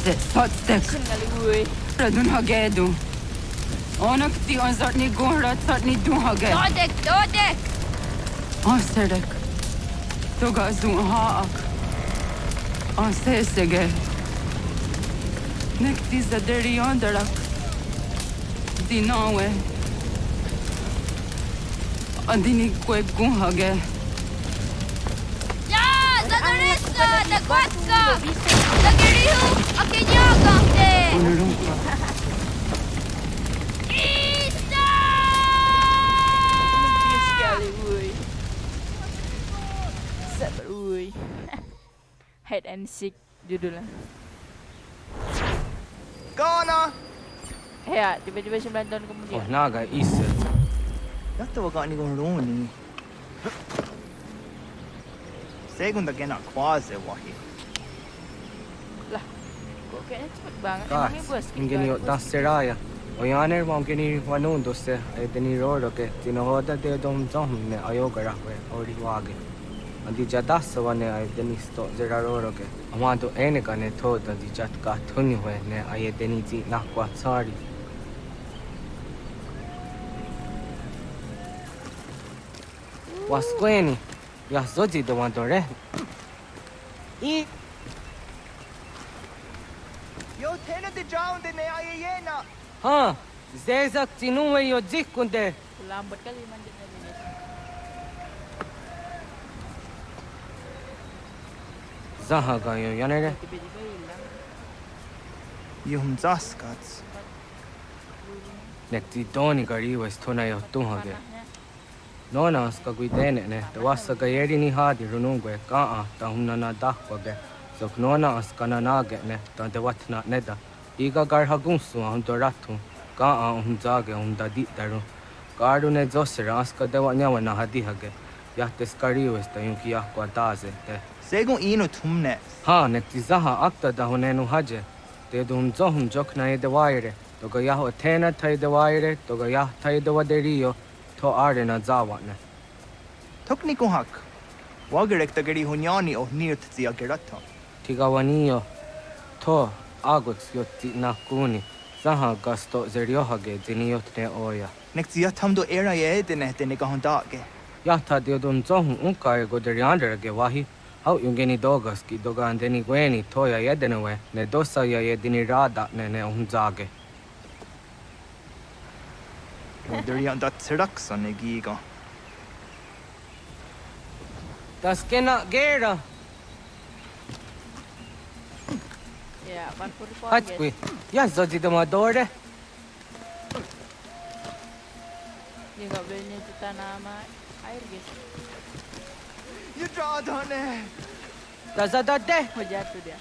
Satstek! Sekali woi. Radun Hagedu! Onak ti on zartni gonrat zartni dun haged! Dodek! Ansedek! Toga zun haak! Ansesege! Nek ti zaderi ondarak! Dinawe! Andini kwe gun hage! Zagarista! Dagwatka! Dagirihu! Akinyagante! Ista! Menjadi sekali woi. Sabar woi. Hide and seek judulnya. Gona! Ya, tiba-tiba 9 tahun kemudian. Oh, naga isa. Yato wa ni goroni. Segunda kena quase wahi. Lah, kok kayaknya cepet banget. Guys, Emangnya gue skip ingeni kali. dasseraya. Oyaner mangeni wanundo se edeni roro ke tinohoda de dom zomne ayogara we ori wage. Andi jadassa wane edeni sto zeraroro ke. Amado ene kane toda di jatka tuni we ne ayedeni ti nakwa tsari. Wasqueni, ya zoji de wandore. Yo tena de jaun de ne ayena. Ha, zezak tinuwe yo jikunde. Lambat kali manjatnya ini. Zahaga yo yanere. Tiba-tiba hilang. Yum zaskats. Nekti doni gari wes tona yo tuhage. Nona ska guidene ne, te wassa gayeri ni hadi runungwe kaa ta humnana dahwage. Sok nona askana nage ne, ta te watna neda. Iga garhagunsu hunto ratu, kaa zage dadi daru. Garu ne zosera aska dewa nyawa na hadihage. Yahte skariwes ta yunki yahkwa daze te. Segun ino tumne. Ha, nekti zaha akta da hunenu haje. Te dum zohum jokna ede waire. Toga yaho tena ta ede waire, toga yah ta ede waderio. To arena zawane. Tokni ko hak. Wagerek ta gari hunyani o nirt zia gerato. Tigawanio. To agots yotti nakuni. Zaha gasto zeriohage ziniyotne oya. Nek zia tamdo era ye edene de negahondage. Yahta diodum zohum unkae goderianderage wahi. Hau yungeni dogaski doga andeni gweni toya yedenewe. Ne dosa ya yedini rada ne unzage. Derian dat Atraksi ne giga. Das kena gera. Ya, parkour po. Hatskui. Ya zoji de madore. Dia nggak boleh nyentuh tanah air guys. You draw done. Tazadade. Oh jatuh dia.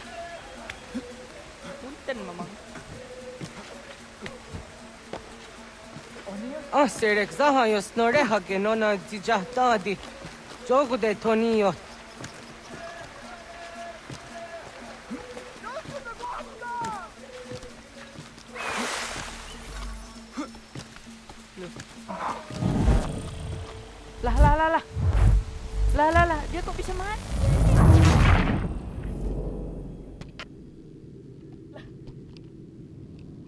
Punten memang. Serek zaha yo snore hage nona jijahtadi. Jogu de toniyo. Lah, dia kok bisa mati?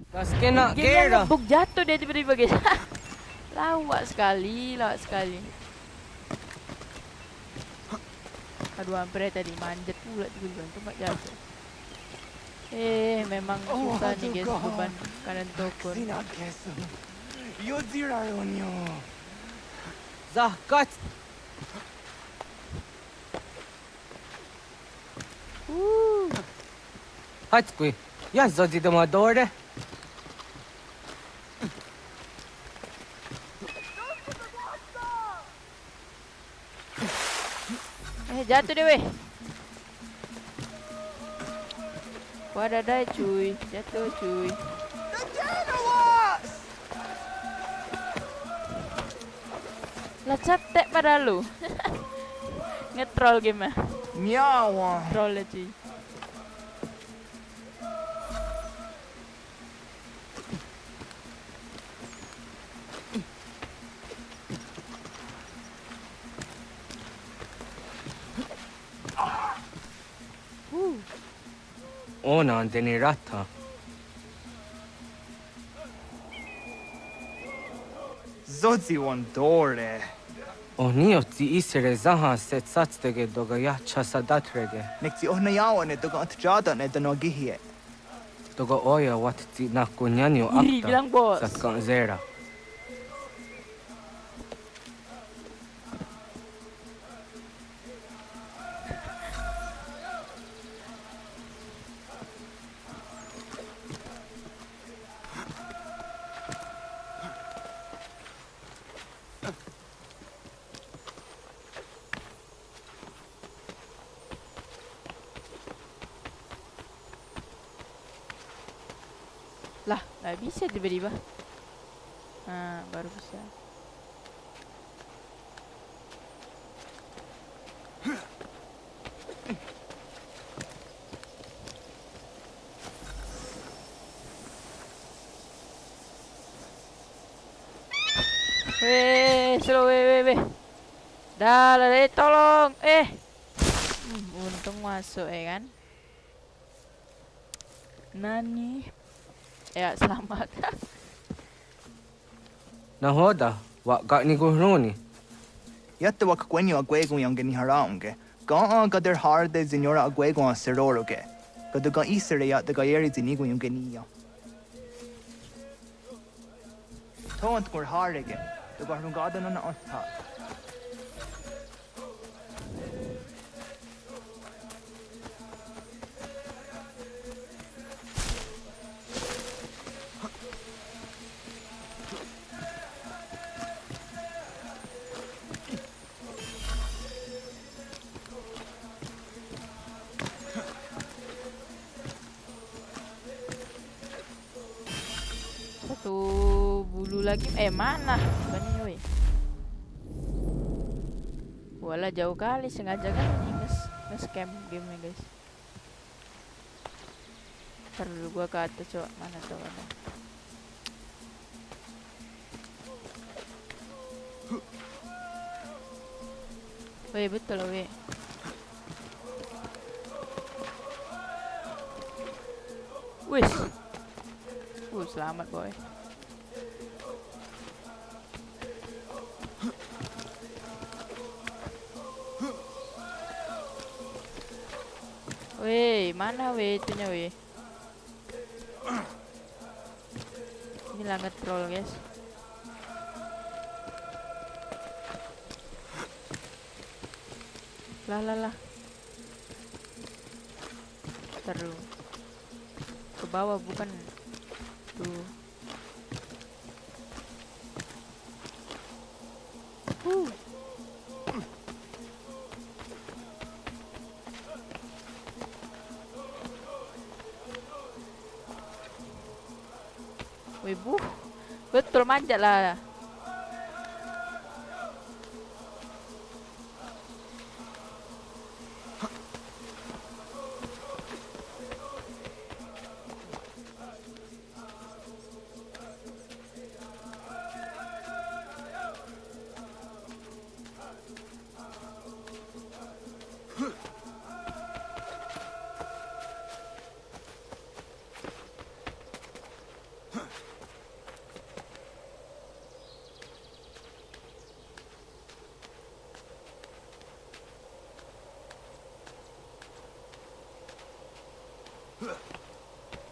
Tas kena Dia gera. ngebuk jatuh dia tiba-tiba guys. Lawak sekali. Aduh, hampir tadi manjat pula tiba-tiba untuk nggak jatuh. Memang susah nih guys beban kanan tokor. Zahkat. Hatskui. Ya zoji de madore. Jatuh deh weh. Wadadai cuy, jatuh cuy. Lah capek pada lu. Ngetrol game. Nyawa. Troll ya cuy. Ona andeni rata. Zozi wandore. Onio ti isere zaha set satstege doga ya chasadatrege. Nekti ohna yawa ne doga atjada ne danogihie. Doga oya wat ti nakunyanyo Iri akta. bilang bos. Satkan zera. Lah, nggak bisa tiba-tiba. Nah, baru bisa. Slow, weh. Dah, tolong. Untung masuk ya kan. Nani. Ya, selamat. Nahoda, wak gak ni gohroni. Yatte wak kwenyo agwego yang geni haraunge. Ga gader harde zinora agwego a seroroge. Gadu ga isere ya de ga yeri zinigo yung genia. Tont kur harege. De ga rungada na otta. Satu bulu lagi. Mana? Bukannya woi. Walah jauh kali, sengaja kan ini nge-scam game-nya guys. Ntar dulu gua ke atas coba. Mana tuh ada. Woi betul woi. Wis. Selamat boy. Weh, mana weh itunya weh? Ini lah nge-troll guys. Lah. Terus ke bawah bukan. Tuh. Wih, betul manjat lah.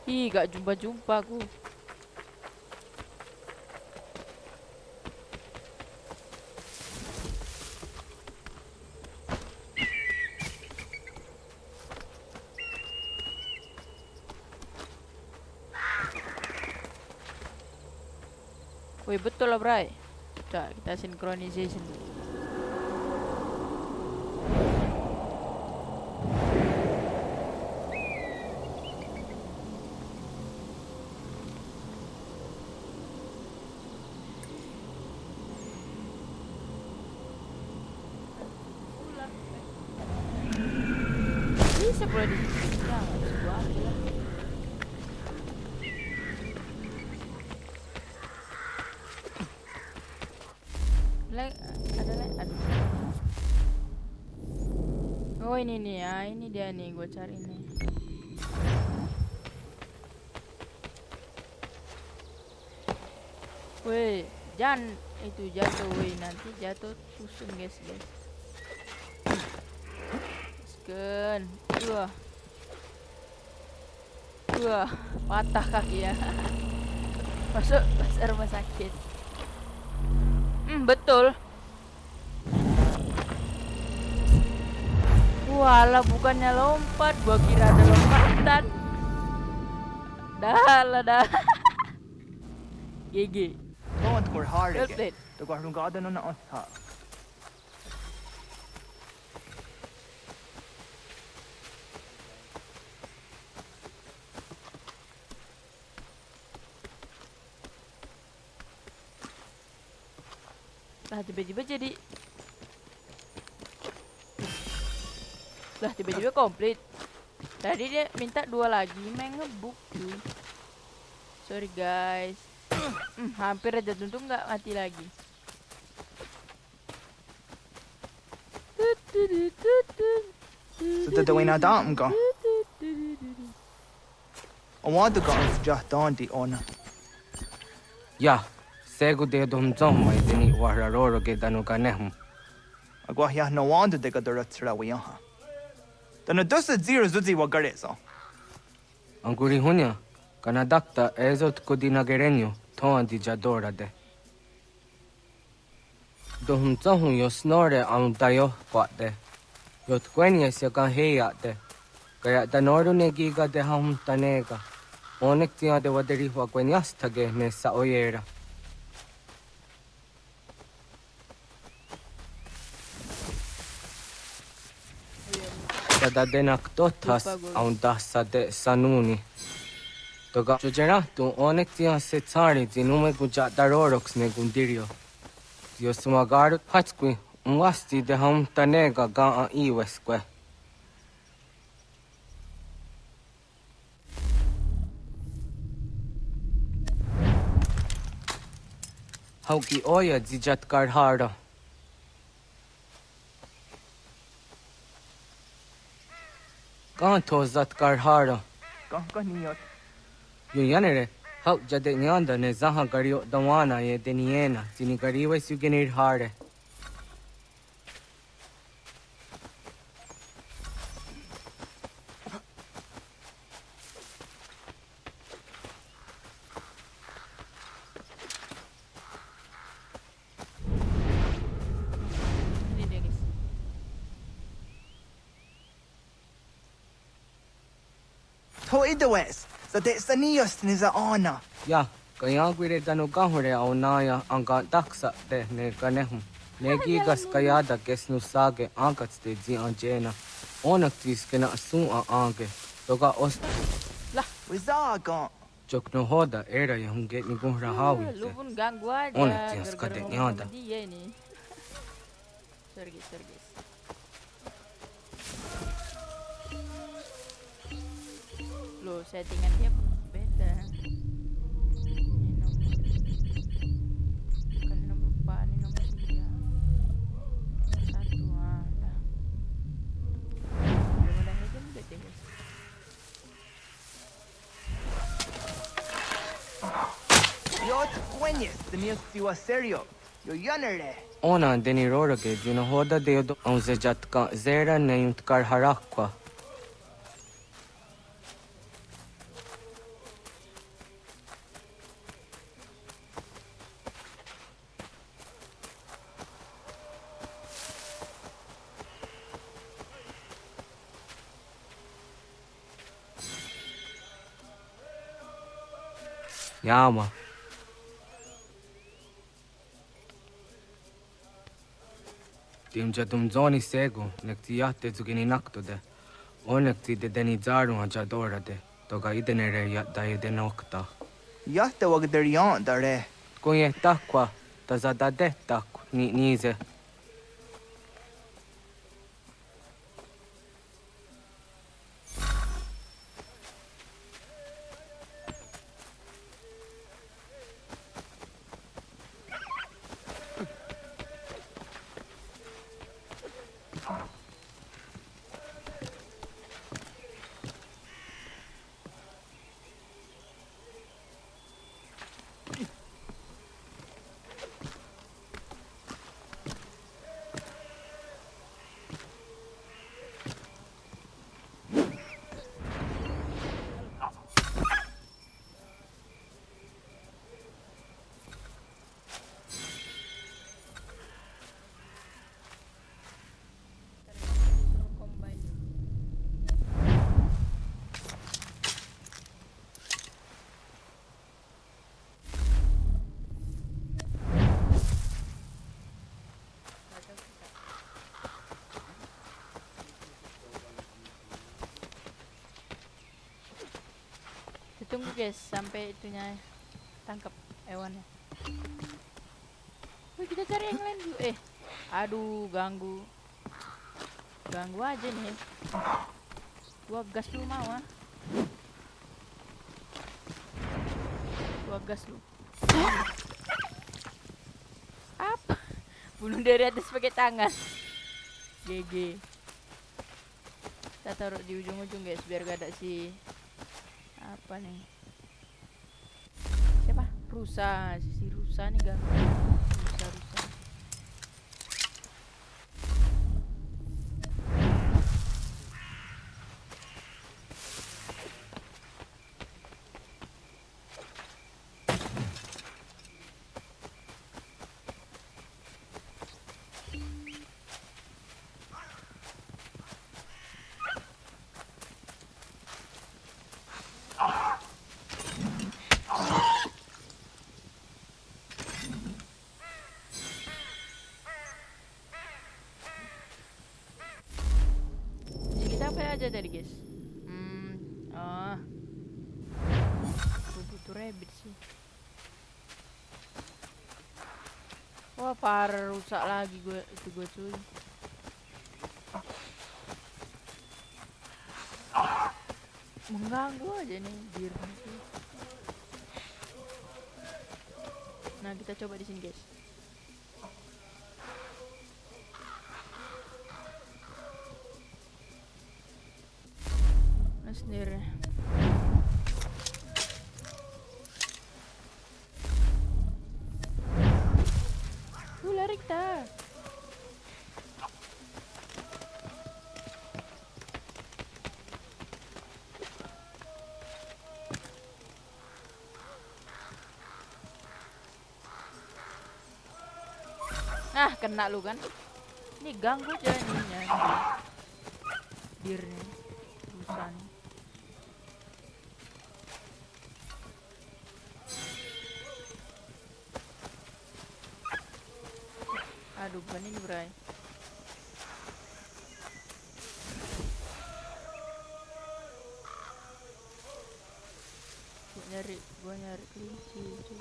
Ih, gak jumpa aku. Wih, betul lah, Bray. Coba kita synchronization dulu. Bisa boleh di sini. Ya, harus gua ambil lah. Aduh. Oh ini nih ya, ini dia nih gue cari nih. Woi, jangan itu jatuh, woi nanti jatuh susun guys. Sken, dua, patah kaki ya. Masuk rumah sakit. Betul. Walah, bukannya lompat, gua kira ada lompatan. Dah. GG. Don't go hard again. The garden on the top. Lah tiba-tiba jadi. Lah tiba-tiba komplit. Tadi dia minta 2 lagi, main ngebuk cuy. Sorry guys. Hampir aja, untung nggak mati lagi. Så det är en dam gå. Och vad du går just dandy ona. Ja, segu de dum zom mai deni wahra roro ge danu kanehm. Agwa ya no wanda de gadara tsra wi ha. Dana dosa zero zuzi wa gareso. Anguri hunya, kana dakta ezot kodina gerenyo, toan di jadora de. Dohum zohun yo snore am dayo kwate. Yot kwenya se kan heya de. Kaya danoru ne giga de ham tanega. Onek tia de waderi wa kwenyas tage ne sa oyera. Sada denak totas aun dasa de sanuni. Toga jojera tu onek tia se tsari zinume guja darorox ne gundirio. Dio sumagar hatskui umwasti de ham tanega ga a iweskwe. Hauki oya zijat karhara. Kanto zat karhara. Kaniyot. Yuyanere, hau jade nyanda ne zaha gario dawana ye deniena, zini gariwe sugenir hare. To idawes. Så det sanios ni za ana. Ja, kaya gwire danu gahure au naya anga daksa de ne kanehum. Ne gigas kaya da gesnu sage angats de zi anjena. Onak tis kena asun a ange. Toga os. Lah, wizaga. Jokno hoda era ya hunge ni gunra hawi. Lubun ganggu aja. Onak tis kade nyada. Dia ini. Sergis. Loh, settingan dia beda. Ini nomor 4, ini nomor 3. Nomor 1, dah. Udah aja beda, guys. Yo cueñes, tenías siwa serio. Yo yanere. Ona deni roroge dino hoda deodo onze jatka zera neyunt kar harakwa. Yama. Timja zoni sego, nekti yatte zugini nakto de. Onekti de deni zaru ajadora de. Toga idenere yatta idenokta. Yatte wagder yan dare. Kunye takwa, tazada de takwa, nize. Tunggu guys sampai itunya tangkap hewannya. Wih, kita cari yang lain dulu. Aduh, ganggu aja nih. Gua gas dulu mau ah. Gua gas lu. Apa? Bunuh dari atas pakai tangan. GG. Kita taruh di ujung-ujung guys, biar gak ada si apa nih? Siapa? Rusa, si Rusa nih gak? Rusa. Kita apa aja tadi guys? Gue butuh rabbit sih. Wah parah, rusak lagi gue cuy. Mengganggu aja nih bir. Nah kita coba di sini guys. Nah sendiri. Lari kita. Nah, kena lu kan? Ini ganggu jadinya. Birnya. Rusa nih. Aduh, bukan ini, Bray. Gua nyari kelinci, cuy.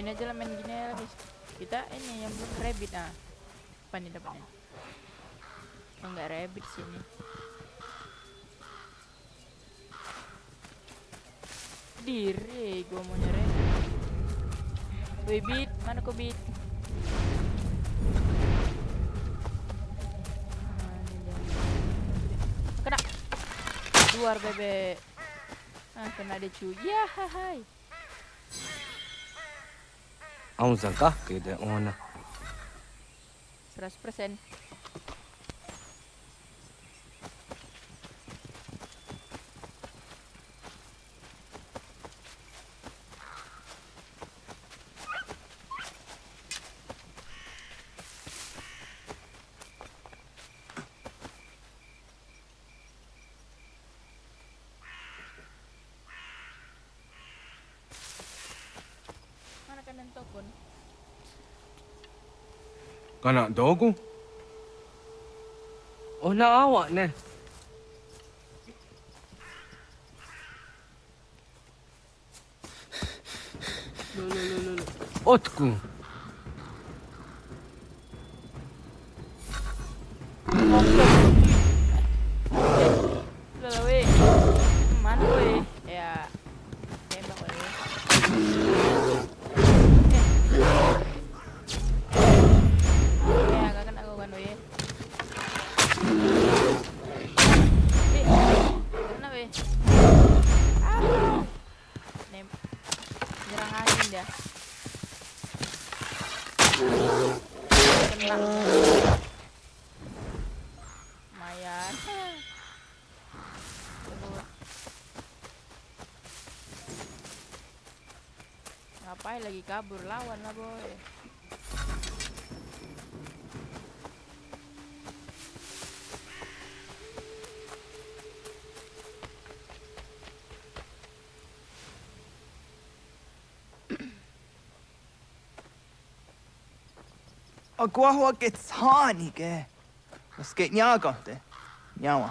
Ini aja lah main gini ya guys. Kita ini yang belum rabbit. Nah apa nih dapatnya? Oh, enggak rabbit sini. Diri gua mau nyari. Woi bit, mana kau bit? Kena. Luar bebek. Kena dia cuy. Ya hai. Ông rằng các cái để on 100%. Mana kanan tokon? Kana dogo? Oh naawa ne. Otku. Udah weh. Mana weh? Ya. Tembak weh. Agak kena aku kan weh. Kena weh. Nyerang angin dia. Kena. Lumayan. Ngapain lagi kabur, lawan lah boy. Agua hoa gets honey, ge. Let's get nyagante. Nyawa.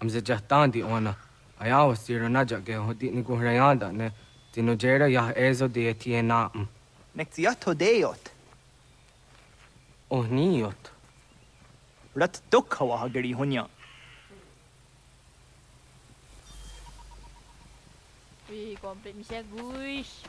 I'm the Jahtandi ona. I was the Ranaja ge hodi ni guhrayanda ne. Tino jera ya ezo de etiena. Next yato deot. Oh niot. Rat dukhawa hagari hunya. Wih, komplit misinya guys.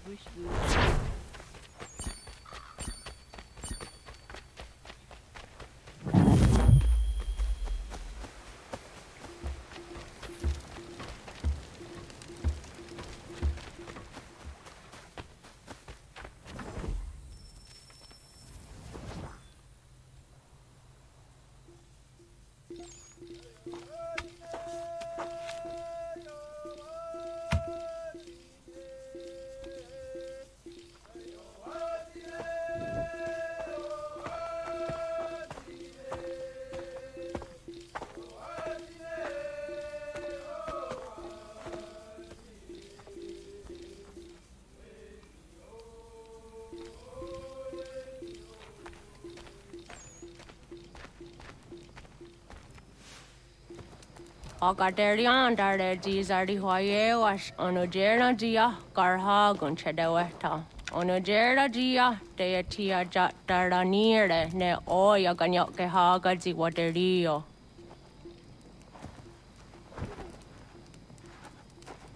Agaderian dare Zari Hoye was onogera gia garha gunchedeweta. Onogera gia deatia jataranire ne oya ganyoke haga ziwaderio.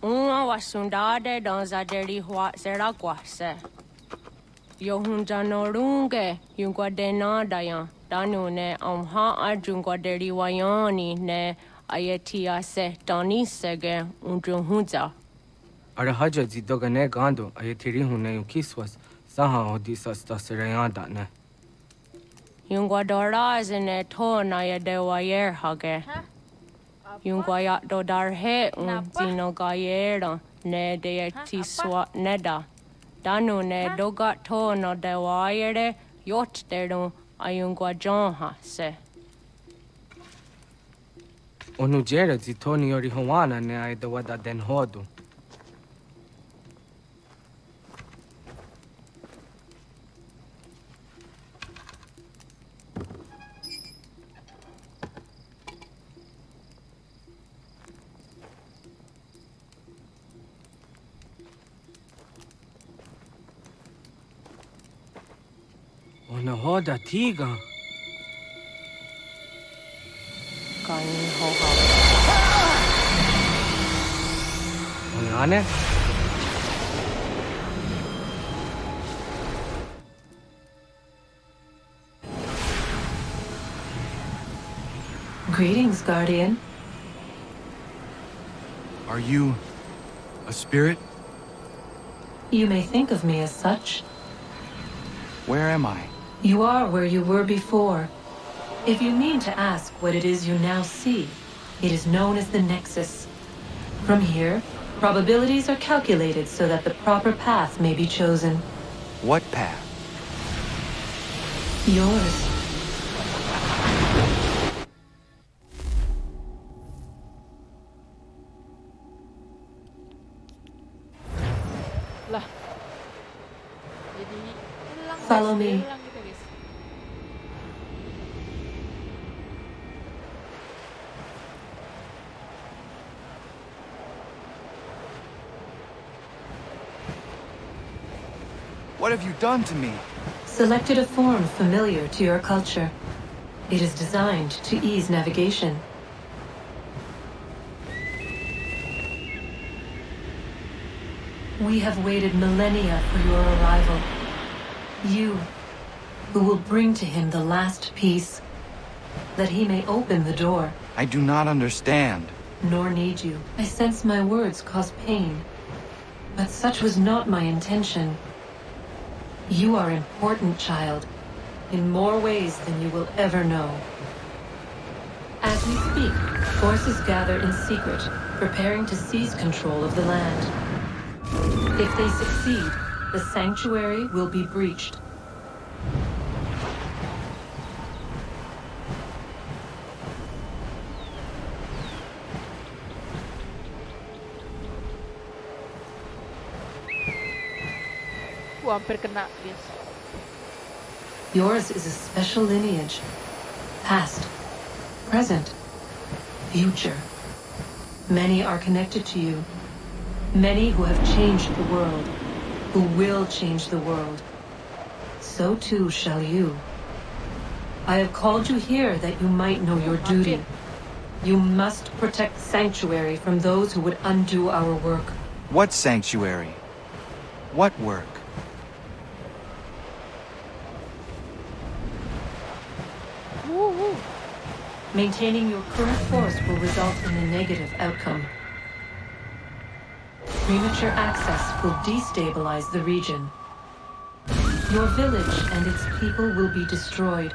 Uma wasundade dans zaderi hua seraguase. Yohunjanorunge yungwadena dayan. Danu ne amha ajungwaderi wayani ne Ayatia se Dani sege unjunhuza. Arahaja zidogane gando ayatiri hune yukiswas saha odisas tasirayanda ne. Yungwadora zine to na yadewayer hage. Yungwayat dodar he zino gayera ne deatiswa neda. Danu ne dogat to no dewayere yot deru ayungwajonha se. Onujera zitoni yori hawana ne aidawada den hodu. Ona hoda tiga. Onane? Greetings, Guardian. Are you a spirit? You may think of me as such. Where am I? You are where you were before. If you mean to ask what it is you now see, it is known as the Nexus. From here, probabilities are calculated so that the proper path may be chosen. What path? Yours. Lah. Jadi hilang. Follow me. Hilang gitu, guys. What have you done to me? Selected a form familiar to your culture. It is designed to ease navigation. We have waited millennia for your arrival. You, who will bring to him the last piece, that he may open the door. I do not understand. Nor need you. I sense my words cause pain. But such was not my intention. You are important, child, in more ways than you will ever know. As we speak, forces gather in secret, preparing to seize control of the land. If they succeed, the sanctuary will be breached. Hampir kena, guys. Yours is a special lineage. Past, present, future. Many are connected to you. Many who have changed the world, who will change the world. So too shall you. I have called you here that you might know your duty. You must protect Sanctuary from those who would undo our work. What sanctuary? What work? Maintaining your current force will result in a negative outcome. Premature access will destabilize the region. Your village and its people will be destroyed.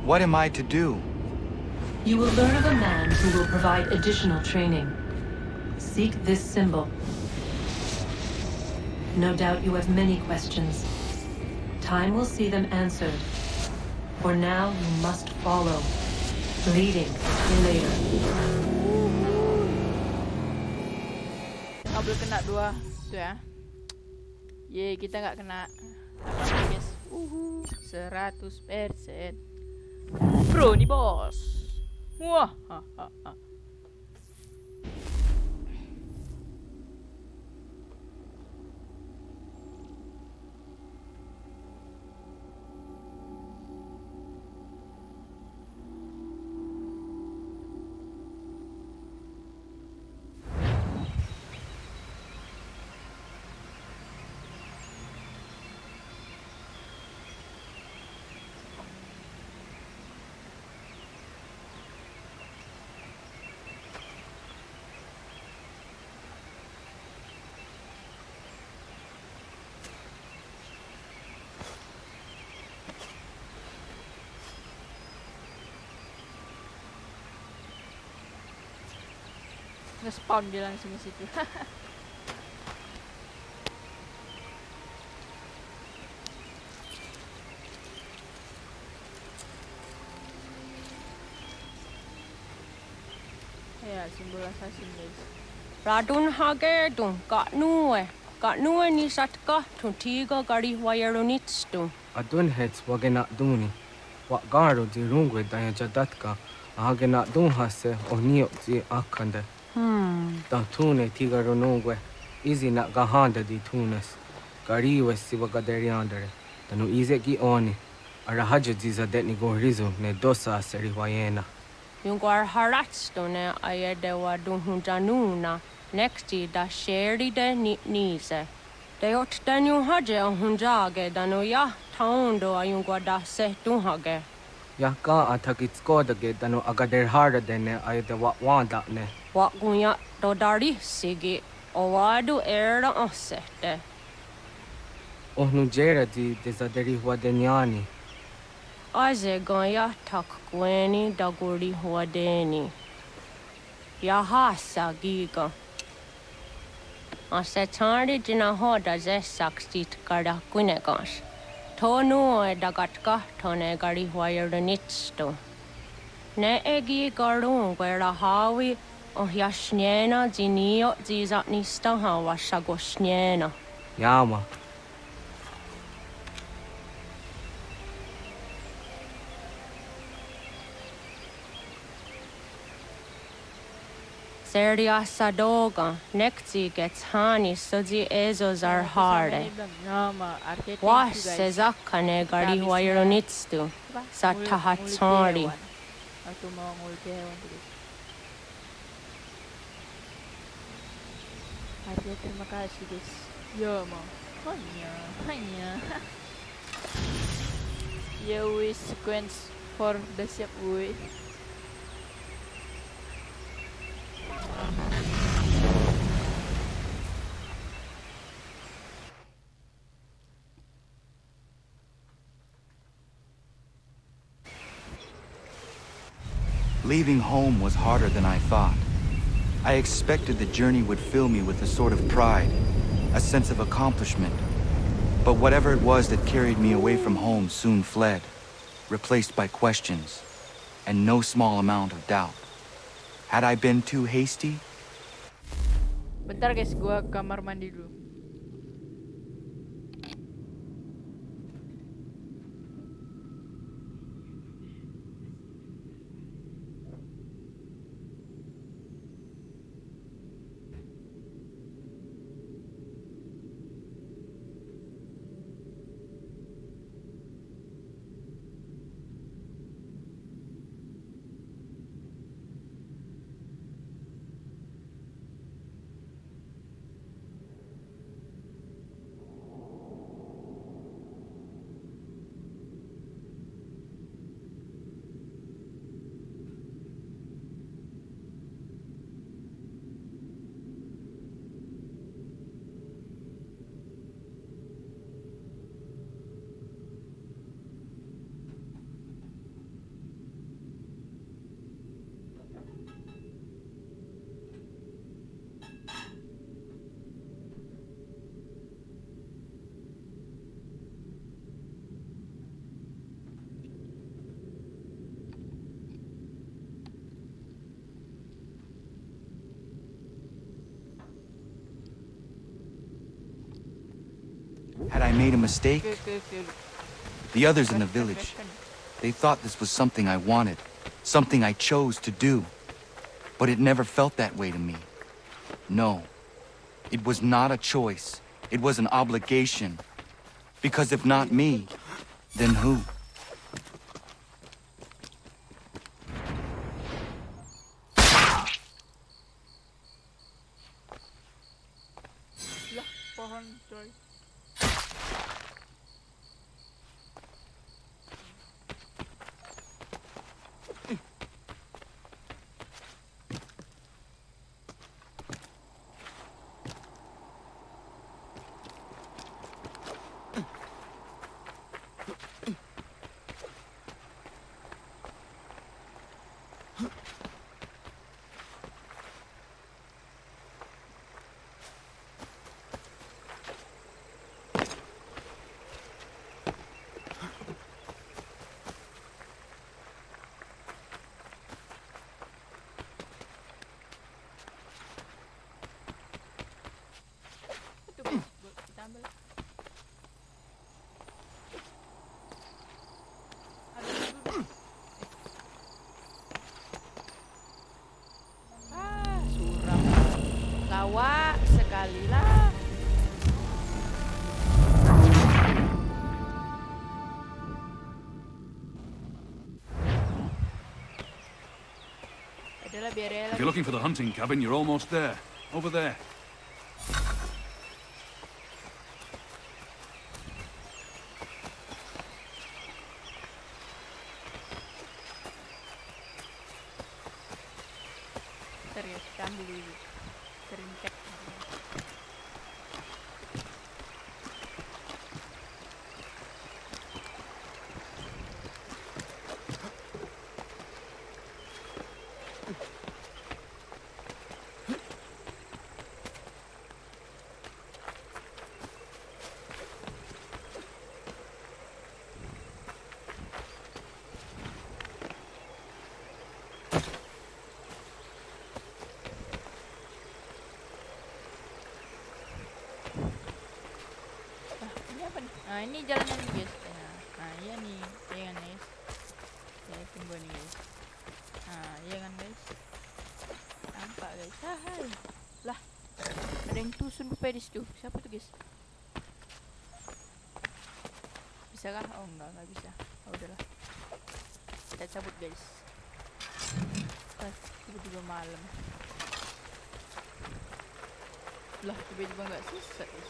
What am I to do? You will learn of a man who will provide additional training. Seek this symbol. No doubt you have many questions. Time will see them answered. For now, you must follow. Leading later. Nggak boleh kena dua tuh ya. Ye, kita nggak kena. Apa guys? 100%. Bro, nih bos. Wah, nge-spawn dia langsung di situ. Ya, simbol assassin guys. Radun hage dun Got nuwe ni satka tun tiga gari wayarunitstu. Adun hets wagena duni. Wa garo di rungwe daya jadatka. Ahagena dun hase onio di akande. Da tune tiga runungwe. Izi na gahanda di tunes. Gari wesi wagaderiandere. Tanu ize ki oni. Arahaja ziza detni gorizu ne dosa seri wayena. Yungwar haratstu ne ayede wa dun hunjanuna. Nexti da sheri de nise. De ot danu haje hunjage danu ya taundo ayungwa da se dunhage. Ya ka atakitskoda ge danu agader harda dene ayede wa wanda ne. Wa gunya do dari sigi owadu era osete. Ohnu jera di desaderi huwa denyani. Aze ganya tak gweni daguri huwa deni. Ya hasa giga. Ase tari jina hoda ze saksit kada kunegas. Tonu e dagatka tone gari huayernitsto. Ne egi garun gwera hawi o yashnena zinio zizatnista hawa shagoshnena. Yama. Seria sadoga, nekti gets hani sozi ezos are harde. Was sezakane gari huayronitstu, satahatsori. Atau mau ngulti hewan terus. Artinya terima kasih guys. Ya mau. Hanya. Ya wis sequence for the siap woi. Leaving home was harder than I thought. I expected the journey would fill me with a sort of pride, a sense of accomplishment. But whatever it was that carried me away from home soon fled, replaced by questions and no small amount of doubt. Had I been too hasty? Bentar guys, gua kamar mandi dulu. Had I made a mistake? The others in the village, they thought this was something I wanted, something I chose to do. But it never felt that way to me. No, it was not a choice. It was an obligation. Because if not me, then who? Lah, pohon coy. Lawa sekali lah. If you're looking for the hunting cabin, you're almost there. Over there. Serius, kita ambil dulu. Keringket. Nah, ini jalannya nih guys. Nah, iya nih, iya kan guys. Ya, tunggu nih guys. Nah, iya kan guys. Nampak guys. Hai. Lah, ada yang tusun lupa di situ. Siapa tuh guys? Bisa kah? Oh enggak bisa. Oh udahlah. Kita cabut guys. Tiba-tiba malam. Lah, tiba-tiba nggak sesat guys.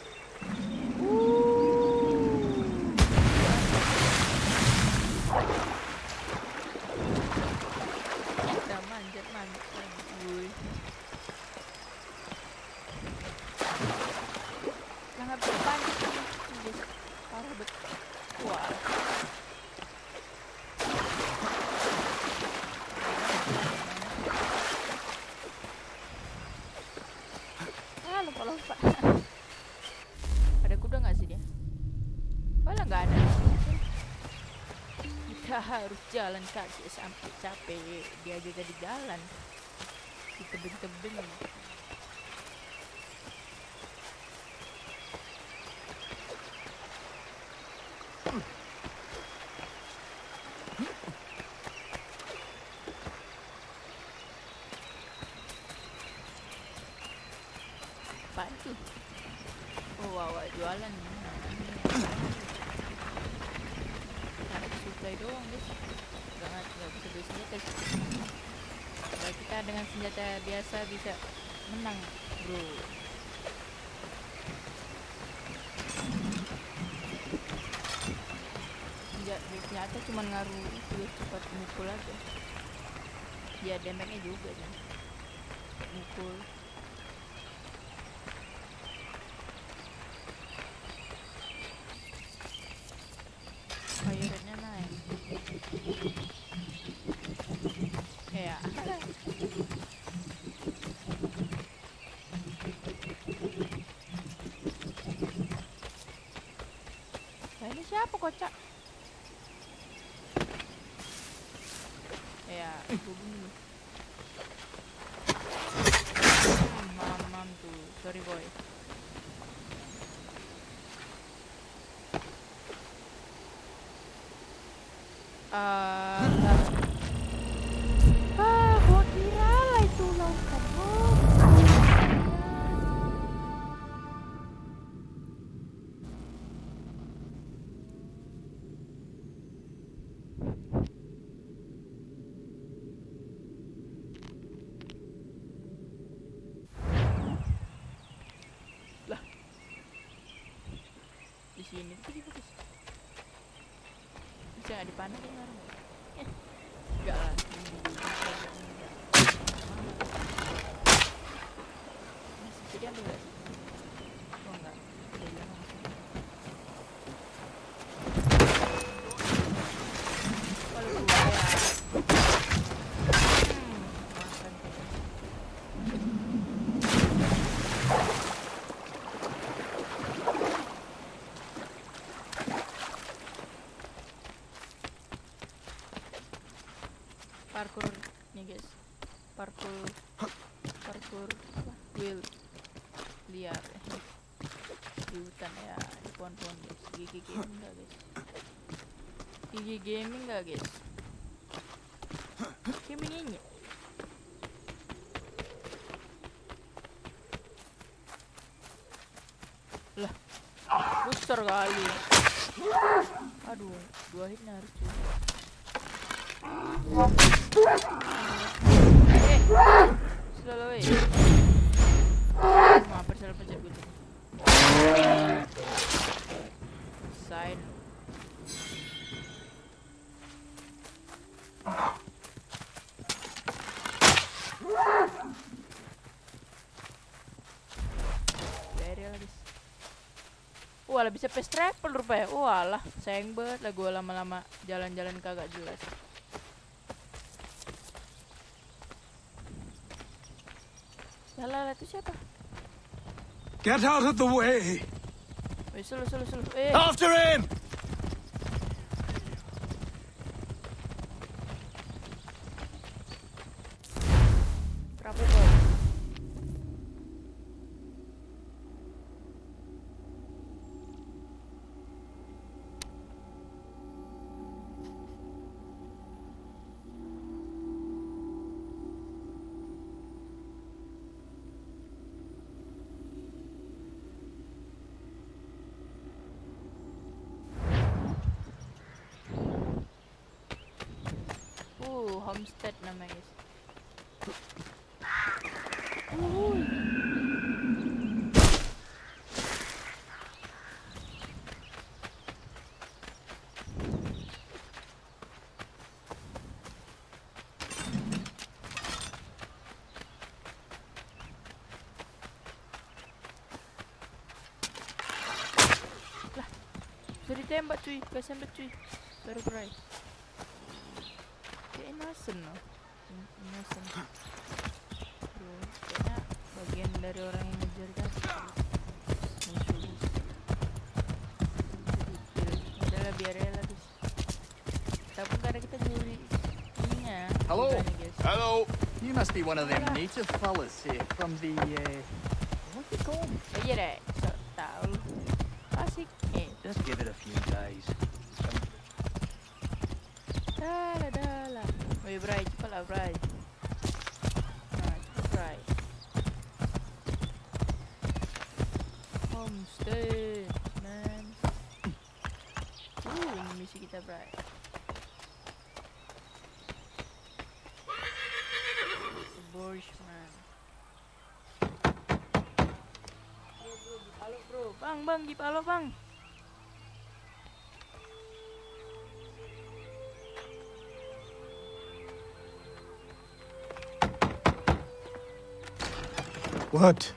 Kita manjat gue. Sangat berpanjang guys. Parah betul. Wah. Lupa. Ada kuda nggak sih dia? harus jalan kaki sampai capek. Dia aja tadi jalan di tebing-tebing. Apaan tuh? Oh, awak jualan. Ada supply doang guys. Nggak bisa beli senjata. Kalau kita dengan senjata biasa bisa menang, bro. Senjata cuma ngaruh itu cepat mukul aja. Ya damage-nya juga kan. Mukul. Fire-nya naik. Ya. Nah, ini siapa kocak? Ya, gue bunuh. Mamam tuh, sorry boy. Gua kira lah itu lautan. Lah, di sini tadi bagus. Bisa nggak dipanah ya orang? Enggak lah. Masih jadi ambil nggak sih? Oh enggak, udah hilang langsung. Kalau gue ya makan parkour nih guys, parkour apa? Wheel liar di hutan ya, di pohon-pohon guys. Gigi gaming nggak guys? Gigi gaming nggak guys? Gaming ini lah, besar kali. Aduh, 2 hitnya harus juga. Selalu mampir salah pencet gue tuh. Sign. Jari lah guys. Walah bisa fast travel rupanya. Walah sayang banget lah gue lama-lama jalan-jalan kagak jelas. Lah itu siapa? Get out of the way! Weh, selu. After him! Rapu boy. Homestead namanya guys. Lah, bisa ditembak cuy, gak sembet cuy. Baru berai. Kayak innocent loh. Innocent. Bro, kayaknya bagian dari orang yang ngejar kan. Musuh. Udahlah biar ya lah guys. Kita pun kadang go. You must be one of them native fellas here from the, what do you call them? Iya deh, so tahu. Asik. Just give it a few days. Dah lah. Woi, Bray, cepatlah, Bray. Nah, cepet, Bray. Homestay, man. Ini misi kita, Bray. Bushman. Bro, gipalo, bro. Bang, gipalo, bang. What?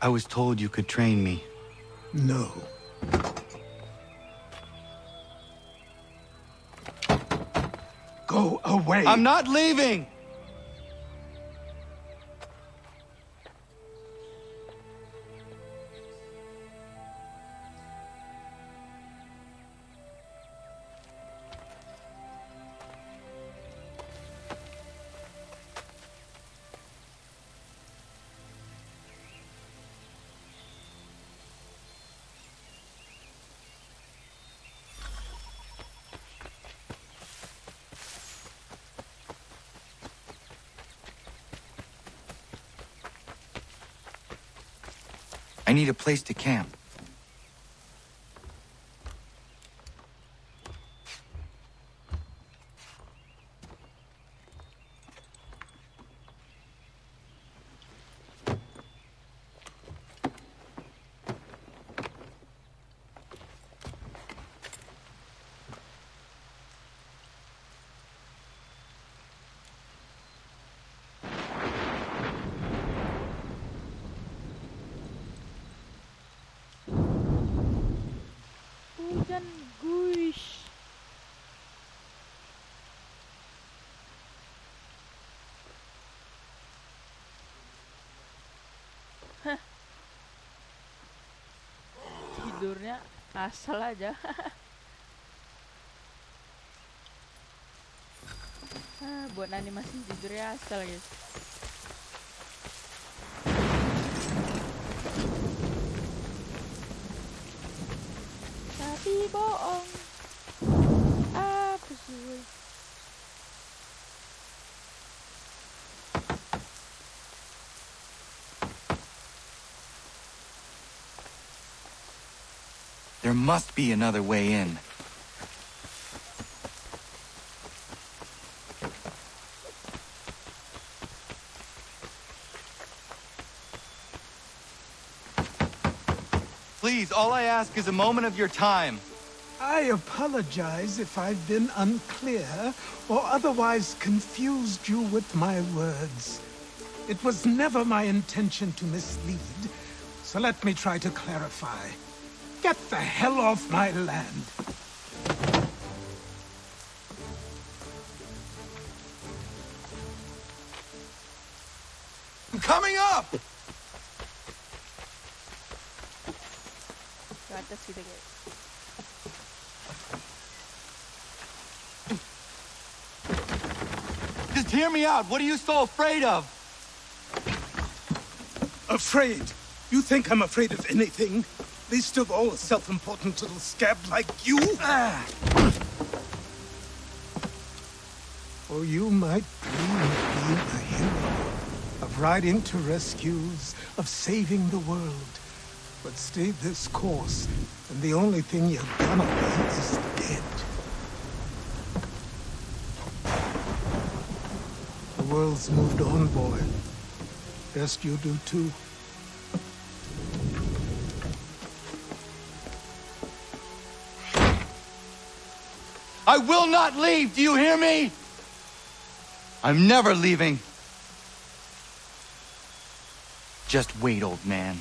I was told you could train me. No. Go away! I'm not leaving! I need a place to camp. Hujan guys. Hah. Tidurnya asal aja. Buat animasi tidurnya asal, guys. Tapi bohong. Apa sih? There must be another way in. Please, all I ask is a moment of your time. I apologize if I've been unclear or otherwise confused you with my words. It was never my intention to mislead, so let me try to clarify. Get the hell off my land. I'm coming up! Ke atas kita, guys. Just hear me out. What are you so afraid of? Afraid? You think I'm afraid of anything? Least of all a self-important little scab like you? Or you might dream of being a hero, of riding to rescues, of saving the world. But stay this course, and the only thing you're gonna be is dead. The world's moved on, boy. Best you do too. I will not leave, do you hear me? I'm never leaving. Just wait, old man.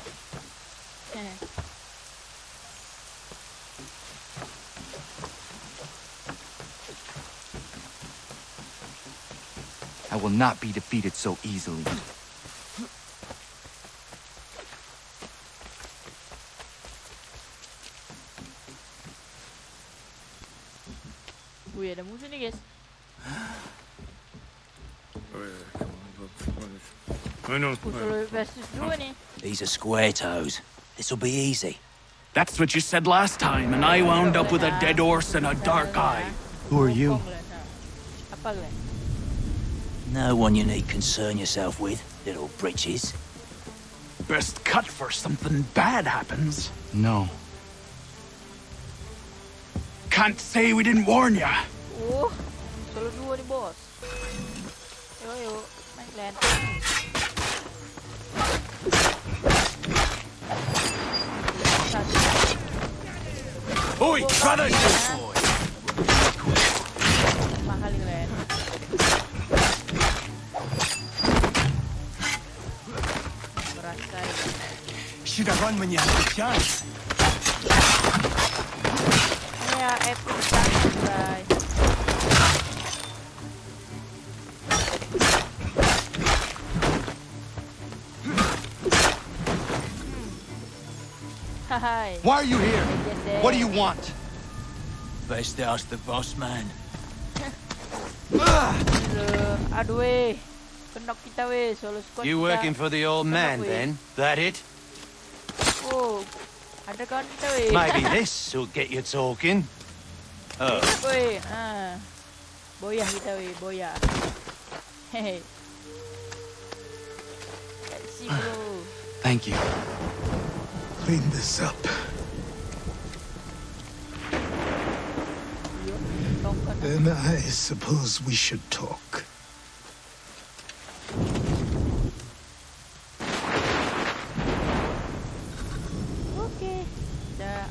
I will not be defeated so easily. Wih, ada musuh nih, guys. Putul versus 2 nih. These are square toes. This'll be easy. That's what you said last time, and I wound up with a dead horse and a dark eye. Who are you? Apa Glenn? No one you need concern yourself with, little britches. Best cut for something bad happens. No. Can't say we didn't warn ya. Solo 2 nih bos. Ayo, main Glenn. Oi, brothers! Mahal Glenn. Berasa Should have run when you had the chance. ya epic banget guys. Hai. Why are you here? What do you want? Best ask the boss man. Aduh weh. Kenok kita weh, solo squad. You kita. working for the old man Kenok, weh. then? That it? Oh, ada kawan kita weh. Maybe this will get you talking. Oh. Weh, boyah kita weh, boyah. Hehe. Let's see bro. Thank you. Clean this up. Then I suppose we should talk. Okay. Dah.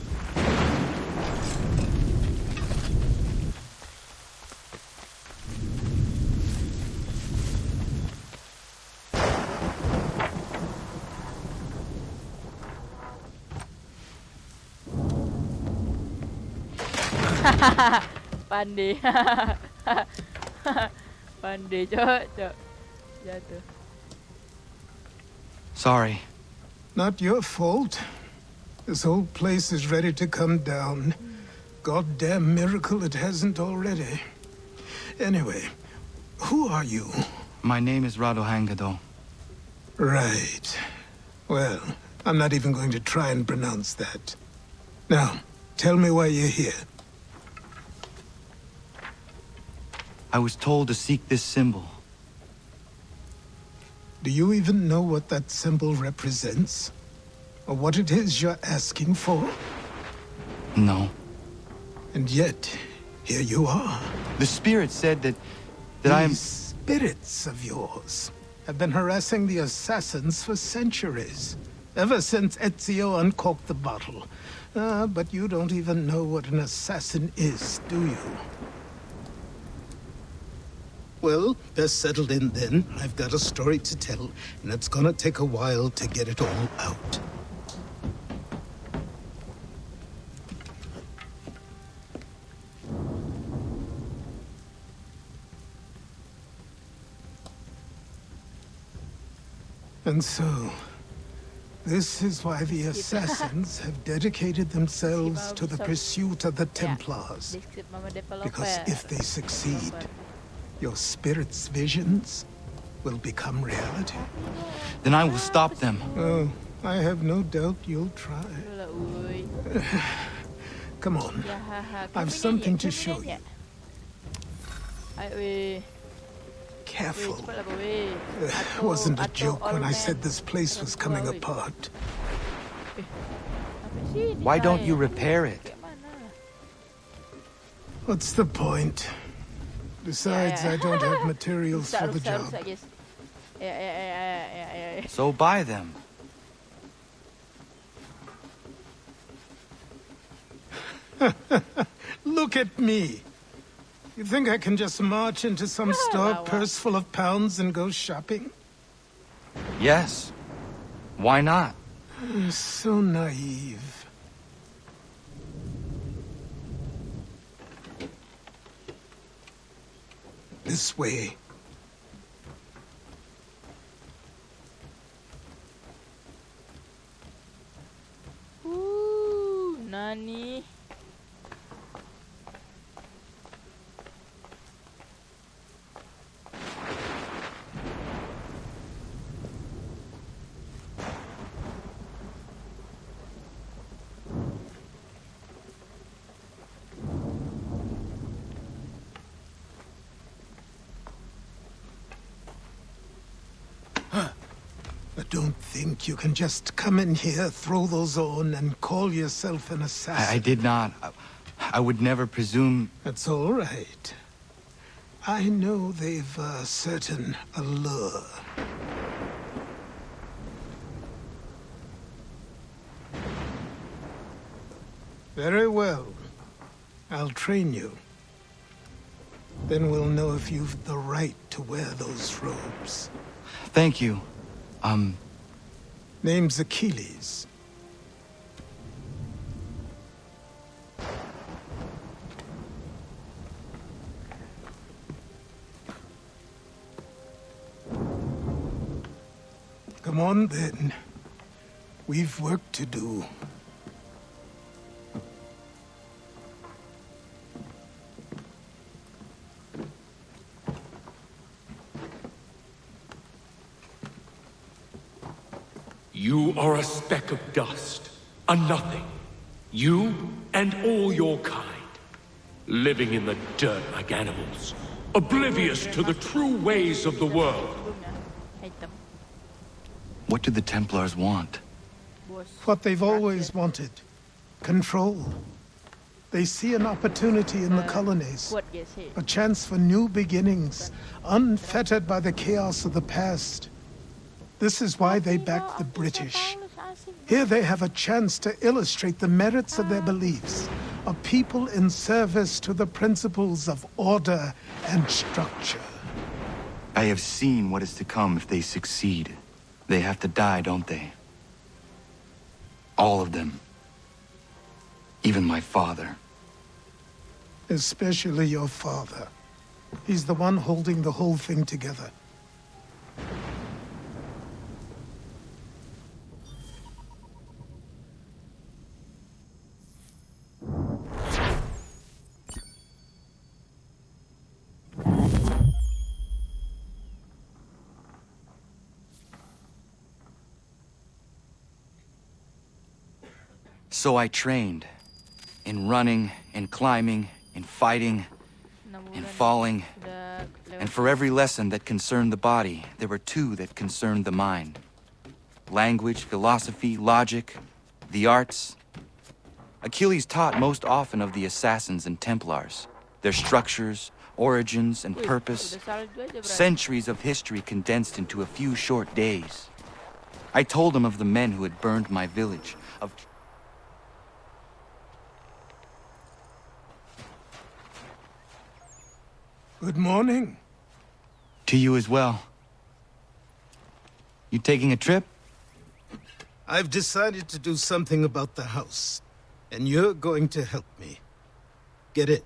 Pandai. Pandai, cok. Jatuh. Sorry. Not your fault. This whole place is ready to come down. Goddamn miracle it hasn't already. Anyway, who are you? My name is Rado Hangado. Right. Well, I'm not even going to try and pronounce that. Now, tell me why you're here. I was told to seek this symbol. Do you even know what that symbol represents? Or what it is you're asking for? No. And yet, here you are. The spirit said that These spirits of yours have been harassing the assassins for centuries. Ever since Ezio uncorked the bottle. But you don't even know what an assassin is, do you? Well, best settled in then. I've got a story to tell, and it's gonna take a while to get it all out. And so, this is why the assassins have dedicated themselves to the pursuit of the Templars. Because if they succeed, your spirit's visions will become reality. Then I will stop them. Oh, I have no doubt you'll try. Come on. I've something to show you. Careful. It wasn't a joke when I said this place was coming apart. Why don't you repair it? What's the point? Besides, I don't have materials for the job. So buy them. Look at me. You think I can just march into some store purse full of pounds and go shopping? Yes. Why not? So naive. This way. Nani? But don't think you can just come in here, throw those on, and call yourself an assassin. I did not. I would never presume... That's all right. I know they've a certain allure. Very well. I'll train you. Then we'll know if you've the right to wear those robes. Thank you. Name's Achilles. Come on, then. We've work to do. You are a speck of dust, a nothing. You and all your kind. Living in the dirt like animals, oblivious to the true ways of the world. What do the Templars want? What they've always wanted. Control. They see an opportunity in the colonies. A chance for new beginnings, unfettered by the chaos of the past. This is why they back the British. Here they have a chance to illustrate the merits of their beliefs. A people in service to the principles of order and structure. I have seen what is to come if they succeed. They have to die, don't they? All of them. Even my father. Especially your father. He's the one holding the whole thing together. So I trained. In running, in climbing, in fighting, in falling. And for every lesson that concerned the body, there were two that concerned the mind. Language, philosophy, logic, the arts. Achilles taught most often of the assassins and Templars, their structures, origins, and purpose. Centuries of history condensed into a few short days. I told him of the men who had burned my village, of... Good morning. To you as well. You taking a trip? I've decided to do something about the house, and you're going to help me. Get it?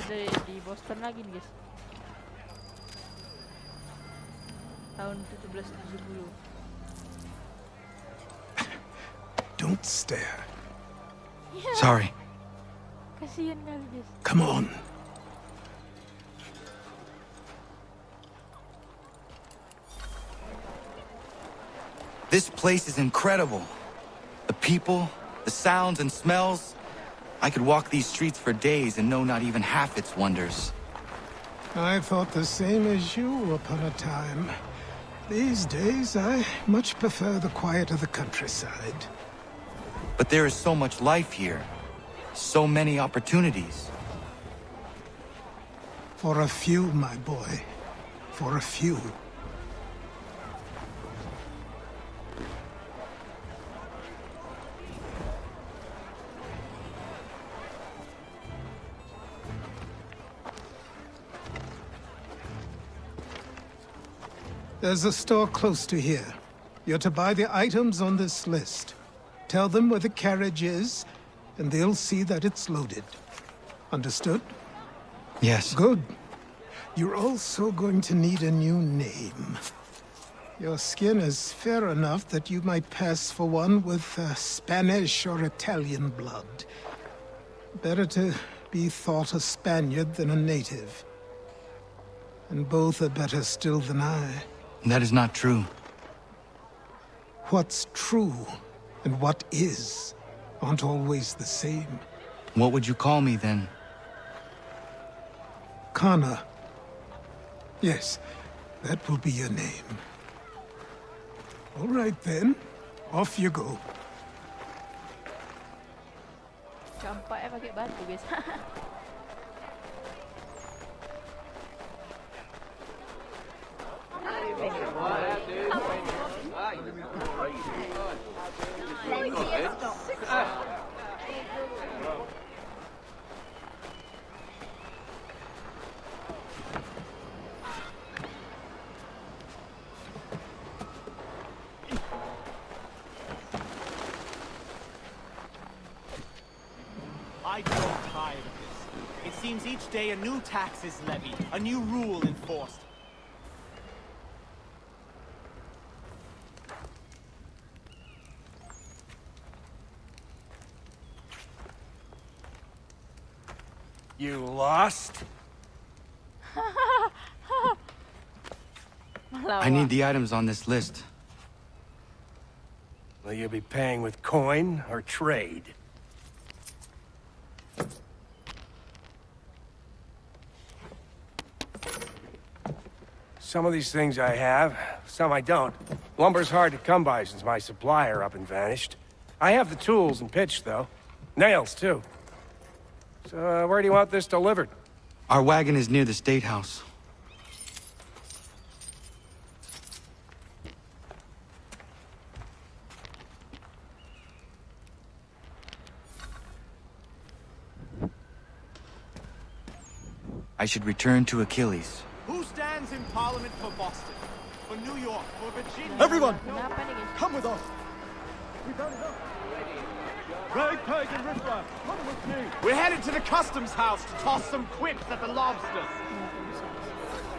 Di Boston lagi nih guys. Tahun 1770. Don't stare. Sorry. Kasihan kali guys. Come on. This place is incredible. The people, the sounds and smells. I could walk these streets for days and know not even half its wonders. I thought the same as you upon a time. These days, I much prefer the quiet of the countryside. But there is so much life here. So many opportunities. For a few, my boy. For a few. There's a store close to here. You're to buy the items on this list. Tell them where the carriage is, and they'll see that it's loaded. Understood? Yes. Good. You're also going to need a new name. Your skin is fair enough that you might pass for one with Spanish or Italian blood. Better to be thought a Spaniard than a native. And both are better still than I. That is not true. What's true and what is aren't always the same. What would you call me then? Kana. Yes, that will be your name. All right then, off you go. Campak pakai batu guys. I grow tired of this. It seems each day a new tax is levied, a new rule enforced. You lost? I need the items on this list. Will you be paying with coin or trade? Some of these things I have, some I don't. Lumber's hard to come by since my supplier up and vanished. I have the tools and pitch, though. Nails, too. So, where do you want this delivered? Our wagon is near the State House. I should return to Achilles. Who stands in Parliament for Boston? For New York? For Virginia? Everyone! Kenapa nih guys? Come with us! Ragtag and riffraff, come with me! We're headed to the customs house to toss some quips at the lobsters.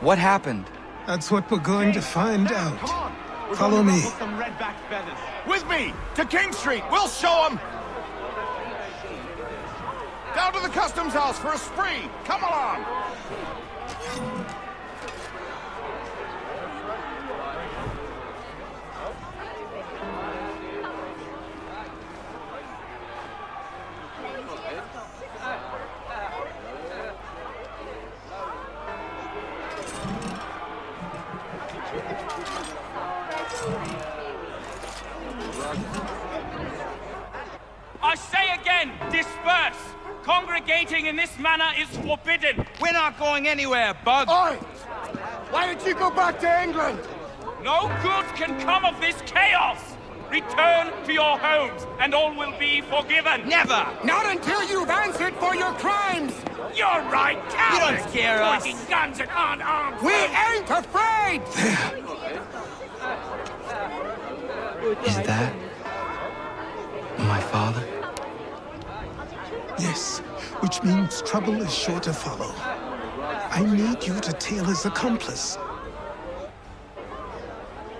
What happened? That's what we're going to find out. Come on! We're Follow going to me. ruffle some red-backed feathers. With me! To King Street! We'll show them! Down to the customs house for a spree! Come along! I say again, disperse! Congregating in this manner is forbidden! We're not going anywhere, Bug! Oi! Why don't you go back to England? No good can come of this chaos! Return to your homes, and all will be forgiven! Never! Not until you've answered for your crimes! You're right, cowards! You don't scare us! Pointing guns at unarmed We ain't afraid! Is that my father? Yes, which means trouble is sure to follow. I need you to tail his accomplice.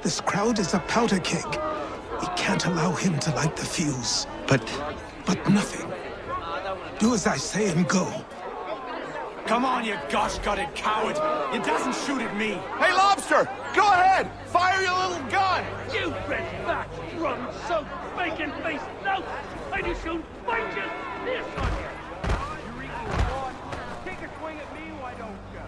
This crowd is a powder keg. We can't allow him to light the fuse. But nothing. Do as I say and go. Come on, you gosh-gutted coward! It doesn't shoot at me! Hey, Lobster! Go ahead! Fire your little gun! You red-back, rum-soaked, bacon-faced lout! I do soon fight you! This on you! Take a swing at me, why don't you?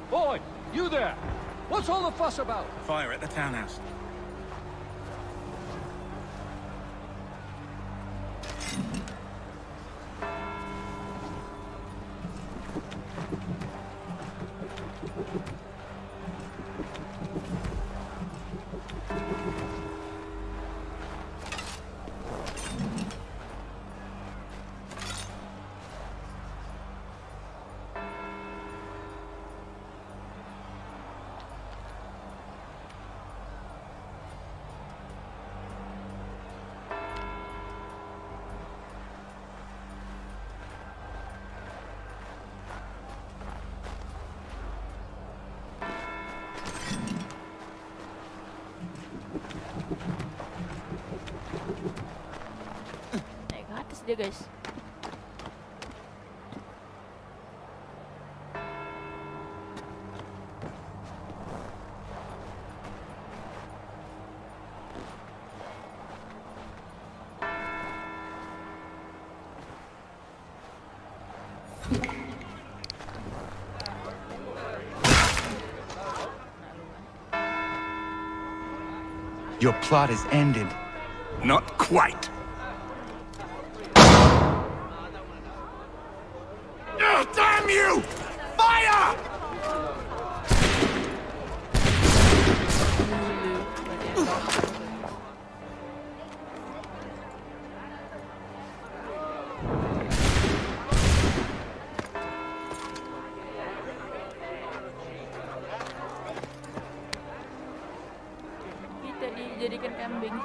Boy, you there! What's all the fuss about? Fire at the townhouse. dia guys. Your plot is ended. Not quite. Oh, damn you! Fire! Kita dijadikan kambing.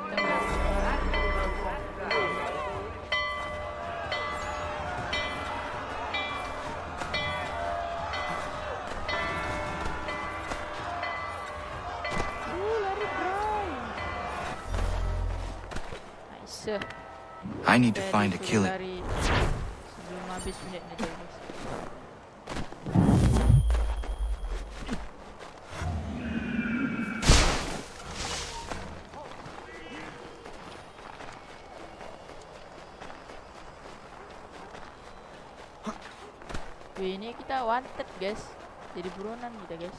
Lari bray. Nice. I need to find a killer. Lari sebelum habis menitnya guys. Wih, ini kita wanted guys, jadi buronan kita guys,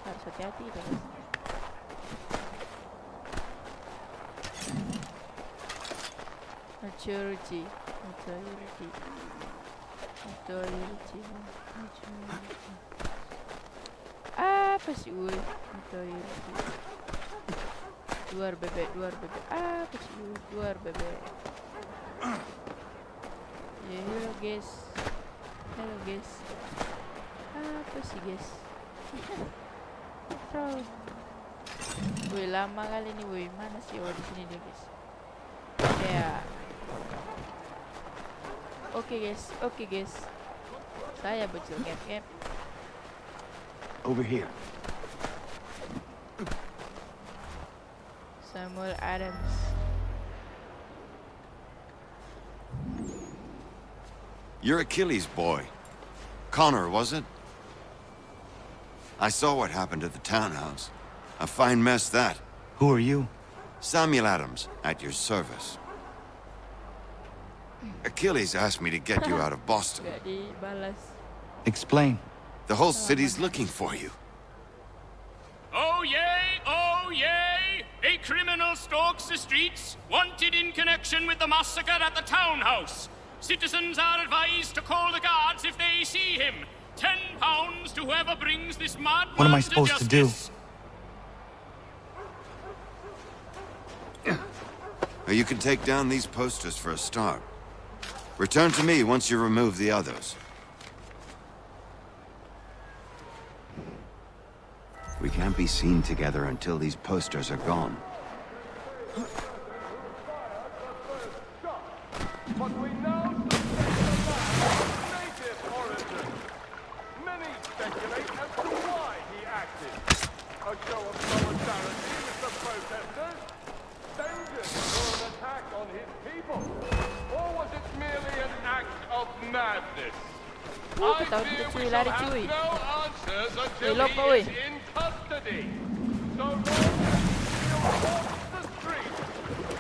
harus hati-hati kita guys. Maturity. Apa sih woi? Maturity. Luar bebek. Apa sih woi? Luar bebek. Ya hello guys. Apa sih guys? Wih, lama kali nih woi. Mana sih di sini dia guys? Ya. Oke guys. Saya bocil cap. Over here. Samuel Adams. You're Achilles' boy. Connor, was it? I saw what happened at the townhouse. A fine mess, that. Who are you? Samuel Adams, at your service. Achilles asked me to get you out of Boston. Gak dibalas. Explain. The whole city's looking for you. Oh yay! A criminal stalks the streets, wanted in connection with the massacre at the townhouse. Citizens are advised to call the guards if they see him. £10 to whoever brings this madman What am I supposed to do? You can take down these posters for a start. Return to me once you remove the others. We can't be seen together until these posters are gone. But we now suspect a native origin. Many speculate as to why he acted. A show of solidarity with the protesters? Vengeance for an attack on his people? Or was it merely an act of madness? I fear we shall have no answers until he is in custody. So long as he still walks the street,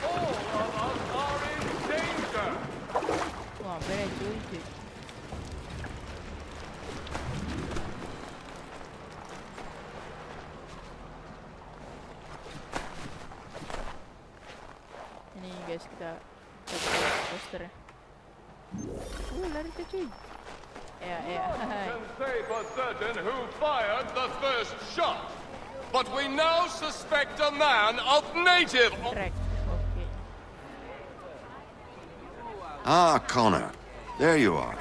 all of us are in danger. Wah, bener cuy. Ini guys, kita posternya. Lari ke cuy. No one can say for certain who fired the first shot, but we now suspect a man of native. Ah, Connor. There you are.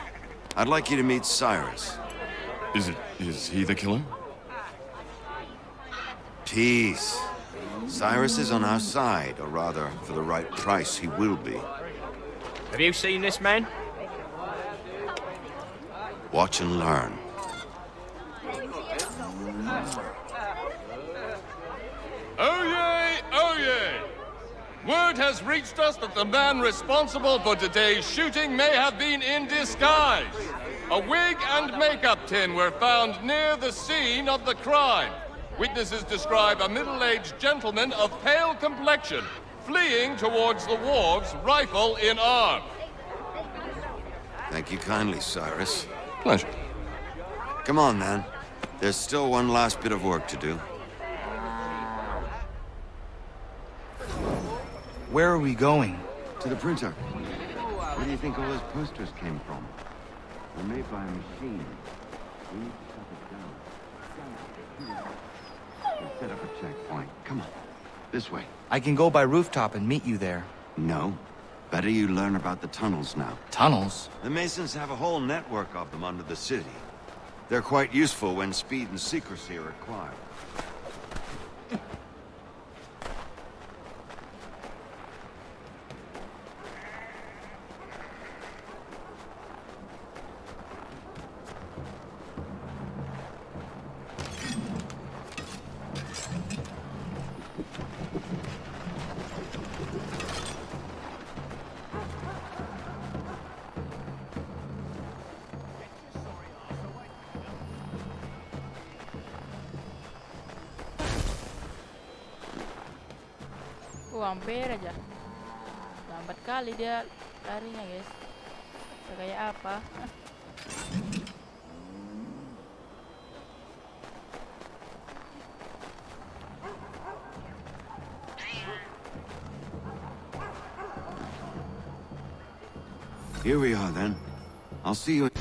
I'd like you to meet Cyrus. Is he the killer? Peace. Cyrus is on our side, or rather, for the right price, he will be. Have you seen this man? Watch and learn. Oh yay! Word has reached us that the man responsible for today's shooting may have been in disguise. A wig and makeup tin were found near the scene of the crime. Witnesses describe a middle-aged gentleman of pale complexion fleeing towards the wharves, rifle in arm. Thank you kindly, Cyrus. Pleasure. Come on, then. There's still one last bit of work to do. Where are we going? To the printer. Where do you think all those posters came from? They're made by a machine. We need to shut it down. We'll set up a checkpoint. Come on. This way. I can go by rooftop and meet you there. No. Better you learn about the tunnels now. Tunnels? The Masons have a whole network of them under the city. They're quite useful when speed and secrecy are required. Hampir aja. Lambat kali dia larinya, guys. Kayak apa? Here we are, then. I'll see you.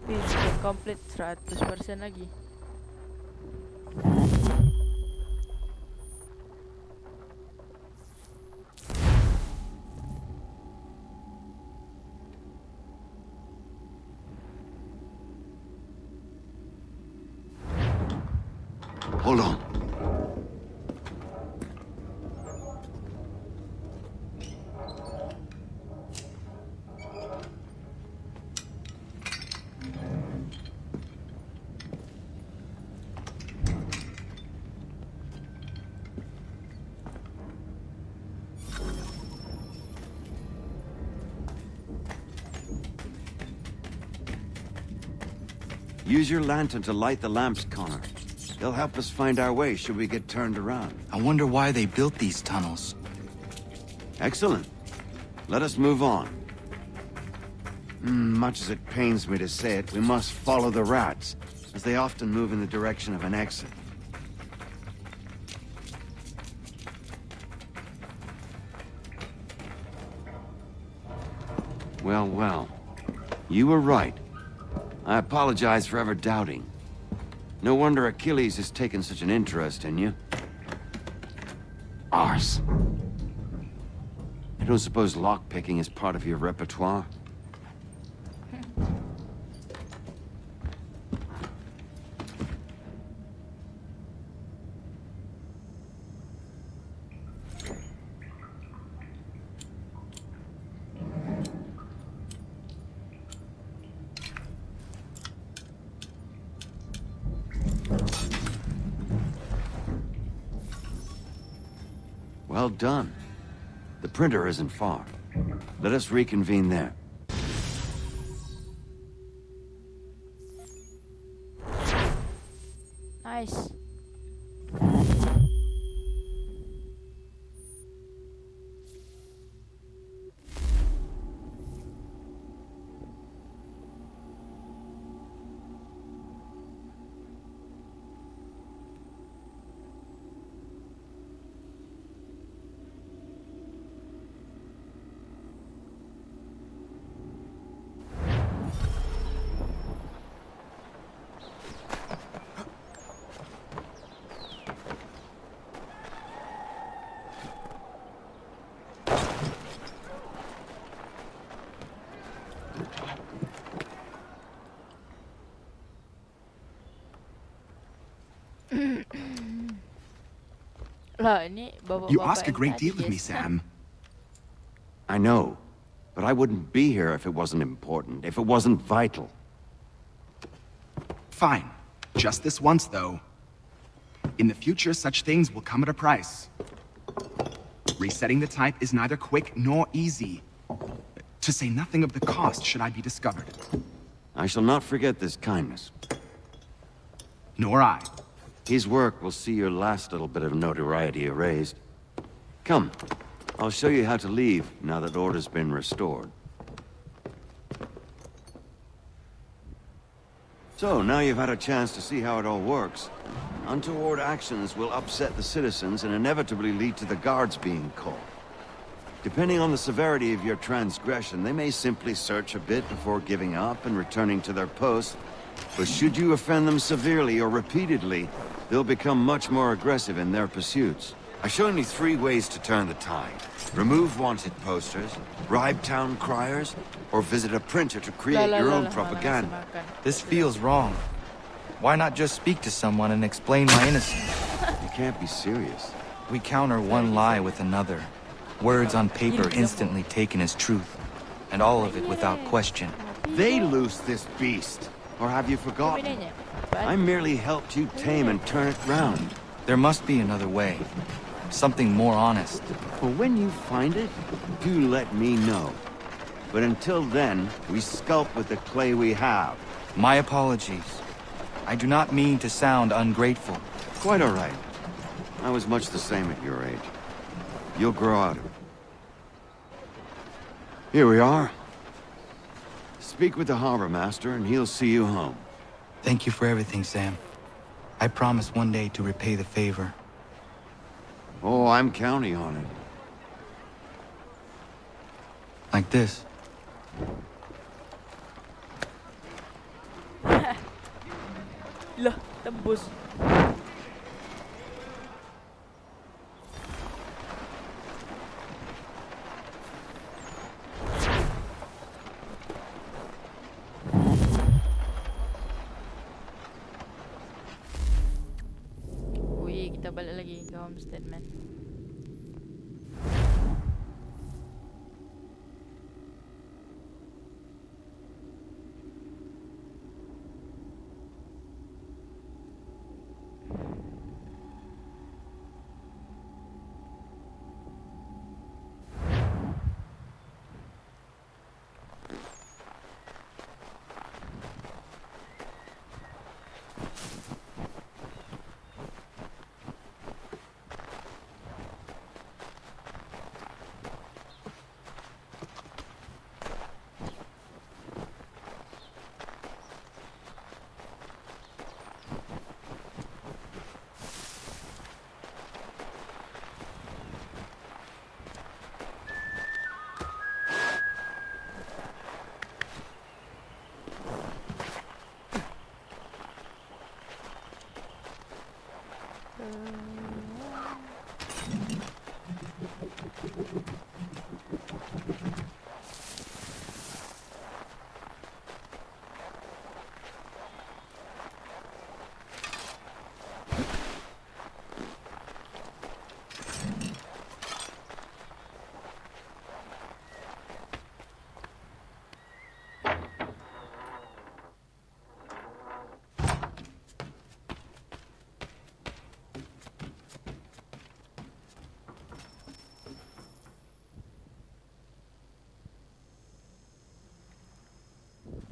Bisa komplit 100% lagi. Hold on. Use your lantern to light the lamps, Connor. They'll help us find our way should we get turned around. I wonder why they built these tunnels. Excellent. Let us move on. Much as it pains me to say it, we must follow the rats, as they often move in the direction of an exit. Well, well. You were right. I apologize for ever doubting. No wonder Achilles has taken such an interest in you. Arse. I don't suppose lockpicking is part of your repertoire? Well done. The printer isn't far. Let us reconvene there. Nice. You ask a great deal of me, Sam. I know, but I wouldn't be here if it wasn't important, if it wasn't vital. Fine. Just this once, though. In the future, such things will come at a price. Resetting the type is neither quick nor easy. To say nothing of the cost should I be discovered. I shall not forget this kindness. Nor I. His work will see your last little bit of notoriety erased. Come, I'll show you how to leave now that order's been restored. So, now you've had a chance to see how it all works. Untoward actions will upset the citizens and inevitably lead to the guards being called. Depending on the severity of your transgression, they may simply search a bit before giving up and returning to their posts. But should you offend them severely or repeatedly, they'll become much more aggressive in their pursuits. I've shown you 3 ways to turn the tide. Remove wanted posters, bribe town criers, or visit a printer to create your own propaganda. This feels wrong. Why not just speak to someone and explain my innocence? You can't be serious. We counter one lie with another. Words on paper instantly taken as truth. And all of it without question. They loose this beast. Or have you forgotten? I merely helped you tame and turn it round. There must be another way. Something more honest. For when you find it, do let me know. But until then, we sculpt with the clay we have. My apologies. I do not mean to sound ungrateful. Quite all right. I was much the same at your age. You'll grow out of it. Here we are. Speak with the harbor master and he'll see you home. Thank you for everything, Sam. I promise one day to repay the favor. Oh, I'm counting on it. Like this. Lah, tembus. Wih, kita balik lagi ke homestead, man.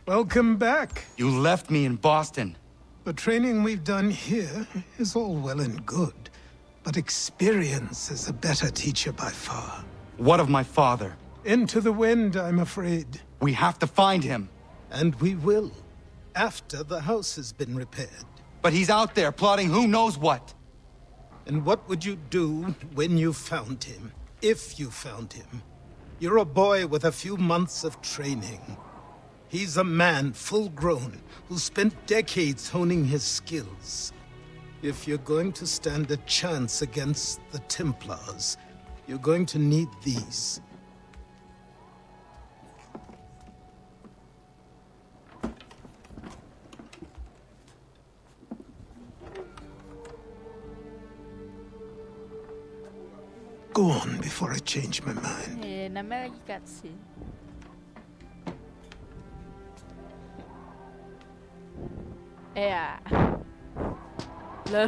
Welcome back. You left me in Boston. The training we've done here is all well and good, but experience is a better teacher by far. What of my father? Into the wind, I'm afraid. We have to find him. And we will, after the house has been repaired. But he's out there plotting who knows what. And what would you do when you found him? If you found him? You're a boy with a few months of training. He's a man, full-grown, who spent decades honing his skills. If you're going to stand a chance against the Templars, you're going to need these. Go on before I change my mind. Namanya lagi cutscene. Lah.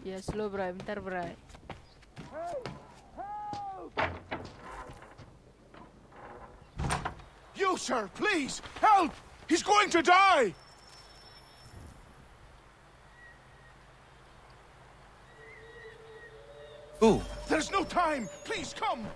Ya slow bray, bentar bray. You, sir, please, help! He's going to die! Who? There's no time! Please, come!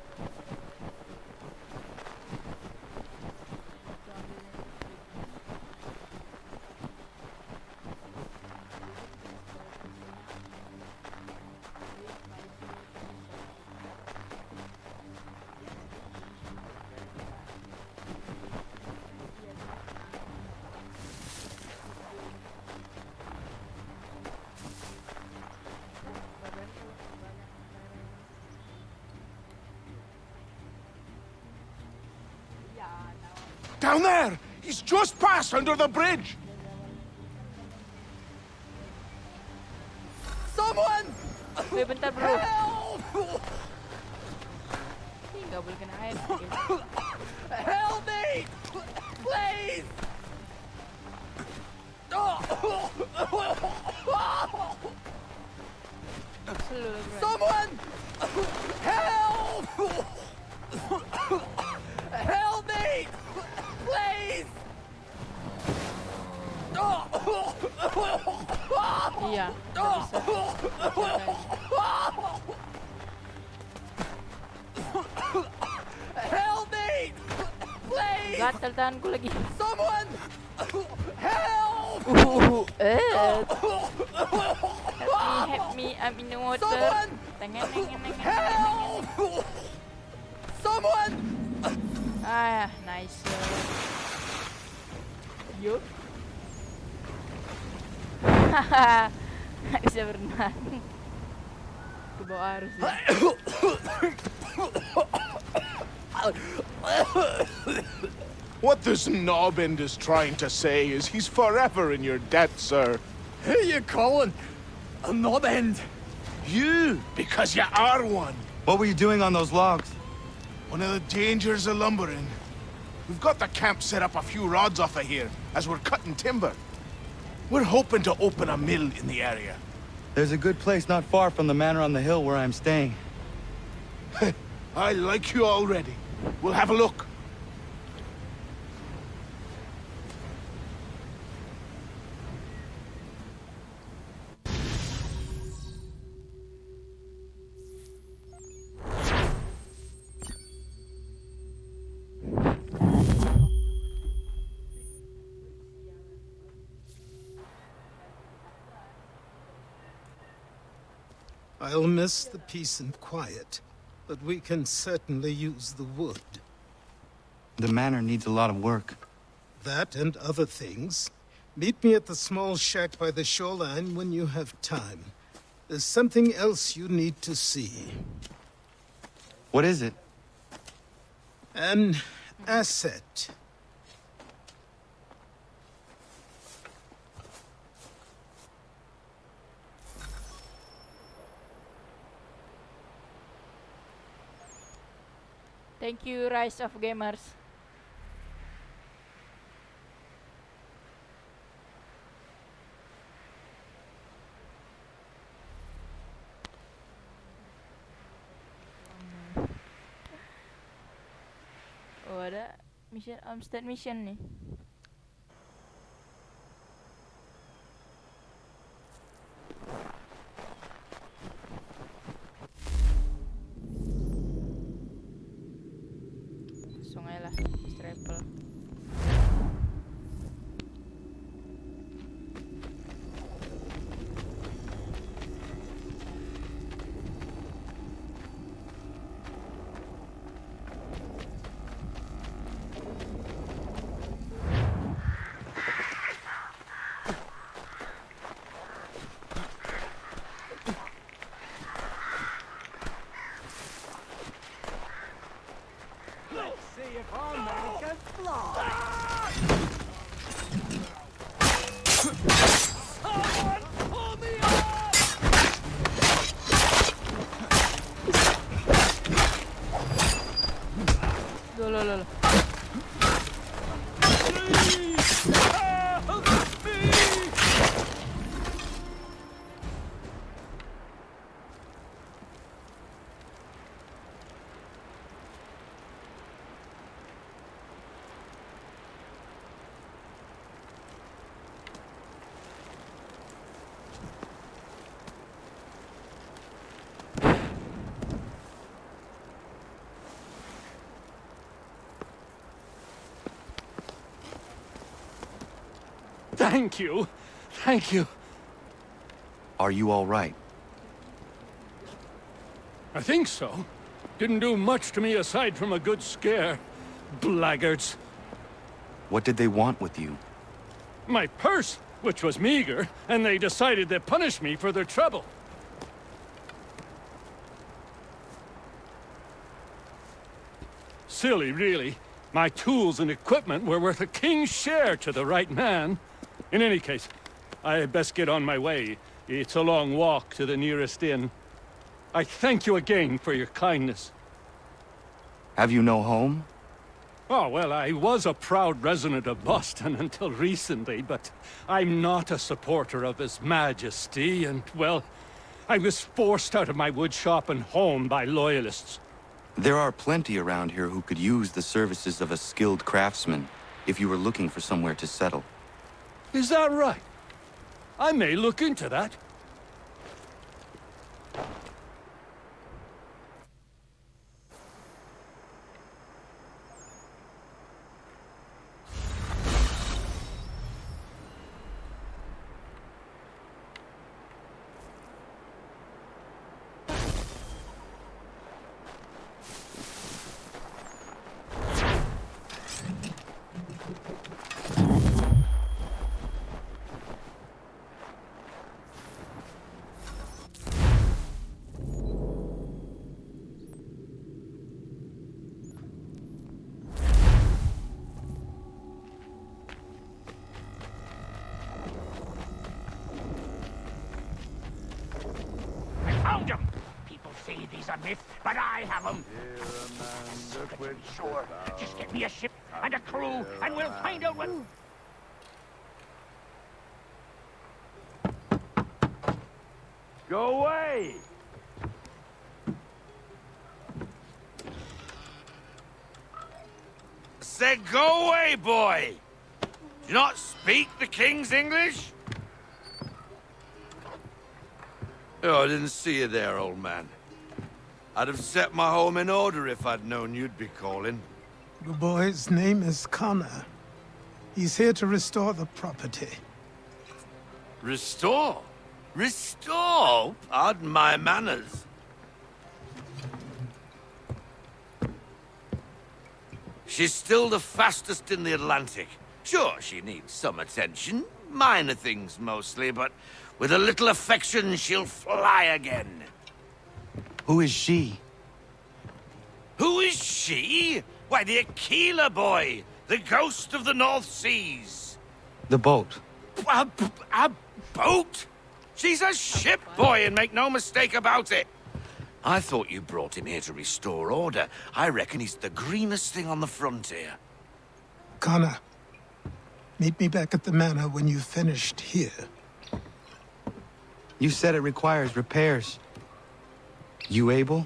Down there! He's just passed under the bridge! Someone! Weh, bentar bro. Ih, nggak boleh kena air. Help me! Please! Someone! Help! Help me! Please! Iya, nggak bisa. Help me! Please! Gatal tanganku lagi. Someone! Help! Help me, I'm in the water. Someone! Help! Someone! Ah, nice. Yuk. Nggak bisa berenang. Ke bawah arus ya. What this knobbend is trying to say is he's forever in your debt, sir. Who you calling a knob end? You, because you are one. What were you doing on those logs? One of the dangers of lumbering. We've got the camp set up a few rods off of here, as we're cutting timber. We're hoping to open a mill in the area. There's a good place not far from the manor on the hill where I'm staying. I like you already. We'll have a look. I'll miss the peace and quiet, but we can certainly use the wood. The manor needs a lot of work. That and other things. Meet me at the small shack by the shoreline when you have time. There's something else you need to see. What is it? An asset. Thank you, Rise of Gamers. Oh, ada mission, Homestead mission nih. Sungai lah, travel. Thank you. Thank you. Are you all right? I think so. Didn't do much to me aside from a good scare. Blackguards. What did they want with you? My purse, which was meager, and they decided to punish me for their trouble. Silly, really. My tools and equipment were worth a king's share to the right man. In any case, I had best get on my way. It's a long walk to the nearest inn. I thank you again for your kindness. Have you no home? Oh, well, I was a proud resident of Boston until recently, but I'm not a supporter of His Majesty, and, well, I was forced out of my woodshop and home by loyalists. There are plenty around here who could use the services of a skilled craftsman if you were looking for somewhere to settle. Is that right? I may look into that. Found them! People say these are myths, but I have them. Sure. Just get me a ship and a crew, and we'll find out what... Go away! Said go away, boy! Do you not speak the King's English? Oh, I didn't see you there, old man. I'd have set my home in order if I'd known you'd be calling. The boy's name is Connor. He's here to restore the property. Restore? Restore? Pardon my manners. She's still the fastest in the Atlantic. Sure, she needs some attention. Minor things mostly, but with a little affection, she'll fly again. Who is she? Who is she? Why, the Aquila boy, the ghost of the North Seas. The boat. A boat? She's a ship boy, and make no mistake about it. I thought you brought him here to restore order. I reckon he's the greenest thing on the frontier. Connor, meet me back at the manor when you've finished here. You said it requires repairs. You able?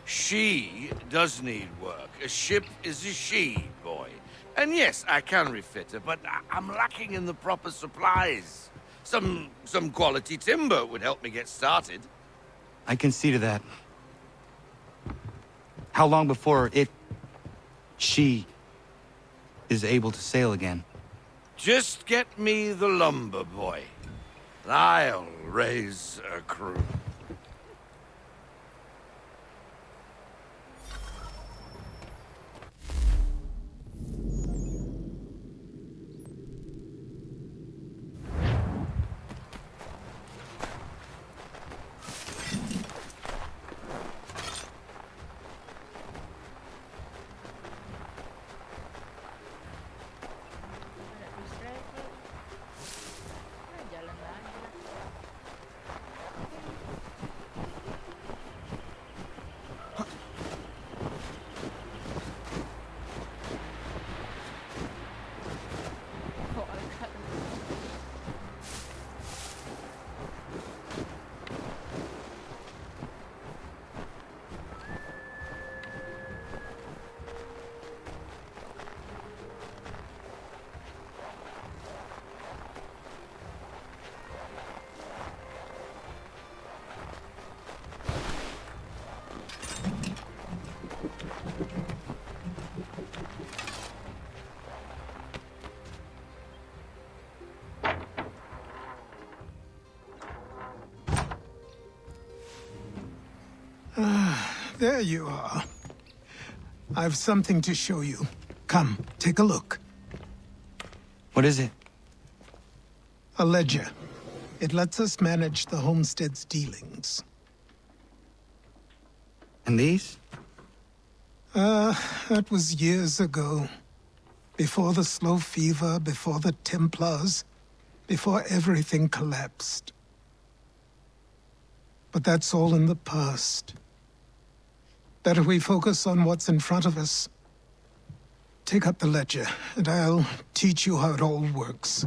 She does need work. A ship is a she, boy. And yes, I can refit her, but I'm lacking in the proper supplies. Some quality timber would help me get started. I can see to that. How long before she is able to sail again? Just get me the lumber, boy. I'll raise a crew. There you are. I've something to show you. Come, take a look. What is it? A ledger. It lets us manage the homestead's dealings. And these? That was years ago. Before the slow fever, before the Templars, before everything collapsed. But that's all in the past. Better we focus on what's in front of us. Take up the ledger, and I'll teach you how it all works.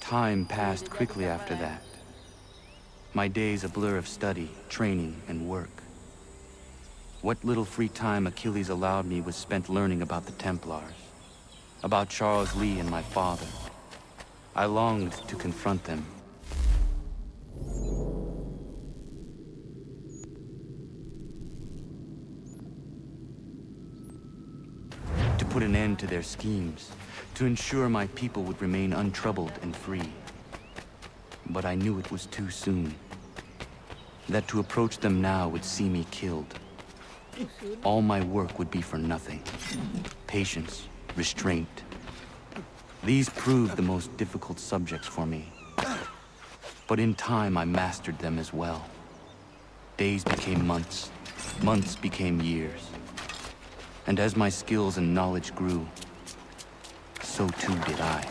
Time passed quickly after that. My days a blur of study, training, and work. What little free time Achilles allowed me was spent learning about the Templars, about Charles Lee and my father. I longed to confront them. To put an end to their schemes, to ensure my people would remain untroubled and free. But I knew it was too soon. That to approach them now would see me killed. All my work would be for nothing. Patience, restraint. These proved the most difficult subjects for me. But in time I mastered them as well. Days became months, months became years. And as my skills and knowledge grew, so too did I.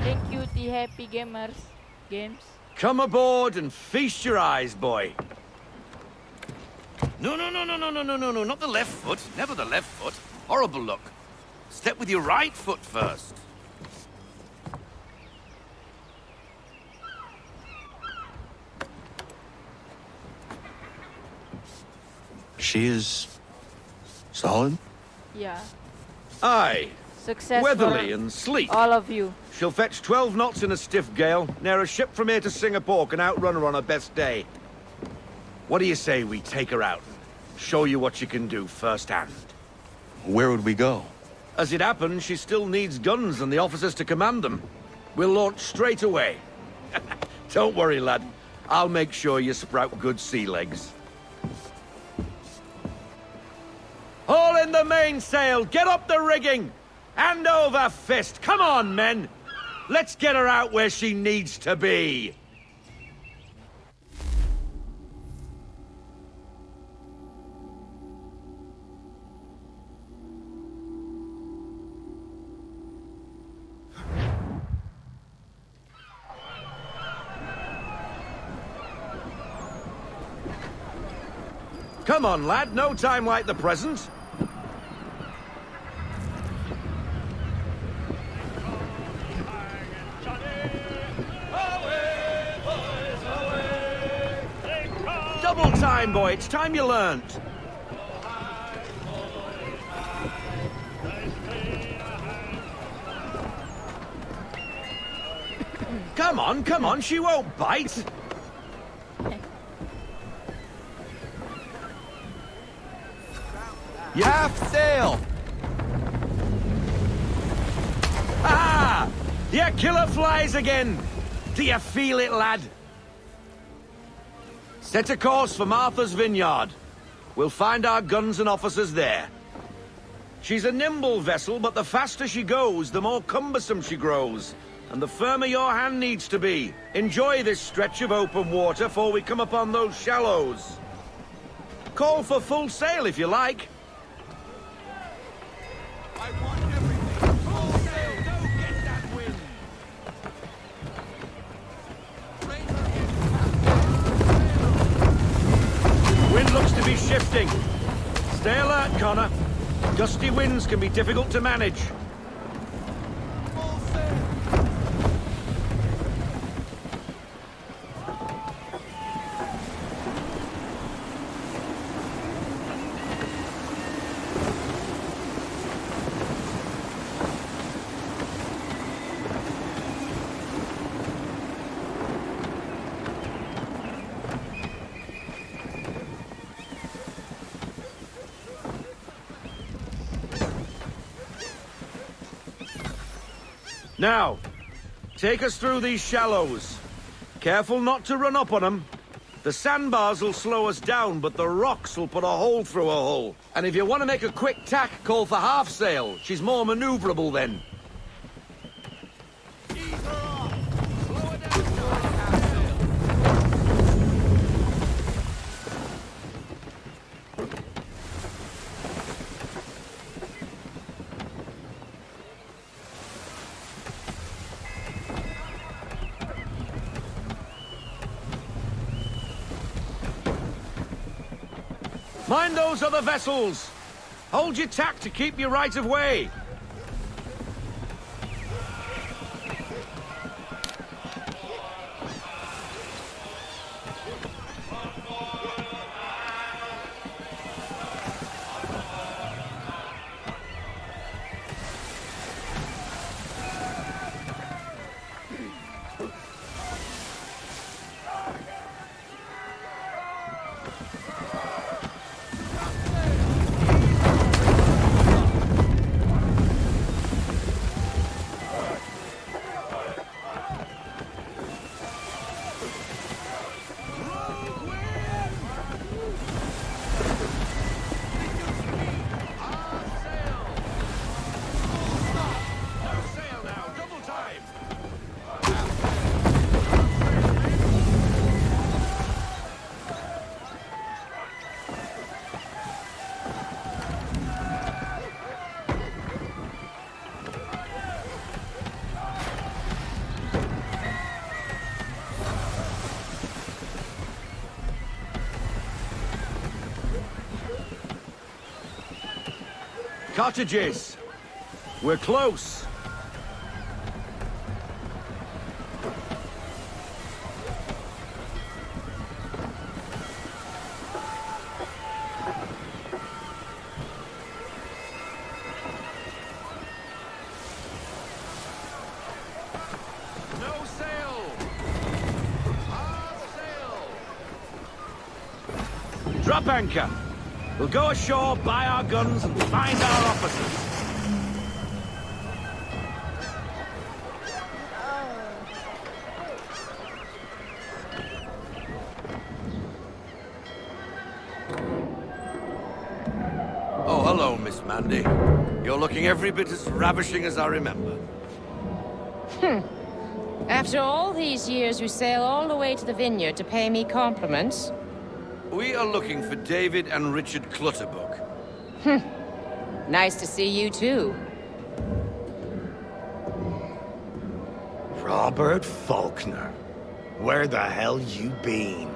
Thank you, the Happy Gamers Games. Come aboard and feast your eyes, boy. No, not the left foot. Never the left foot. Horrible look. Step with your right foot first. She is solid? Yeah. Aye. Success Weatherly for and sleek. all of you. She'll fetch 12 knots in a stiff gale, near a ship from here to Singapore can outrun her on her best day. What do you say we take her out and show you what she can do firsthand? Where would we go? As it happens, she still needs guns and the officers to command them. We'll launch straight away. Don't worry, lad. I'll make sure you sprout good sea legs. Haul in the mainsail! Get up the rigging! Hand over fist! Come on, men! Let's get her out where she needs to be! Come on, lad. No time like the present. Double time, boy. It's time you learned. Come on. She won't bite. Half sail! Yeah, killer flies again! Do you feel it, lad? Set a course for Martha's Vineyard. We'll find our guns and officers there. She's a nimble vessel, but the faster she goes, the more cumbersome she grows. And the firmer your hand needs to be. Enjoy this stretch of open water before we come upon those shallows. Call for full sail if you like. I want everything. Full sail. Go get that wind. Wind looks to be shifting. Stay alert, Connor. Gusty winds can be difficult to manage. Now, take us through these shallows. Careful not to run up on them. The sandbars will slow us down, but the rocks will put a hole through a hull. And if you want to make a quick tack, call for half sail. She's more maneuverable then. Mind those other vessels! Hold your tack to keep your right of way! Cottages! We're close! No sail! Hard sail! Drop anchor! We'll go ashore, buy our guns, and find our officers. Oh, hello, Miss Mandy. You're looking every bit as ravishing as I remember. After all these years, you sail all the way to the vineyard to pay me compliments? We are looking for David and Richard Clutterbuck. Nice to see you, too. Robert Faulkner. Where the hell you been?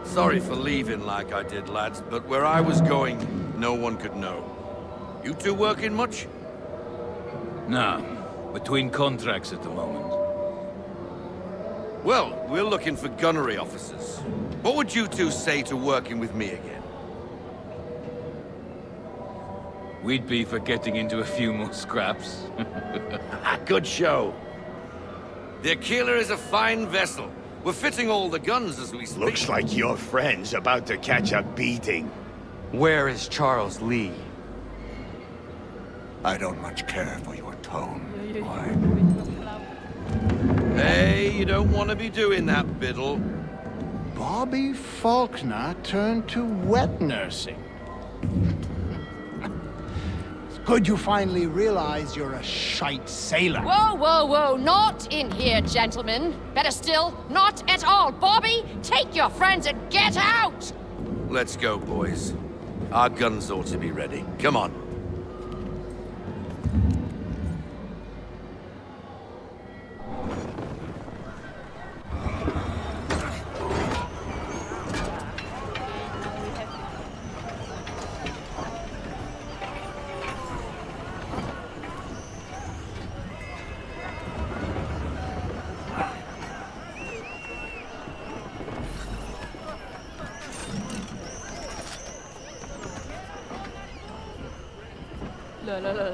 Sorry for leaving like I did, lads, but where I was going, no one could know. You two working much? No. Between contracts at the moment. Well, we're looking for gunnery officers. What would you two say to working with me again? We'd be for getting into a few more scraps. Good show. The Aquila is a fine vessel. We're fitting all the guns as we speak. Looks like your friend's about to catch a beating. Where is Charles Lee? I don't much care for your tone, boy. Hey, you don't want to be doing that, Biddle. Bobby Faulkner turned to wet nursing. It's good you finally realize you're a shite sailor. Whoa, whoa, whoa, not in here, gentlemen. Better still, not at all. Bobby, take your friends and get out! Let's go, boys. Our guns ought to be ready. Come on.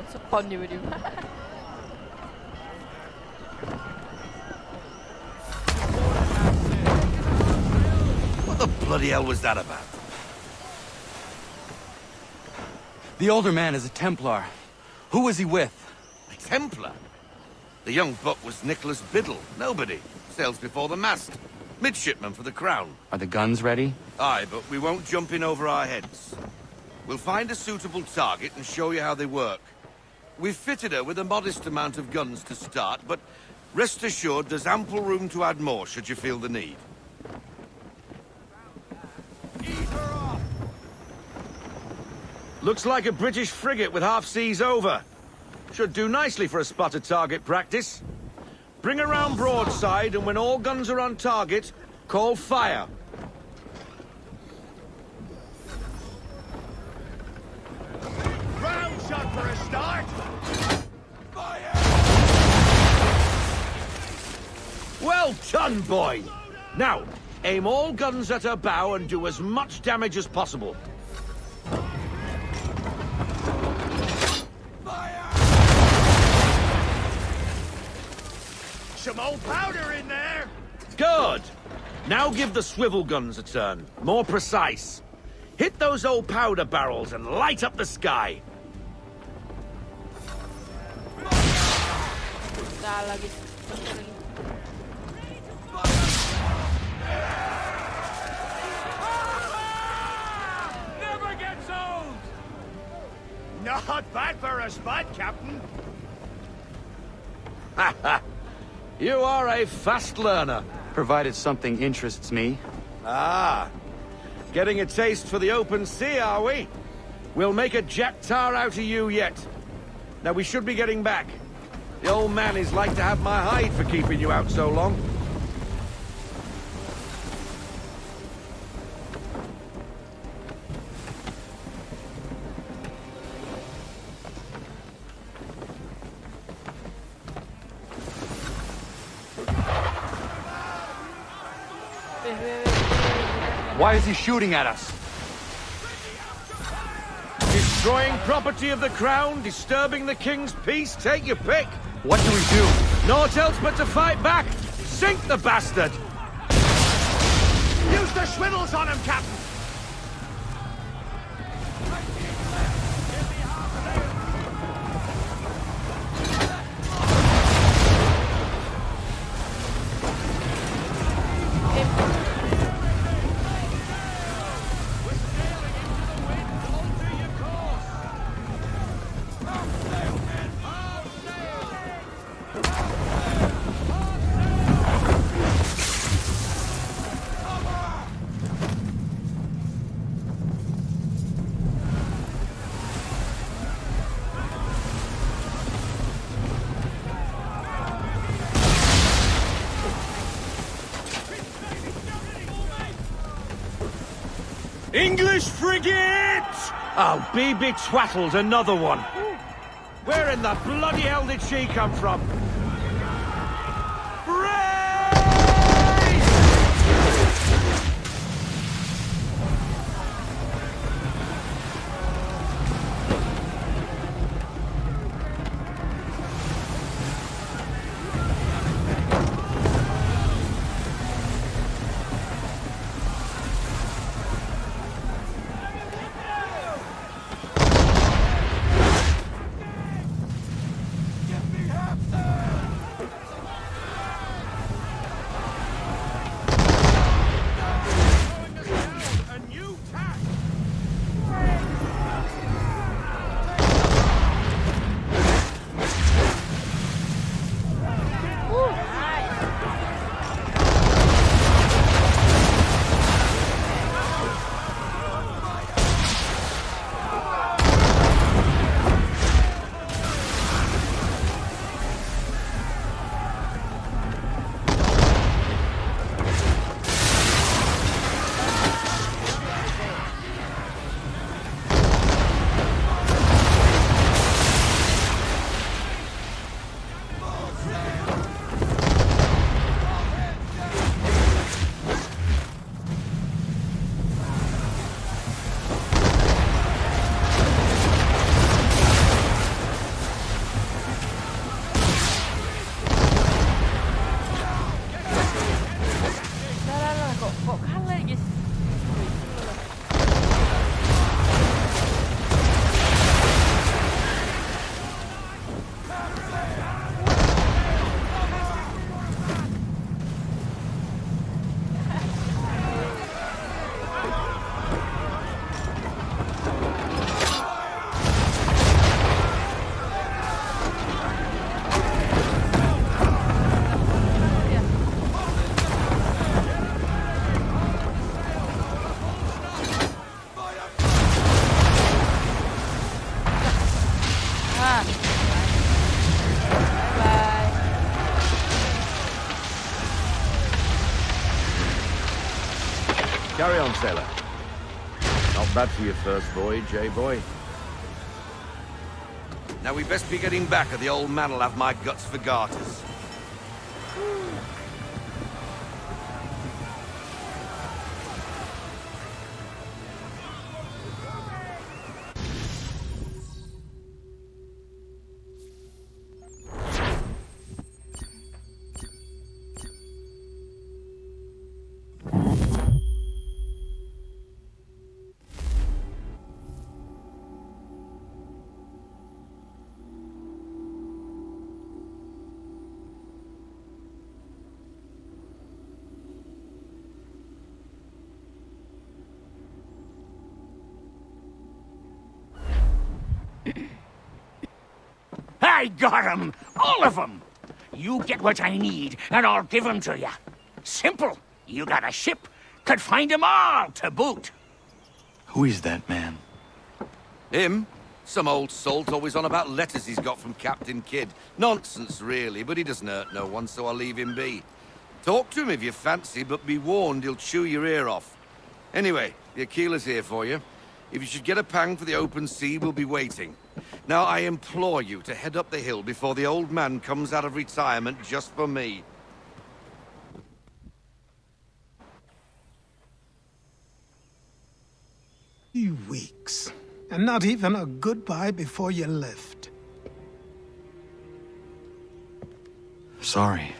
Spawn tiba-tiba. What the bloody hell was that about? The older man is a Templar. Who was he with? A Templar? The young buck was Nicholas Biddle. Nobody. Sails before the mast. Midshipman for the Crown. Are the guns ready? Aye, but we won't jump in over our heads. We'll find a suitable target and show you how they work. We've fitted her with a modest amount of guns to start, but rest assured there's ample room to add more should you feel the need. Looks like a British frigate with half seas over. Should do nicely for a spotted target practice. Bring her round broadside, and when all guns are on target, call fire. Round shot for a start. Well done, boy! Now, aim all guns at her bow and do as much damage as possible. Some old powder in there. Good! Now give the swivel guns a turn. More precise. Hit those old powder barrels and light up the sky. Dah lagi. Never gets old. Not bad for a spud, Captain. You are a fast learner. Provided something interests me. Ah. Getting a taste for the open sea, are we? We'll make a jack tar out of you yet. Now we should be getting back. The old man is like to have my hide for keeping you out so long. Why is he shooting at us? Destroying property of the crown, disturbing the king's peace, take your pick. What do we do? Naught else but to fight back. Sink the bastard. Use the swivels on him, Captain. English frigate! Oh, be betwattled, another one. Where in the bloody hell did she come from? Carry on, sailor. Not bad for your first voyage, eh, boy? Now we best be getting back, or the old man'll have my guts for garters. I got 'em! All of 'em! You get what I need, and I'll give 'em to you. Simple. You got a ship, could find 'em all to boot. Who is that man? Him? Some old salt always on about letters he's got from Captain Kidd. Nonsense, really, but he doesn't hurt no one, so I'll leave him be. Talk to him if you fancy, but be warned he'll chew your ear off. Anyway, the Aquila's here for you. If you should get a pang for the open sea, we'll be waiting. Now, I implore you to head up the hill before the old man comes out of retirement just for me. 3 weeks. And not even a goodbye before you left. Sorry.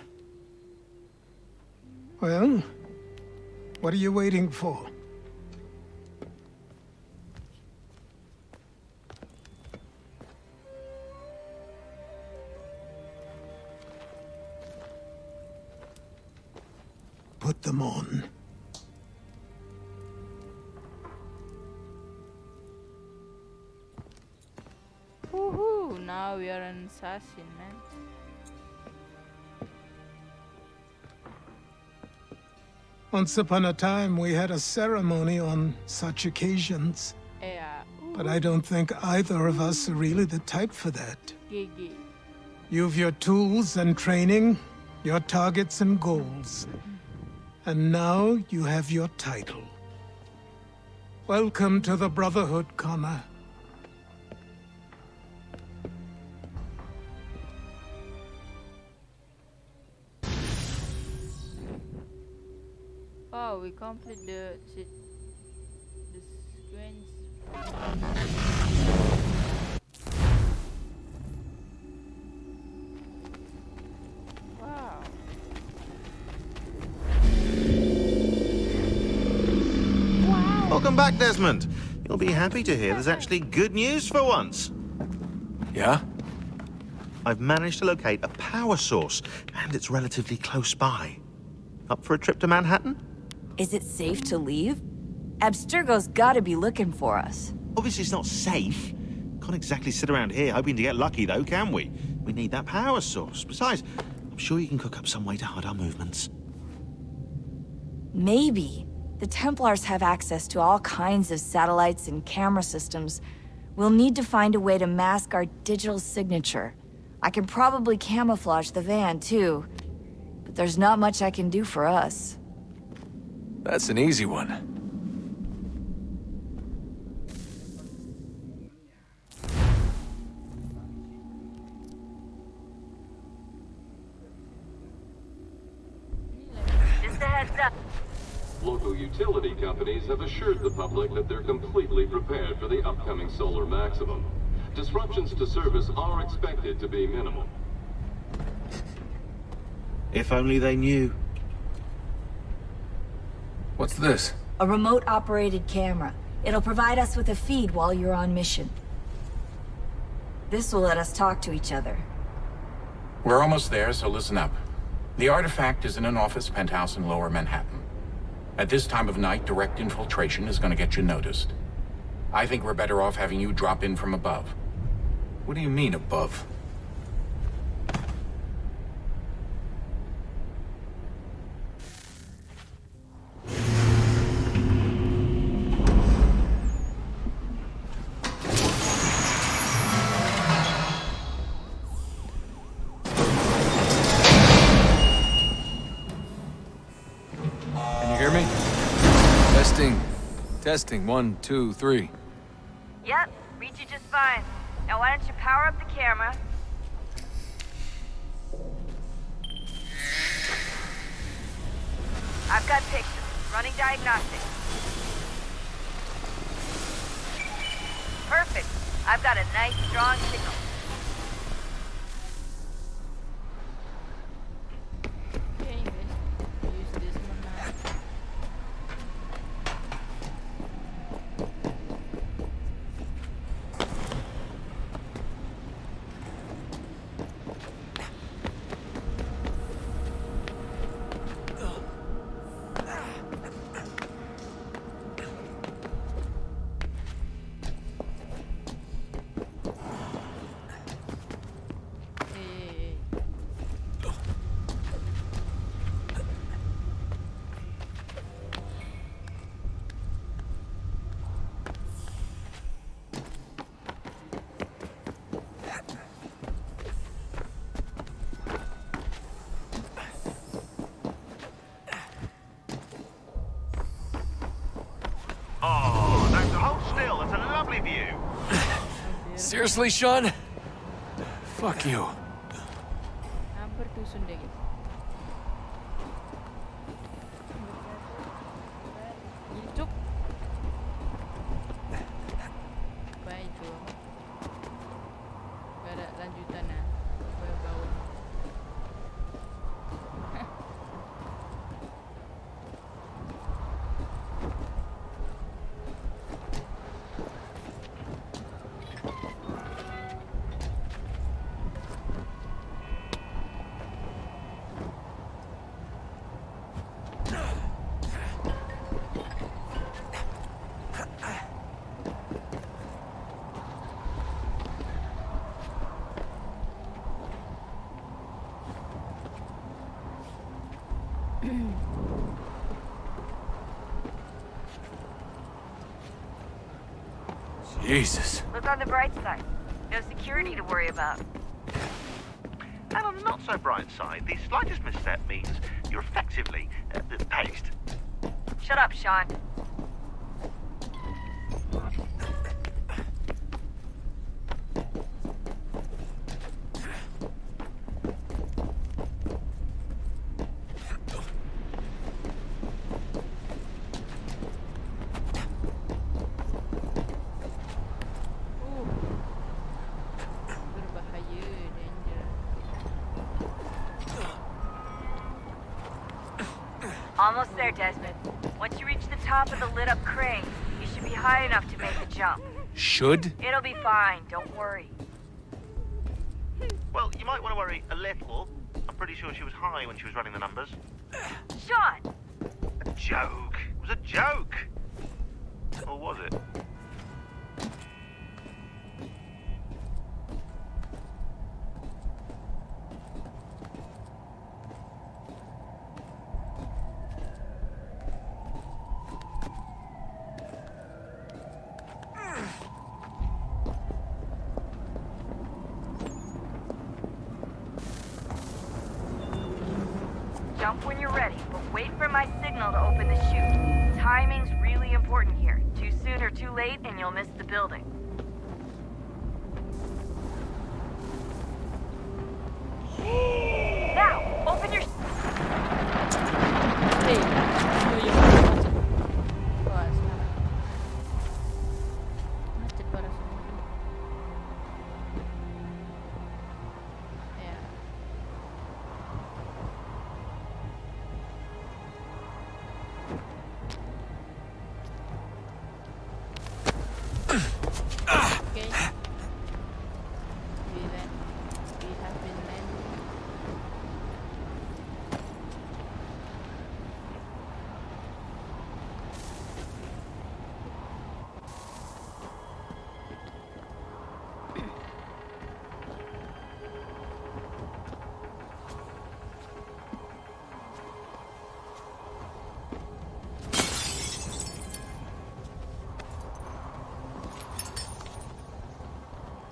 Well, what are you waiting for? Put them on. Woohoo! Now we are an assassin, man. Once upon a time, we had a ceremony on such occasions. Yeah. But I don't think either of us are really the type for that. GG. You've your tools and training, your targets and goals. And now you have your title. Welcome to the Brotherhood, Connor. Oh, we complete the sequence. Wow. Welcome back, Desmond. You'll be happy to hear there's actually good news for once. Yeah? I've managed to locate a power source, and it's relatively close by. Up for a trip to Manhattan? Is it safe to leave? Abstergo's gotta be looking for us. Obviously it's not safe. Can't exactly sit around here hoping to get lucky, though, can we? We need that power source. Besides, I'm sure you can cook up some way to hide our movements. Maybe. The Templars have access to all kinds of satellites and camera systems. We'll need to find a way to mask our digital signature. I can probably camouflage the van, too. But there's not much I can do for us. That's an easy one. Just a heads up. Local utility companies have assured the public that they're completely prepared for the upcoming solar maximum. Disruptions to service are expected to be minimal. If only they knew. What's this? A remote-operated camera. It'll provide us with a feed while you're on mission. This will let us talk to each other. We're almost there, so listen up. The artifact is in an office penthouse in Lower Manhattan. At this time of night, direct infiltration is going to get you noticed. I think we're better off having you drop in from above. What do you mean, above? Testing, 1, 2, 3. Yep, read you just fine. Now why don't you power up the camera? I've got pictures. Running diagnostics. Perfect. I've got a nice, strong signal. Oh, that's hold still. That's a lovely view. Seriously, Sean? Fuck you. Hampir dusun deh, guys. Hidup. Baik tuh. Gak ada lanjutan ya. Bergabung. Jesus. Look on the bright side. No security to worry about. And on the not so bright side, the slightest misstep means you're effectively paced. Shut up, Sean. Berbahaya, danger. Almost there, Desmond. Once you reach the top of the lit-up crane, you should be high enough to make the jump. Should? It'll be fine, don't worry. Well, you might want to worry a little. I'm pretty sure she was high when she was running the numbers. Sean! A joke. It was a joke. Or was it? Jump when you're ready, but wait for my signal to open the chute. Timing's really important here. Too soon or too late, and you'll miss the building. Now, open your... Hey, yo. Wah, sekarang. Macet parah semua. Ya. Okay. We have been landing.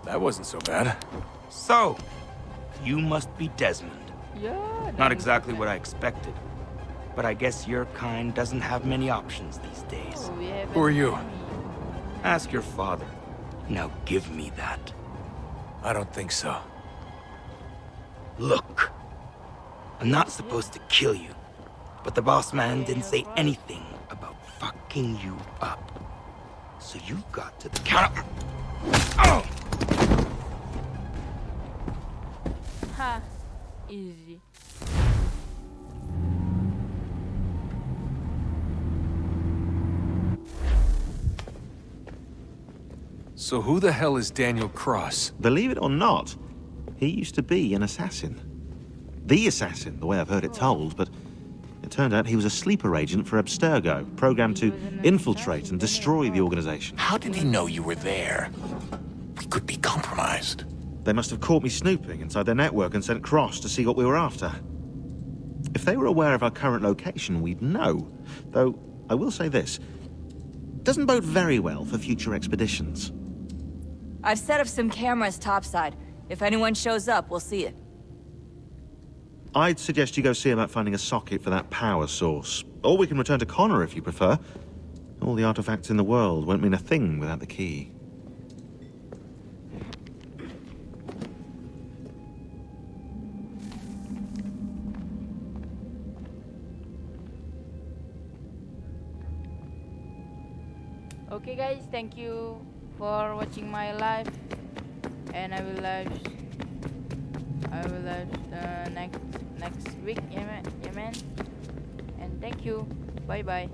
That wasn't so bad. So, you must be Desmond. Yeah. Not exactly what I expected. But I guess your kind doesn't have many options these days. Oh, we have Who are you? Ask your father. Now give me that. I don't think so. Look. I'm not supposed to kill you. But the boss man didn't say anything about fucking you up. So you've got to count. Oh! Ha! Easy. So who the hell is Daniel Cross? Believe it or not, he used to be an assassin. The assassin, the way I've heard it told, but it turned out he was a sleeper agent for Abstergo, programmed to infiltrate and destroy the organization. How did he know you were there? We could be compromised. They must have caught me snooping inside their network and sent Cross to see what we were after. If they were aware of our current location, we'd know. Though, I will say this. Doesn't bode very well for future expeditions. I've set up some cameras topside. If anyone shows up, we'll see it. I'd suggest you go see about finding a socket for that power source. Or we can return to Connor if you prefer. All the artifacts in the world won't mean a thing without the key. Okay guys, thank you for watching my live, and I will live next week, yeah man, and thank you, bye bye.